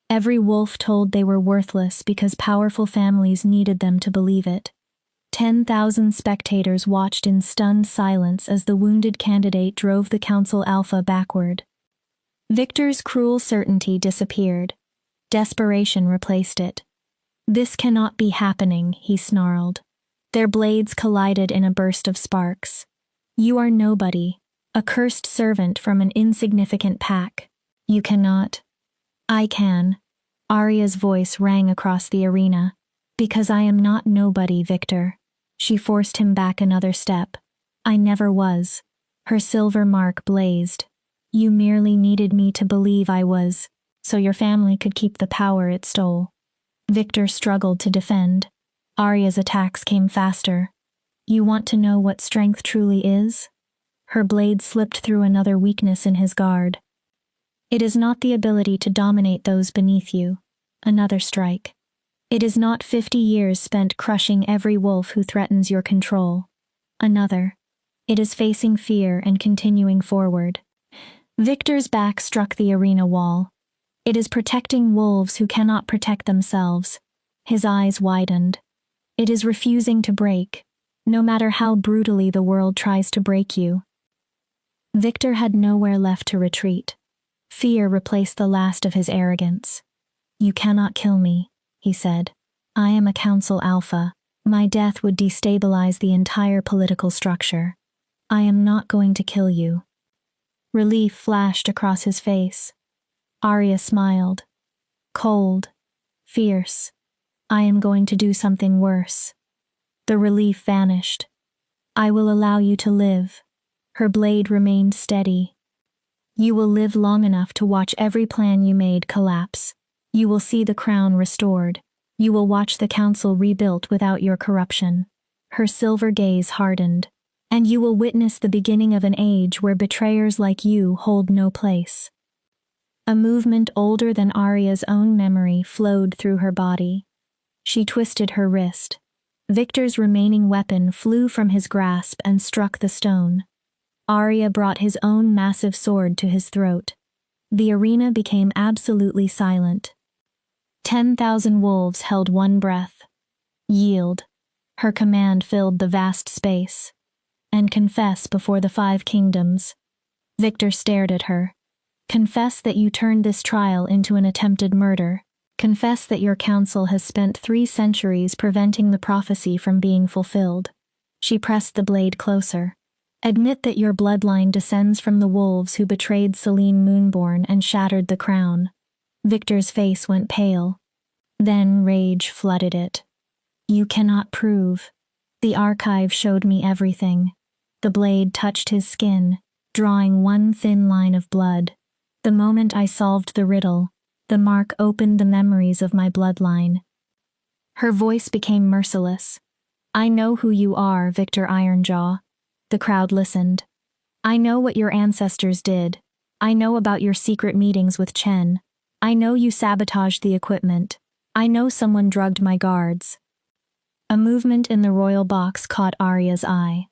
Every wolf told they were worthless because powerful families needed them to believe it. 10,000 spectators watched in stunned silence as the wounded candidate drove the Council Alpha backward. Victor's cruel certainty disappeared. Desperation replaced it. "This cannot be happening," he snarled. Their blades collided in a burst of sparks. "You are nobody, a cursed servant from an insignificant pack. You cannot." "I can." Arya's voice rang across the arena. "Because I am not nobody, Victor." She forced him back another step. "I never was." Her silver mark blazed. "You merely needed me to believe I was, so your family could keep the power it stole." Victor struggled to defend. Arya's attacks came faster. "You want to know what strength truly is?" Her blade slipped through another weakness in his guard. "It is not the ability to dominate those beneath you." Another strike. "It is not 50 years spent crushing every wolf who threatens your control." Another. "It is facing fear and continuing forward." Victor's back struck the arena wall. "It is protecting wolves who cannot protect themselves." His eyes widened. "It is refusing to break, no matter how brutally the world tries to break you." Victor had nowhere left to retreat. Fear replaced the last of his arrogance. "You cannot kill me," he said. "I am a Council Alpha. My death would destabilize the entire political structure. I am not going to kill you." Relief flashed across his face. Arya smiled. Cold. Fierce. "I am going to do something worse." The relief vanished. "I will allow you to live." Her blade remained steady. You will live long enough to watch every plan you made collapse. You will see the crown restored. You will watch the council rebuilt without your corruption. Her silver gaze hardened. And you will witness the beginning of an age where betrayers like you hold no place. A movement older than Arya's own memory flowed through her body. She twisted her wrist. Victor's remaining weapon flew from his grasp and struck the stone. Arya brought his own massive sword to his throat. The arena became absolutely silent. 10,000 wolves held one breath. Yield. Her command filled the vast space. And confess before the 5 kingdoms. Victor stared at her. Confess that you turned this trial into an attempted murder. Confess that your council has spent 3 centuries preventing the prophecy from being fulfilled. She pressed the blade closer. Admit that your bloodline descends from the wolves who betrayed Selene Moonborn and shattered the crown. Victor's face went pale. Then rage flooded it. You cannot prove. The archive showed me everything. The blade touched his skin, drawing one thin line of blood. The moment I solved the riddle, the mark opened the memories of my bloodline. Her voice became merciless. I know who you are, Victor Ironjaw. The crowd listened. I know what your ancestors did. I know about your secret meetings with Chen. I know you sabotaged the equipment. I know someone drugged my guards. A movement in the royal box caught Arya's eye.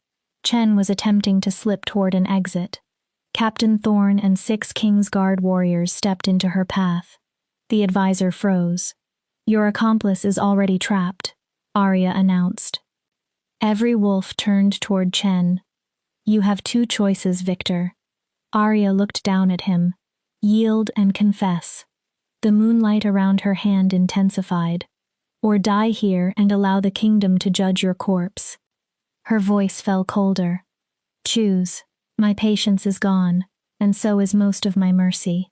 Chen was attempting to slip toward an exit. Captain Thorne and 6 King's Guard warriors stepped into her path. The advisor froze. Your accomplice is already trapped, Arya announced. Every wolf turned toward Chen. You have 2 choices, Victor. Arya looked down at him. Yield and confess. The moonlight around her hand intensified. Or die here and allow the kingdom to judge your corpse. Her voice fell colder. Choose. My patience is gone, and so is most of my mercy.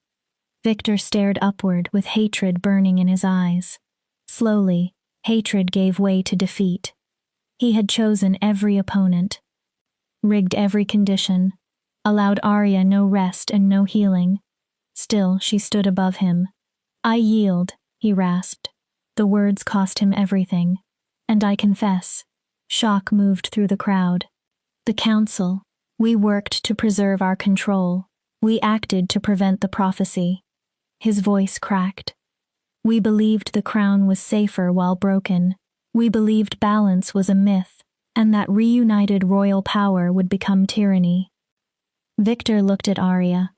Victor stared upward with hatred burning in his eyes. Slowly, hatred gave way to defeat. He had chosen every opponent, rigged every condition, allowed Arya no rest and no healing. Still, she stood above him. I yield, he rasped. The words cost him everything. And I confess. Shock moved through the crowd. The council. We worked to preserve our control. We acted to prevent the prophecy. His voice cracked. We believed the crown was safer while broken. We believed balance was a myth, and that reunited royal power would become tyranny. Victor looked at Arya.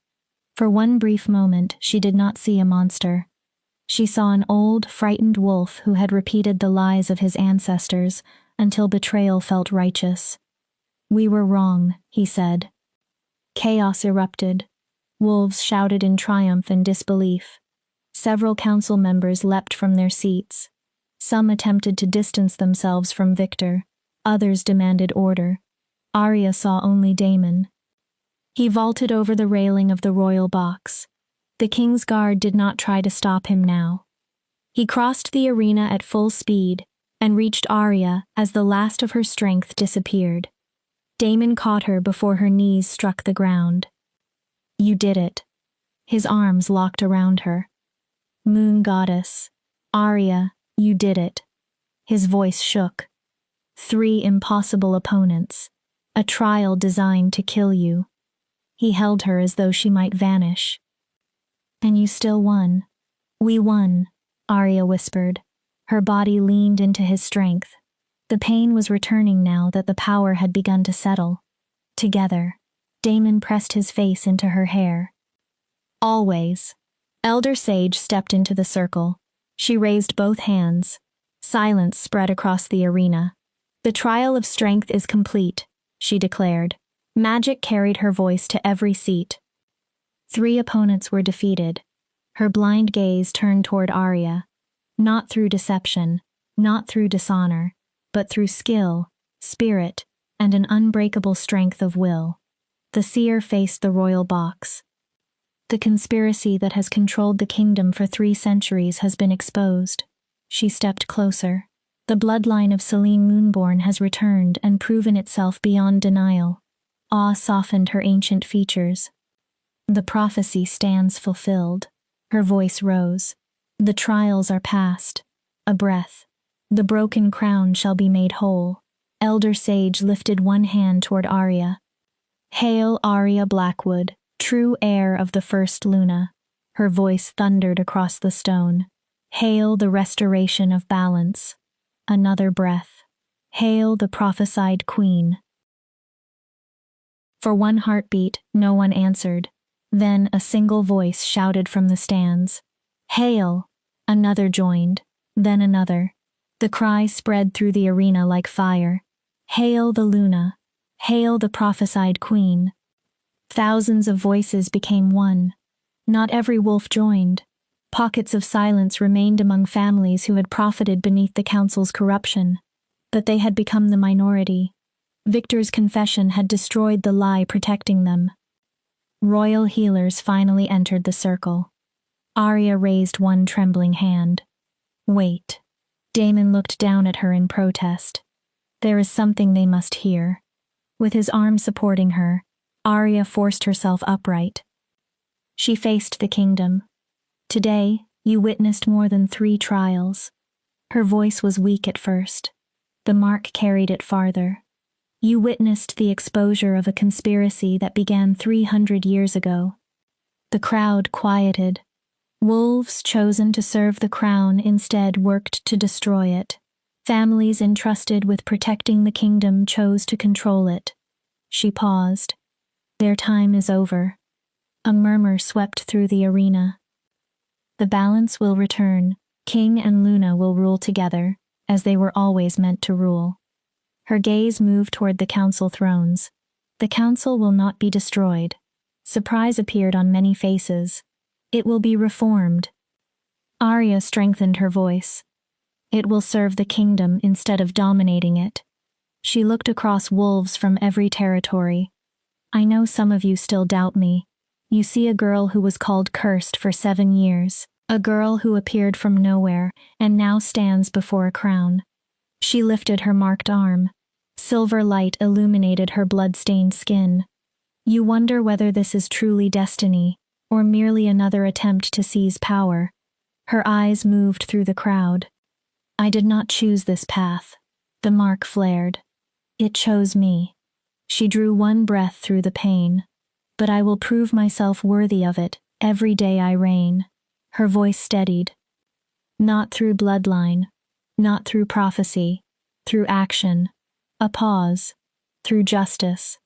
For one brief moment, she did not see a monster. She saw an old, frightened wolf who had repeated the lies of his ancestors until betrayal felt righteous. We were wrong, he said. Chaos erupted. Wolves shouted in triumph and disbelief. Several council members leapt from their seats. Some attempted to distance themselves from Victor. Others demanded order. Arya saw only Daemon. He vaulted over the railing of the royal box. The King's Guard did not try to stop him now. He crossed the arena at full speed and reached Arya as the last of her strength disappeared. Daemon caught her before her knees struck the ground. You did it. His arms locked around her. Moon Goddess. Arya, you did it. His voice shook. 3 impossible opponents. A trial designed to kill you. He held her as though she might vanish. And you still won. We won, Arya whispered. Her body leaned into his strength. The pain was returning now that the power had begun to settle. Together, Daemon pressed his face into her hair. Always. Elder Sage stepped into the circle. She raised both hands. Silence spread across the arena. The trial of strength is complete, she declared. Magic carried her voice to every seat. 3 opponents were defeated. Her blind gaze turned toward Arya. Not through deception, not through dishonor, but through skill, spirit, and an unbreakable strength of will. The seer faced the royal box. The conspiracy that has controlled the kingdom for 3 centuries has been exposed. She stepped closer. The bloodline of Selene Moonborn has returned and proven itself beyond denial. Awe softened her ancient features. The prophecy stands fulfilled. Her voice rose. The trials are past. A breath. The broken crown shall be made whole. Elder Sage lifted one hand toward Arya. Hail, Arya Blackwood, true heir of the first Luna. Her voice thundered across the stone. Hail the restoration of balance. Another breath. Hail the prophesied queen. For one heartbeat, no one answered. Then a single voice shouted from the stands. Hail! Another joined. Then another. The cry spread through the arena like fire. Hail the Luna! Hail the prophesied queen! Thousands of voices became one. Not every wolf joined. Pockets of silence remained among families who had profited beneath the council's corruption. But they had become the minority. Victor's confession had destroyed the lie protecting them. Royal healers finally entered the circle. Arya raised one trembling hand. Wait. Daemon looked down at her in protest. There is something they must hear. With his arm supporting her, Arya forced herself upright. She faced the kingdom. Today, you witnessed more than 3 trials. Her voice was weak at first. The mark carried it farther. You witnessed the exposure of a conspiracy that began 300 years ago. The crowd quieted. Wolves chosen to serve the crown instead worked to destroy it. Families entrusted with protecting the kingdom chose to control it. She paused. Their time is over. A murmur swept through the arena. The balance will return. King and Luna will rule together, as they were always meant to rule. Her gaze moved toward the council thrones. The council will not be destroyed. Surprise appeared on many faces. It will be reformed. Arya strengthened her voice. It will serve the kingdom instead of dominating it. She looked across wolves from every territory. I know some of you still doubt me. You see a girl who was called cursed for 7 years, a girl who appeared from nowhere and now stands before a crown. She lifted her marked arm. Silver light illuminated her blood-stained skin. You wonder whether this is truly destiny, or merely another attempt to seize power. Her eyes moved through the crowd. I did not choose this path. The mark flared. It chose me. She drew one breath through the pain. But I will prove myself worthy of it every day I reign. Her voice steadied. Not through bloodline, not through prophecy, through action. A pause. Through justice.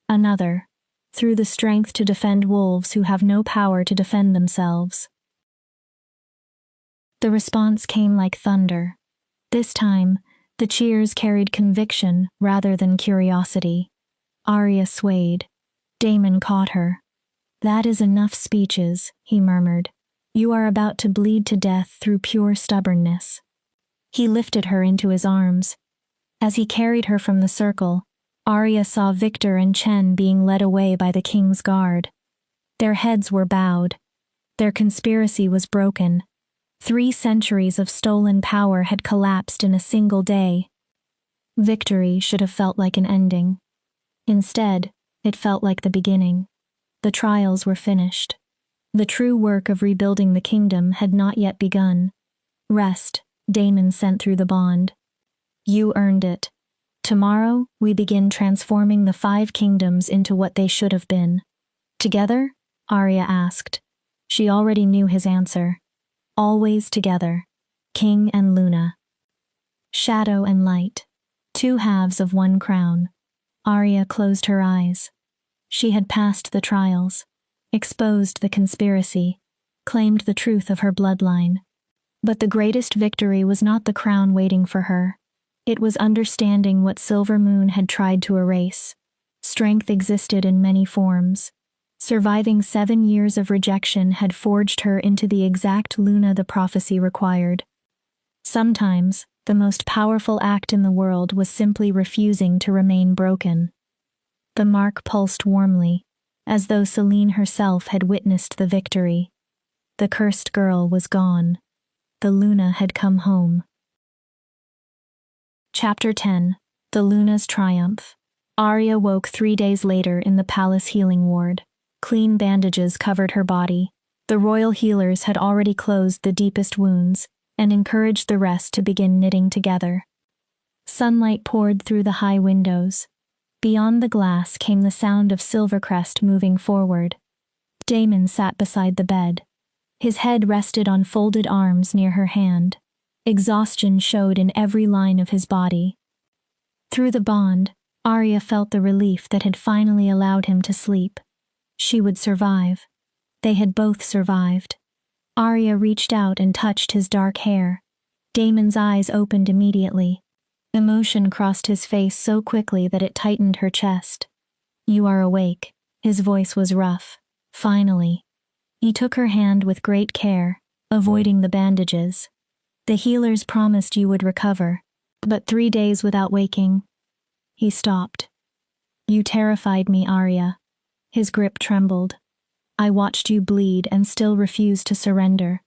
Another. Through the strength to defend wolves who have no power to defend themselves. The response came like thunder. This time, the cheers carried conviction rather than curiosity. Arya swayed. Daemon caught her. That is enough speeches, he murmured. You are about to bleed to death through pure stubbornness. He lifted her into his arms. As he carried her from the circle, Arya saw Victor and Chen being led away by the king's guard. Their heads were bowed. Their conspiracy was broken. 3 centuries of stolen power had collapsed in a single day. Victory should have felt like an ending. Instead, it felt like the beginning. The trials were finished. The true work of rebuilding the kingdom had not yet begun. Rest, Daemon sent through the bond. You earned it. Tomorrow, we begin transforming the 5 kingdoms into what they should have been. Together? Arya asked. She already knew his answer. Always together. King and Luna. Shadow and light. 2 halves of one crown. Arya closed her eyes. She had passed the trials, exposed the conspiracy, claimed the truth of her bloodline. But the greatest victory was not the crown waiting for her. It was understanding what Silver Moon had tried to erase. Strength existed in many forms. Surviving 7 years of rejection had forged her into the exact Luna the prophecy required. Sometimes, the most powerful act in the world was simply refusing to remain broken. The mark pulsed warmly, as though Selene herself had witnessed the victory. The cursed girl was gone. The Luna had come home. Chapter 10. The Luna's Triumph. Arya woke 3 days later in the palace healing ward. Clean bandages covered her body. The royal healers had already closed the deepest wounds and encouraged the rest to begin knitting together. Sunlight poured through the high windows. Beyond the glass came the sound of Silvercrest moving forward. Damon sat beside the bed. His head rested on folded arms near her hand. Exhaustion showed in every line of his body. Through the bond, Arya felt the relief that had finally allowed him to sleep. She would survive. They had both survived. Arya reached out and touched his dark hair. Damon's eyes opened immediately. Emotion crossed his face so quickly that it tightened her chest. "You are awake." His voice was rough. Finally. He took her hand with great care, avoiding the bandages. "The healers promised you would recover, but 3 days without waking." He stopped. "You terrified me, Arya." His grip trembled. "I watched you bleed and still refused to surrender.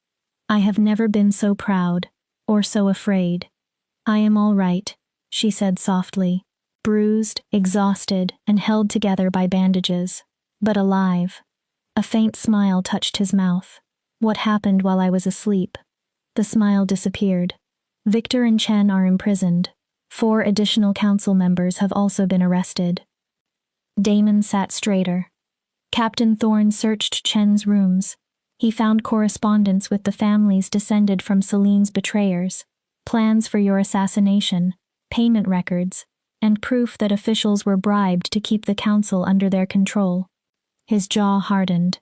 I have never been so proud, or so afraid." "I am all right," she said softly, bruised, exhausted, and held together by bandages, but alive. A faint smile touched his mouth. "What happened while I was asleep?" The smile disappeared. "Victor and Chen are imprisoned. 4 additional council members have also been arrested." Damon sat straighter. Captain Thorne searched Chen's rooms. He found correspondence with the families descended from Celine's betrayers, plans for your assassination, payment records, and proof that officials were bribed to keep the council under their control. His jaw hardened.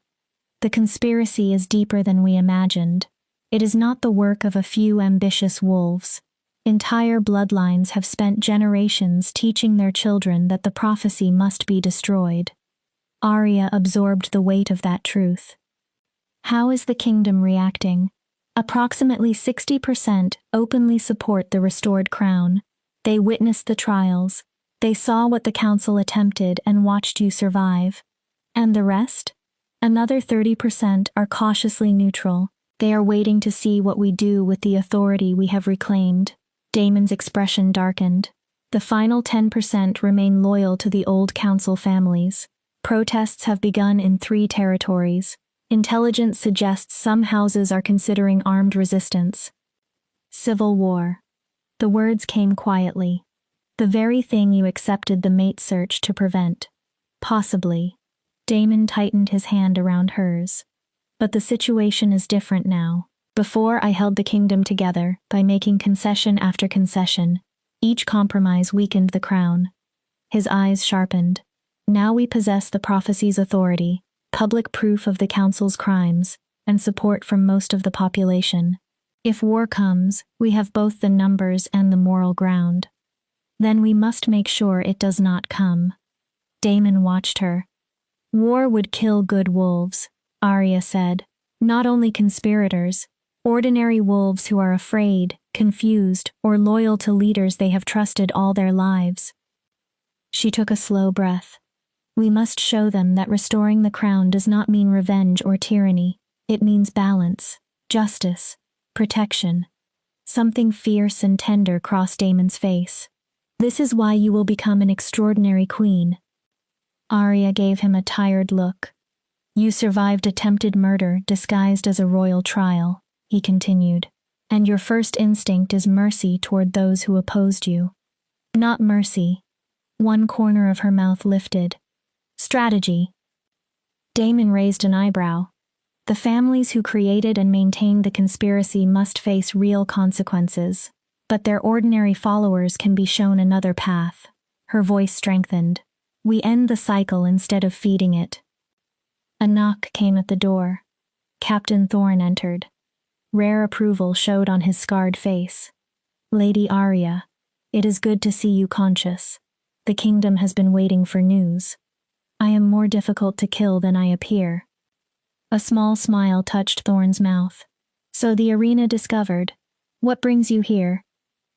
The conspiracy is deeper than we imagined. It is not the work of a few ambitious wolves. Entire bloodlines have spent generations teaching their children that the prophecy must be destroyed. Arya absorbed the weight of that truth. How is the kingdom reacting? Approximately 60% openly support the restored crown. They witnessed the trials. They saw what the council attempted and watched you survive. And the rest? Another 30% are cautiously neutral. They are waiting to see what we do with the authority we have reclaimed. Damon's expression darkened. The final 10% remain loyal to the old council families. Protests have begun in 3 territories. Intelligence suggests some houses are considering armed resistance. Civil war. The words came quietly. The very thing you accepted the mate search to prevent. Possibly. Damon tightened his hand around hers. But the situation is different now. Before, I held the kingdom together by making concession after concession. Each compromise weakened the crown. His eyes sharpened. Now we possess the prophecy's authority, public proof of the council's crimes, and support from most of the population. If war comes, we have both the numbers and the moral ground. Then we must make sure it does not come. Damon watched her. "War would kill good wolves," Arya said. "Not only conspirators, ordinary wolves who are afraid, confused, or loyal to leaders they have trusted all their lives." She took a slow breath. "We must show them that restoring the crown does not mean revenge or tyranny. It means balance, justice, protection." Something fierce and tender crossed Damon's face. "This is why you will become an extraordinary queen." Arya gave him a tired look. "You survived attempted murder disguised as a royal trial," he continued, "and your first instinct is mercy toward those who opposed you." "Not mercy." One corner of her mouth lifted. "Strategy." Damon raised an eyebrow. "The families who created and maintained the conspiracy must face real consequences, but their ordinary followers can be shown another path." Her voice strengthened. "We end the cycle instead of feeding it." A knock came at the door. Captain Thorne entered. Rare approval showed on his scarred face. "Lady Arya, it is good to see you conscious. The kingdom has been waiting for news. I am more difficult to kill than I appear." A small smile touched Thorne's mouth. "So the arena discovered. What brings you here?"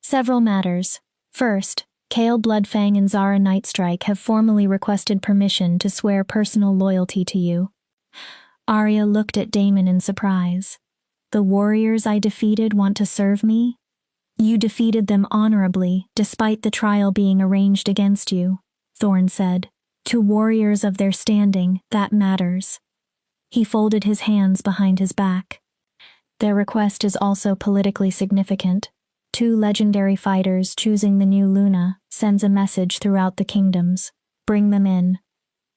"Several matters. First, Kale Bloodfang and Zara Nightstrike have formally requested permission to swear personal loyalty to you." Arya looked at Damon in surprise. "The warriors I defeated want to serve me?" "You defeated them honorably, despite the trial being arranged against you," Thorne said. To warriors of their standing, that matters. He folded his hands behind his back. Their request is also politically significant. 2 legendary fighters choosing the new Luna sends a message throughout the kingdoms. Bring them in.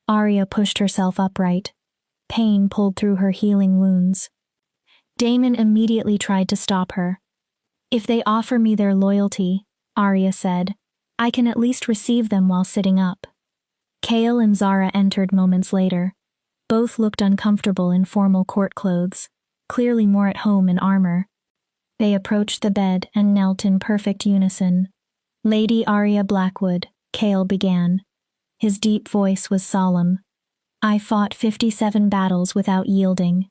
Arya pushed herself upright. Pain pulled through her healing wounds. Daemon immediately tried to stop her. If they offer me their loyalty, Arya said, I can at least receive them while sitting up. Kale and Zara entered moments later. Both looked uncomfortable in formal court clothes, clearly more at home in armor. They approached the bed and knelt in perfect unison. Lady Arya Blackwood, Kale began. His deep voice was solemn. I fought 57 battles without yielding.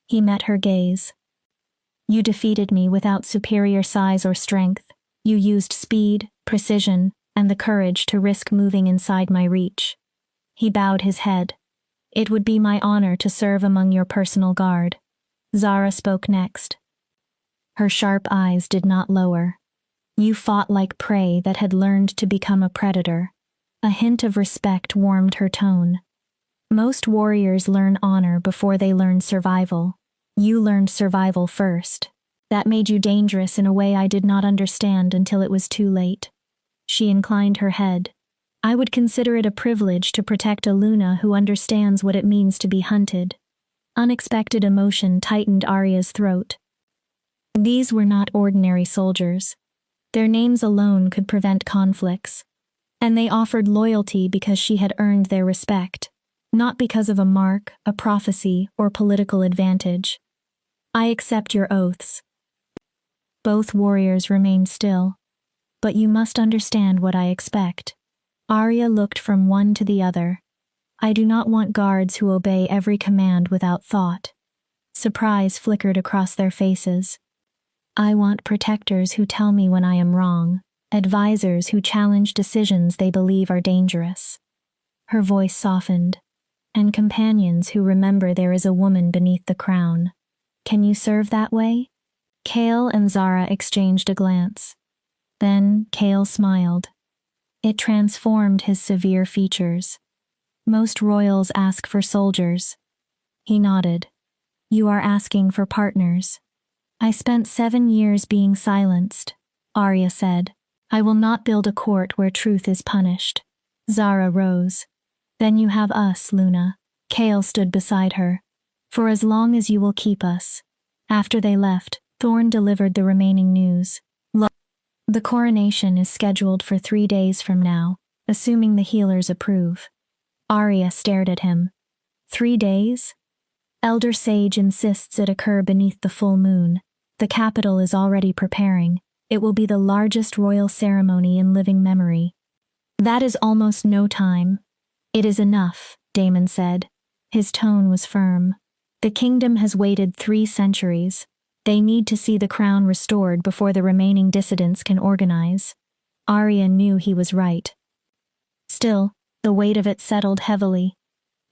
He met her gaze. You defeated me without superior size or strength. You used speed, precision, and the courage to risk moving inside my reach. He bowed his head. It would be my honor to serve among your personal guard. Zara spoke next. Her sharp eyes did not lower. You fought like prey that had learned to become a predator. A hint of respect warmed her tone. Most warriors learn honor before they learn survival. You learned survival first. That made you dangerous in a way I did not understand until it was too late. She inclined her head. I would consider it a privilege to protect a Luna who understands what it means to be hunted. Unexpected emotion tightened Arya's throat. These were not ordinary soldiers. Their names alone could prevent conflicts. And they offered loyalty because she had earned their respect, not because of a mark, a prophecy, or political advantage. I accept your oaths. Both warriors remained still. But you must understand what I expect. Arya looked from one to the other. I do not want guards who obey every command without thought. Surprise flickered across their faces. I want protectors who tell me when I am wrong, advisors who challenge decisions they believe are dangerous. Her voice softened. And companions who remember there is a woman beneath the crown. Can you serve that way? Kale and Zara exchanged a glance. Then Kale smiled. It transformed his severe features. Most royals ask for soldiers. He nodded. You are asking for partners. I spent 7 years being silenced, Arya said. I will not build a court where truth is punished. Zara rose. Then you have us, Luna. Kale stood beside her. For as long as you will keep us. After they left, Thorne delivered the remaining news. The coronation is scheduled for 3 days from now, assuming the healers approve. Arya stared at him. 3 days? Elder Sage insists it occur beneath the full moon. The capital is already preparing. It will be the largest royal ceremony in living memory. That is almost no time. It is enough, Daemon said. His tone was firm. The kingdom has waited 3 centuries. They need to see the crown restored before the remaining dissidents can organize. Arya knew he was right. Still, the weight of it settled heavily.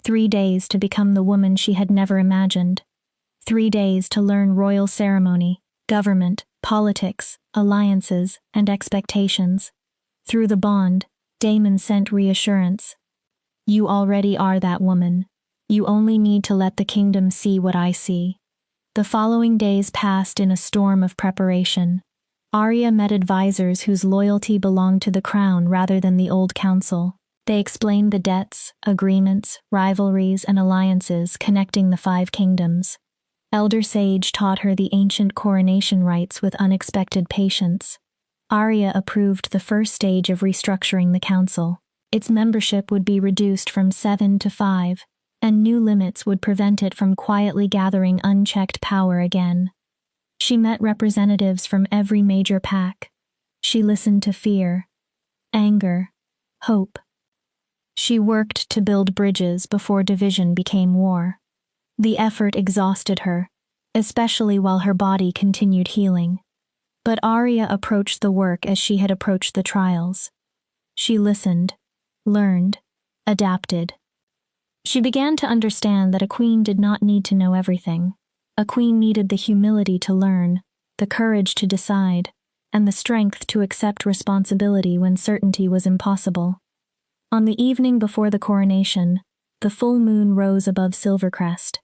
3 days to become the woman she had never imagined. 3 days to learn royal ceremony, government, politics, alliances, and expectations. Through the bond, Daemon sent reassurance. You already are that woman. You only need to let the kingdom see what I see. The following days passed in a storm of preparation. Arya met advisors whose loyalty belonged to the crown rather than the old council. They explained the debts, agreements, rivalries, and alliances connecting the 5 kingdoms. Elder Sage taught her the ancient coronation rites with unexpected patience. Arya approved the first stage of restructuring the council. Its membership would be reduced from 7 to 5, and new limits would prevent it from quietly gathering unchecked power again. She met representatives from every major pack. She listened to fear, anger, hope. She worked to build bridges before division became war. The effort exhausted her, especially while her body continued healing. But Arya approached the work as she had approached the trials. She listened, learned, adapted. She began to understand that a queen did not need to know everything. A queen needed the humility to learn, the courage to decide, and the strength to accept responsibility when certainty was impossible. On the evening before the coronation, the full moon rose above Silvercrest.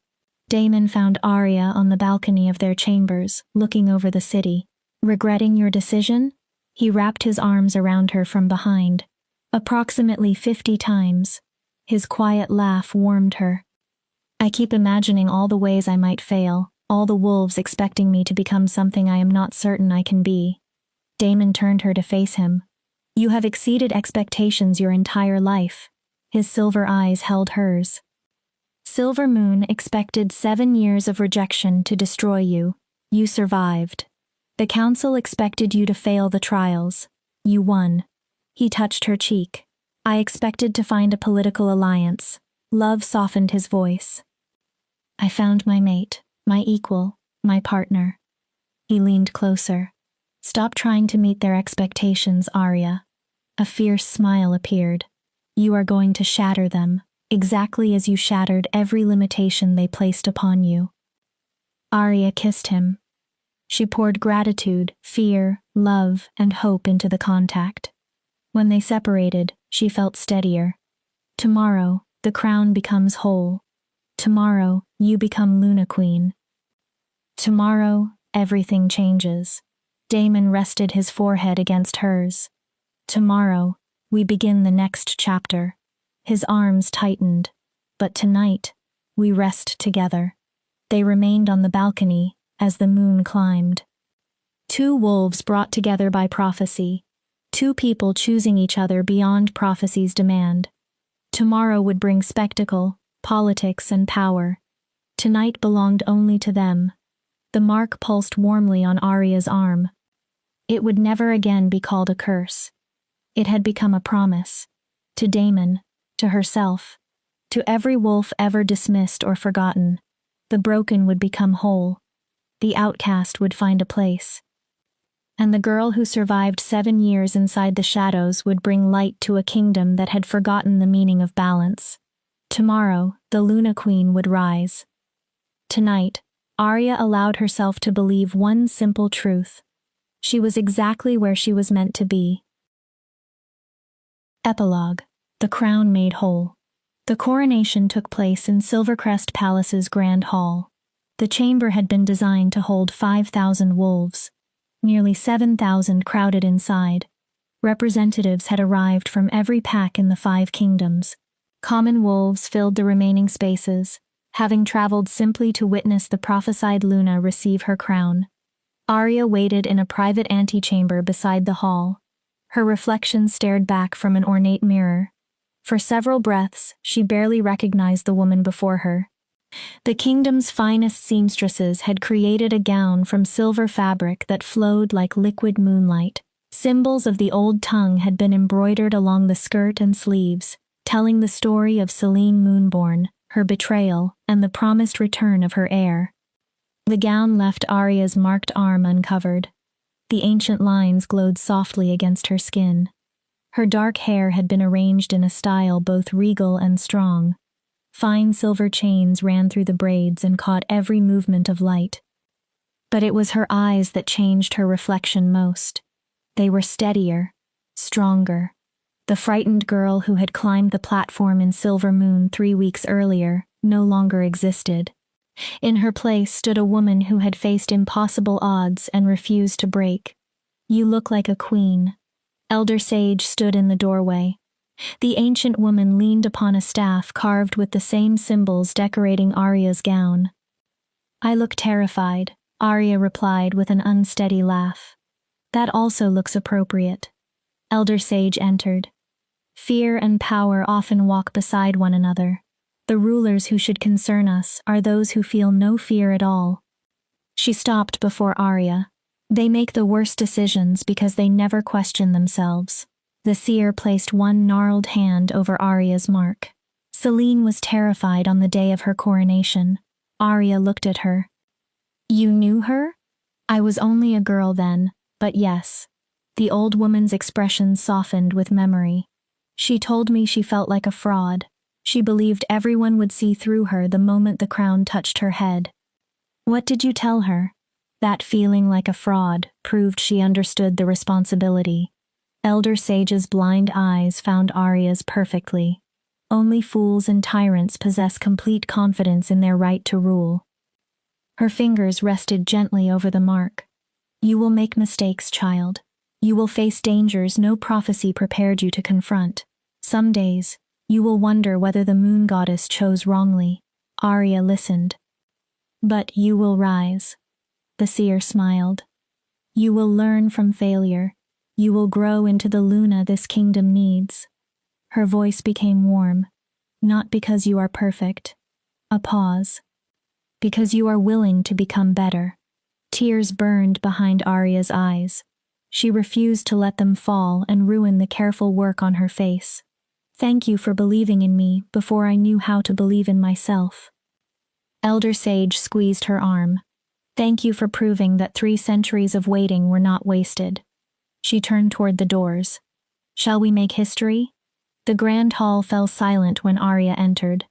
Damon found Arya on the balcony of their chambers, looking over the city. Regretting your decision? He wrapped his arms around her from behind, approximately 50 times. His quiet laugh warmed her. I keep imagining all the ways I might fail, all the wolves expecting me to become something I am not certain I can be. Damon turned her to face him. You have exceeded expectations your entire life. His silver eyes held hers. Silver Moon expected 7 years of rejection to destroy you. You survived. The council expected you to fail the trials. You won. He touched her cheek. I expected to find a political alliance. Love softened his voice. I found my mate, my equal, my partner. He leaned closer. Stop trying to meet their expectations, Arya. A fierce smile appeared. You are going to shatter them, exactly as you shattered every limitation they placed upon you. Arya kissed him. She poured gratitude, fear, love, and hope into the contact. When they separated, she felt steadier. Tomorrow, the crown becomes whole. Tomorrow, you become Luna Queen. Tomorrow, everything changes. Damon rested his forehead against hers. Tomorrow, we begin the next chapter. His arms tightened. But tonight, we rest together. They remained on the balcony as the moon climbed. 2 wolves brought together by prophecy. 2 people choosing each other beyond prophecy's demand. Tomorrow would bring spectacle, politics, and power. Tonight belonged only to them. The mark pulsed warmly on Arya's arm. It would never again be called a curse. It had become a promise. To Damon, to herself, to every wolf ever dismissed or forgotten. The broken would become whole. The outcast would find a place. And the girl who survived 7 years inside the shadows would bring light to a kingdom that had forgotten the meaning of balance. Tomorrow, the Luna Queen would rise. Tonight, Arya allowed herself to believe one simple truth. She was exactly where she was meant to be. Epilogue: The Crown Made Whole. The coronation took place in Silvercrest Palace's Grand Hall. The chamber had been designed to hold 5,000 wolves. Nearly 7,000 crowded inside. Representatives had arrived from every pack in the 5 kingdoms. Common wolves filled the remaining spaces, having traveled simply to witness the prophesied Luna receive her crown. Arya waited in a private antechamber beside the hall. Her reflection stared back from an ornate mirror. For several breaths, she barely recognized the woman before her. The kingdom's finest seamstresses had created a gown from silver fabric that flowed like liquid moonlight. Symbols of the old tongue had been embroidered along the skirt and sleeves, telling the story of Selene Moonborn, her betrayal, and the promised return of her heir. The gown left Arya's marked arm uncovered. The ancient lines glowed softly against her skin. Her dark hair had been arranged in a style both regal and strong. Fine silver chains ran through the braids and caught every movement of light. But it was her eyes that changed her reflection most. They were steadier, stronger. The frightened girl who had climbed the platform in Silver Moon 3 weeks earlier no longer existed. In her place stood a woman who had faced impossible odds and refused to break. You look like a queen. Elder Sage stood in the doorway. The ancient woman leaned upon a staff carved with the same symbols decorating Arya's gown. I look terrified, Arya replied with an unsteady laugh. That also looks appropriate. Elder Sage entered. Fear and power often walk beside one another. The rulers who should concern us are those who feel no fear at all. She stopped before Arya. They make the worst decisions because they never question themselves. The seer placed one gnarled hand over Arya's mark. Selene was terrified on the day of her coronation. Arya looked at her. You knew her? I was only a girl then, but yes. The old woman's expression softened with memory. She told me she felt like a fraud. She believed everyone would see through her the moment the crown touched her head. What did you tell her? That feeling like a fraud proved she understood the responsibility. Elder Sage's blind eyes found Arya's perfectly. Only fools and tyrants possess complete confidence in their right to rule. Her fingers rested gently over the mark. You will make mistakes, child. You will face dangers no prophecy prepared you to confront. Some days, you will wonder whether the moon goddess chose wrongly. Arya listened. But you will rise. The seer smiled. You will learn from failure. You will grow into the Luna this kingdom needs. Her voice became warm. Not because you are perfect. A pause. Because you are willing to become better. Tears burned behind Arya's eyes. She refused to let them fall and ruin the careful work on her face. Thank you for believing in me before I knew how to believe in myself. Elder Sage squeezed her arm. Thank you for proving that 3 centuries of waiting were not wasted. She turned toward the doors. Shall we make history? The grand hall fell silent when Arya entered.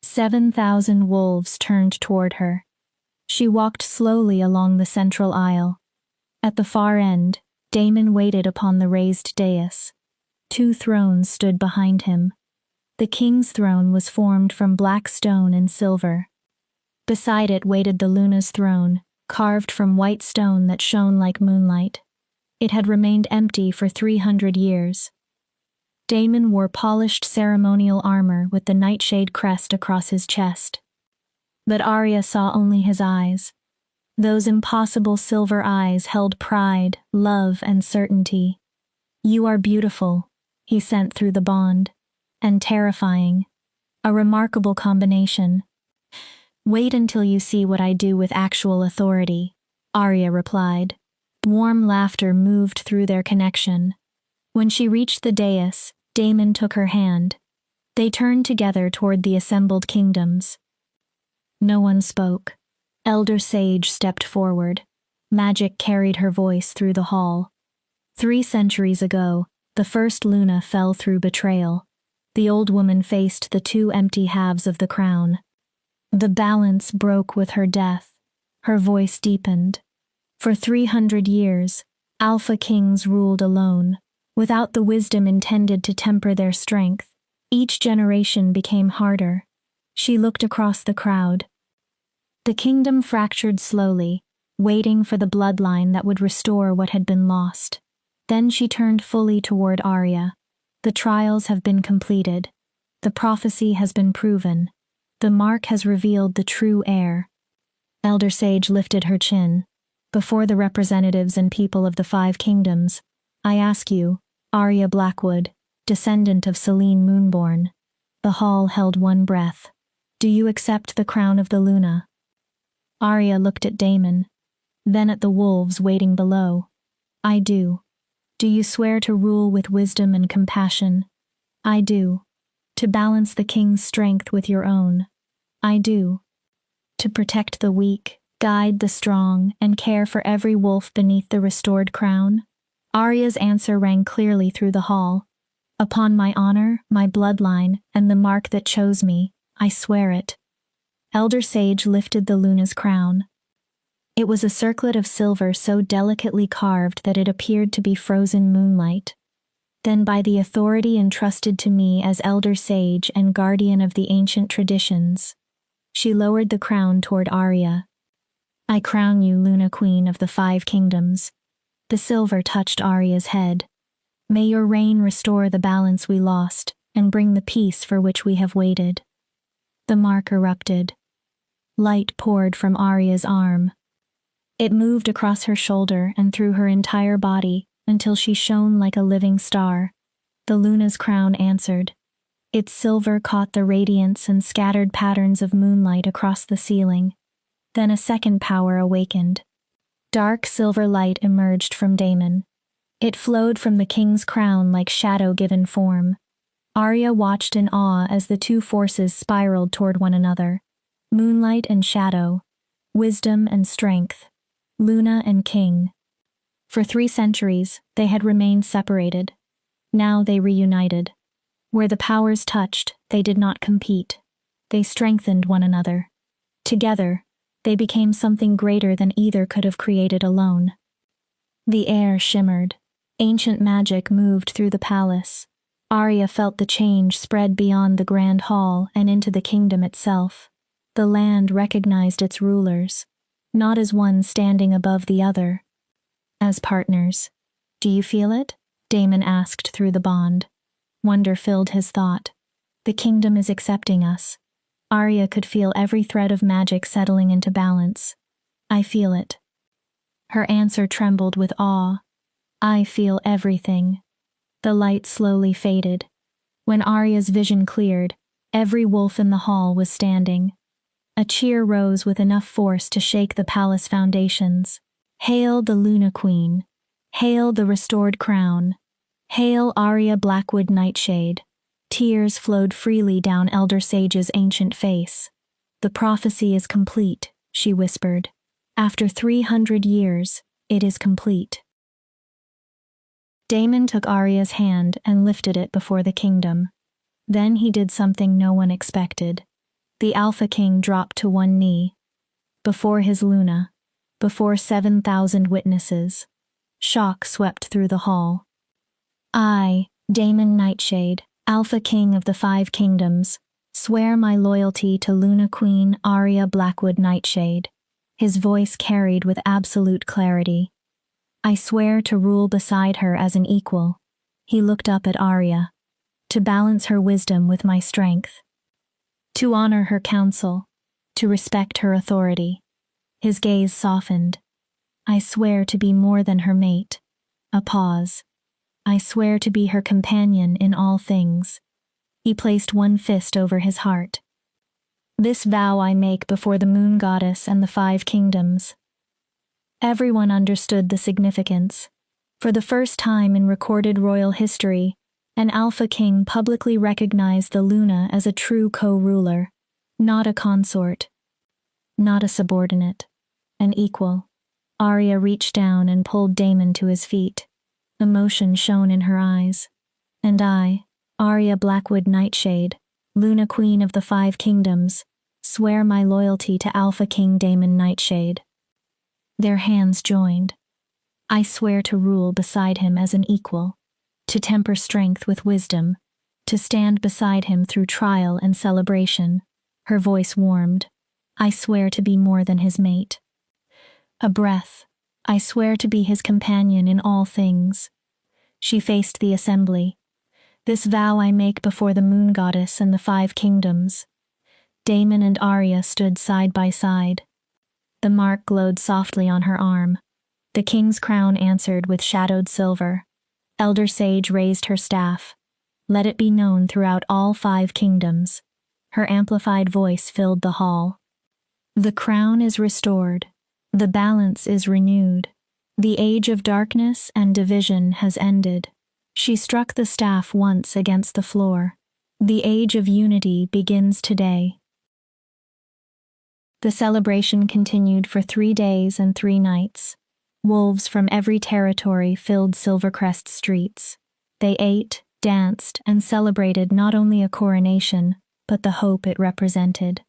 7,000 wolves turned toward her. She walked slowly along the central aisle. At the far end, Daemon waited upon the raised dais. 2 thrones stood behind him. The king's throne was formed from black stone and silver. Beside it waited the Luna's throne, carved from white stone that shone like moonlight. It had remained empty for 300 years. Daemon wore polished ceremonial armor with the nightshade crest across his chest. But Arya saw only his eyes. Those impossible silver eyes held pride, love, and certainty. You are beautiful, he sent through the bond, and terrifying. A remarkable combination. Wait until you see what I do with actual authority, Arya replied. Warm laughter moved through their connection. When she reached the dais, Daemon took her hand. They turned together toward the assembled kingdoms. No one spoke. Elder Sage stepped forward. Magic carried her voice through the hall. 3 centuries ago, the first Luna fell through betrayal. The old woman faced the 2 empty halves of the crown. The balance broke with her death. Her voice deepened. For 300 years, Alpha Kings ruled alone, without the wisdom intended to temper their strength. Each generation became harder. She looked across the crowd. The kingdom fractured slowly, waiting for the bloodline that would restore what had been lost. Then she turned fully toward Arya. The trials have been completed. The prophecy has been proven. The mark has revealed the true heir. Elder Sage lifted her chin. Before the representatives and people of the 5 kingdoms, I ask you, Arya Blackwood, descendant of Selene Moonborn. The hall held one breath. Do you accept the crown of the Luna? Arya looked at Daemon, then at the wolves waiting below. I do. Do you swear to rule with wisdom and compassion? I do. To balance the king's strength with your own? I do. To protect the weak, guide the strong, and care for every wolf beneath the restored crown? Arya's answer rang clearly through the hall. Upon my honor, my bloodline, and the mark that chose me, I swear it. Elder Sage lifted the Luna's crown. It was a circlet of silver so delicately carved that it appeared to be frozen moonlight. Then by the authority entrusted to me as Elder Sage and guardian of the ancient traditions, she lowered the crown toward Arya. I crown you Luna Queen of the 5 kingdoms. The silver touched Arya's head. May your reign restore the balance we lost and bring the peace for which we have waited. The mark erupted. Light poured from Arya's arm. It moved across her shoulder and through her entire body until she shone like a living star. The Luna's crown answered. Its silver caught the radiance and scattered patterns of moonlight across the ceiling. Then a second power awakened. Dark silver light emerged from Daemon. It flowed from the king's crown like shadow given form. Arya watched in awe as the 2 forces spiraled toward one another. Moonlight and shadow, wisdom and strength, Luna and king. For 3 centuries, they had remained separated. Now they reunited. Where the powers touched, they did not compete. They strengthened one another. Together, they became something greater than either could have created alone. The air shimmered. Ancient magic moved through the palace. Arya felt the change spread beyond the grand hall and into the kingdom itself. The land recognized its rulers, not as one standing above the other, as partners. "Do you feel it?" Daemon asked through the bond. Wonder filled his thought. "The kingdom is accepting us." Arya could feel every thread of magic settling into balance. "I feel it." Her answer trembled with awe. "I feel everything." The light slowly faded. When Arya's vision cleared, every wolf in the hall was standing. A cheer rose with enough force to shake the palace foundations. "Hail the Luna Queen! Hail the restored crown! Hail Arya Blackwood Nightshade!" Tears flowed freely down Elder Sage's ancient face. "The prophecy is complete," she whispered. "After 300 years, it is complete." Daemon took Arya's hand and lifted it before the kingdom. Then he did something no one expected. The Alpha King dropped to one knee. Before his Luna. Before 7,000 witnesses. Shock swept through the hall. "I, Daemon Nightshade, Alpha King of the 5 Kingdoms, swear my loyalty to Luna Queen Arya Blackwood Nightshade." His voice carried with absolute clarity. "I swear to rule beside her as an equal." He looked up at Arya. "To balance her wisdom with my strength. To honor her counsel. To respect her authority." His gaze softened. "I swear to be more than her mate." A pause. "I swear to be her companion in all things." He placed one fist over his heart. "This vow I make before the Moon Goddess and the 5 Kingdoms." Everyone understood the significance. For the first time in recorded royal history, an Alpha King publicly recognized the Luna as a true co-ruler, not a consort, not a subordinate, an equal. Arya reached down and pulled Daemon to his feet. Emotion shone in her eyes. "And I, Arya Blackwood Nightshade, Luna Queen of the 5 Kingdoms, swear my loyalty to Alpha King Daemon Nightshade." Their hands joined. "I swear to rule beside him as an equal, to temper strength with wisdom, to stand beside him through trial and celebration." Her voice warmed. "I swear to be more than his mate." A breath. "I swear to be his companion in all things." She faced the assembly. "This vow I make before the Moon Goddess and the 5 Kingdoms." Daemon and Arya stood side by side. The mark glowed softly on her arm. The king's crown answered with shadowed silver. Elder Sage raised her staff. "Let it be known throughout all 5 kingdoms." Her amplified voice filled the hall. "The crown is restored. The balance is renewed. The age of darkness and division has ended." She struck the staff once against the floor. "The age of unity begins today." The celebration continued for 3 days and 3 nights. Wolves from every territory filled Silvercrest streets. They ate, danced, and celebrated not only a coronation, but the hope it represented.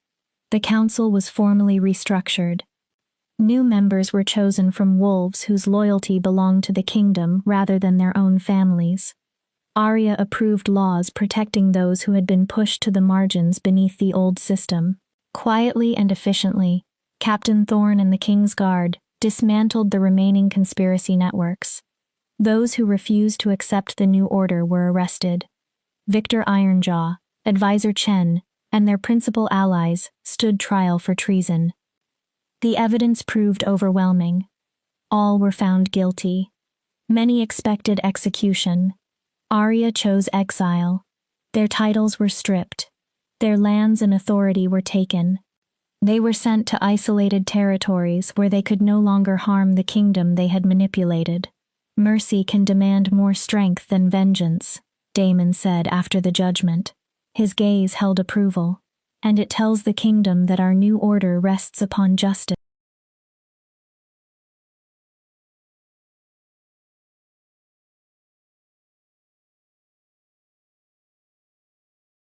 The council was formally restructured. New members were chosen from wolves whose loyalty belonged to the kingdom rather than their own families. Arya approved laws protecting those who had been pushed to the margins beneath the old system. Quietly and efficiently, Captain Thorne and the King's Guard dismantled the remaining conspiracy networks. Those who refused to accept the new order were arrested. Victor Ironjaw, Advisor Chen, and their principal allies stood trial for treason. The evidence proved overwhelming. All were found guilty. Many expected execution. Arya chose exile. Their titles were stripped. Their lands and authority were taken. They were sent to isolated territories where they could no longer harm the kingdom they had manipulated. "Mercy can demand more strength than vengeance," Daemon said after the judgment. His gaze held approval. "And it tells the kingdom that our new order rests upon justice."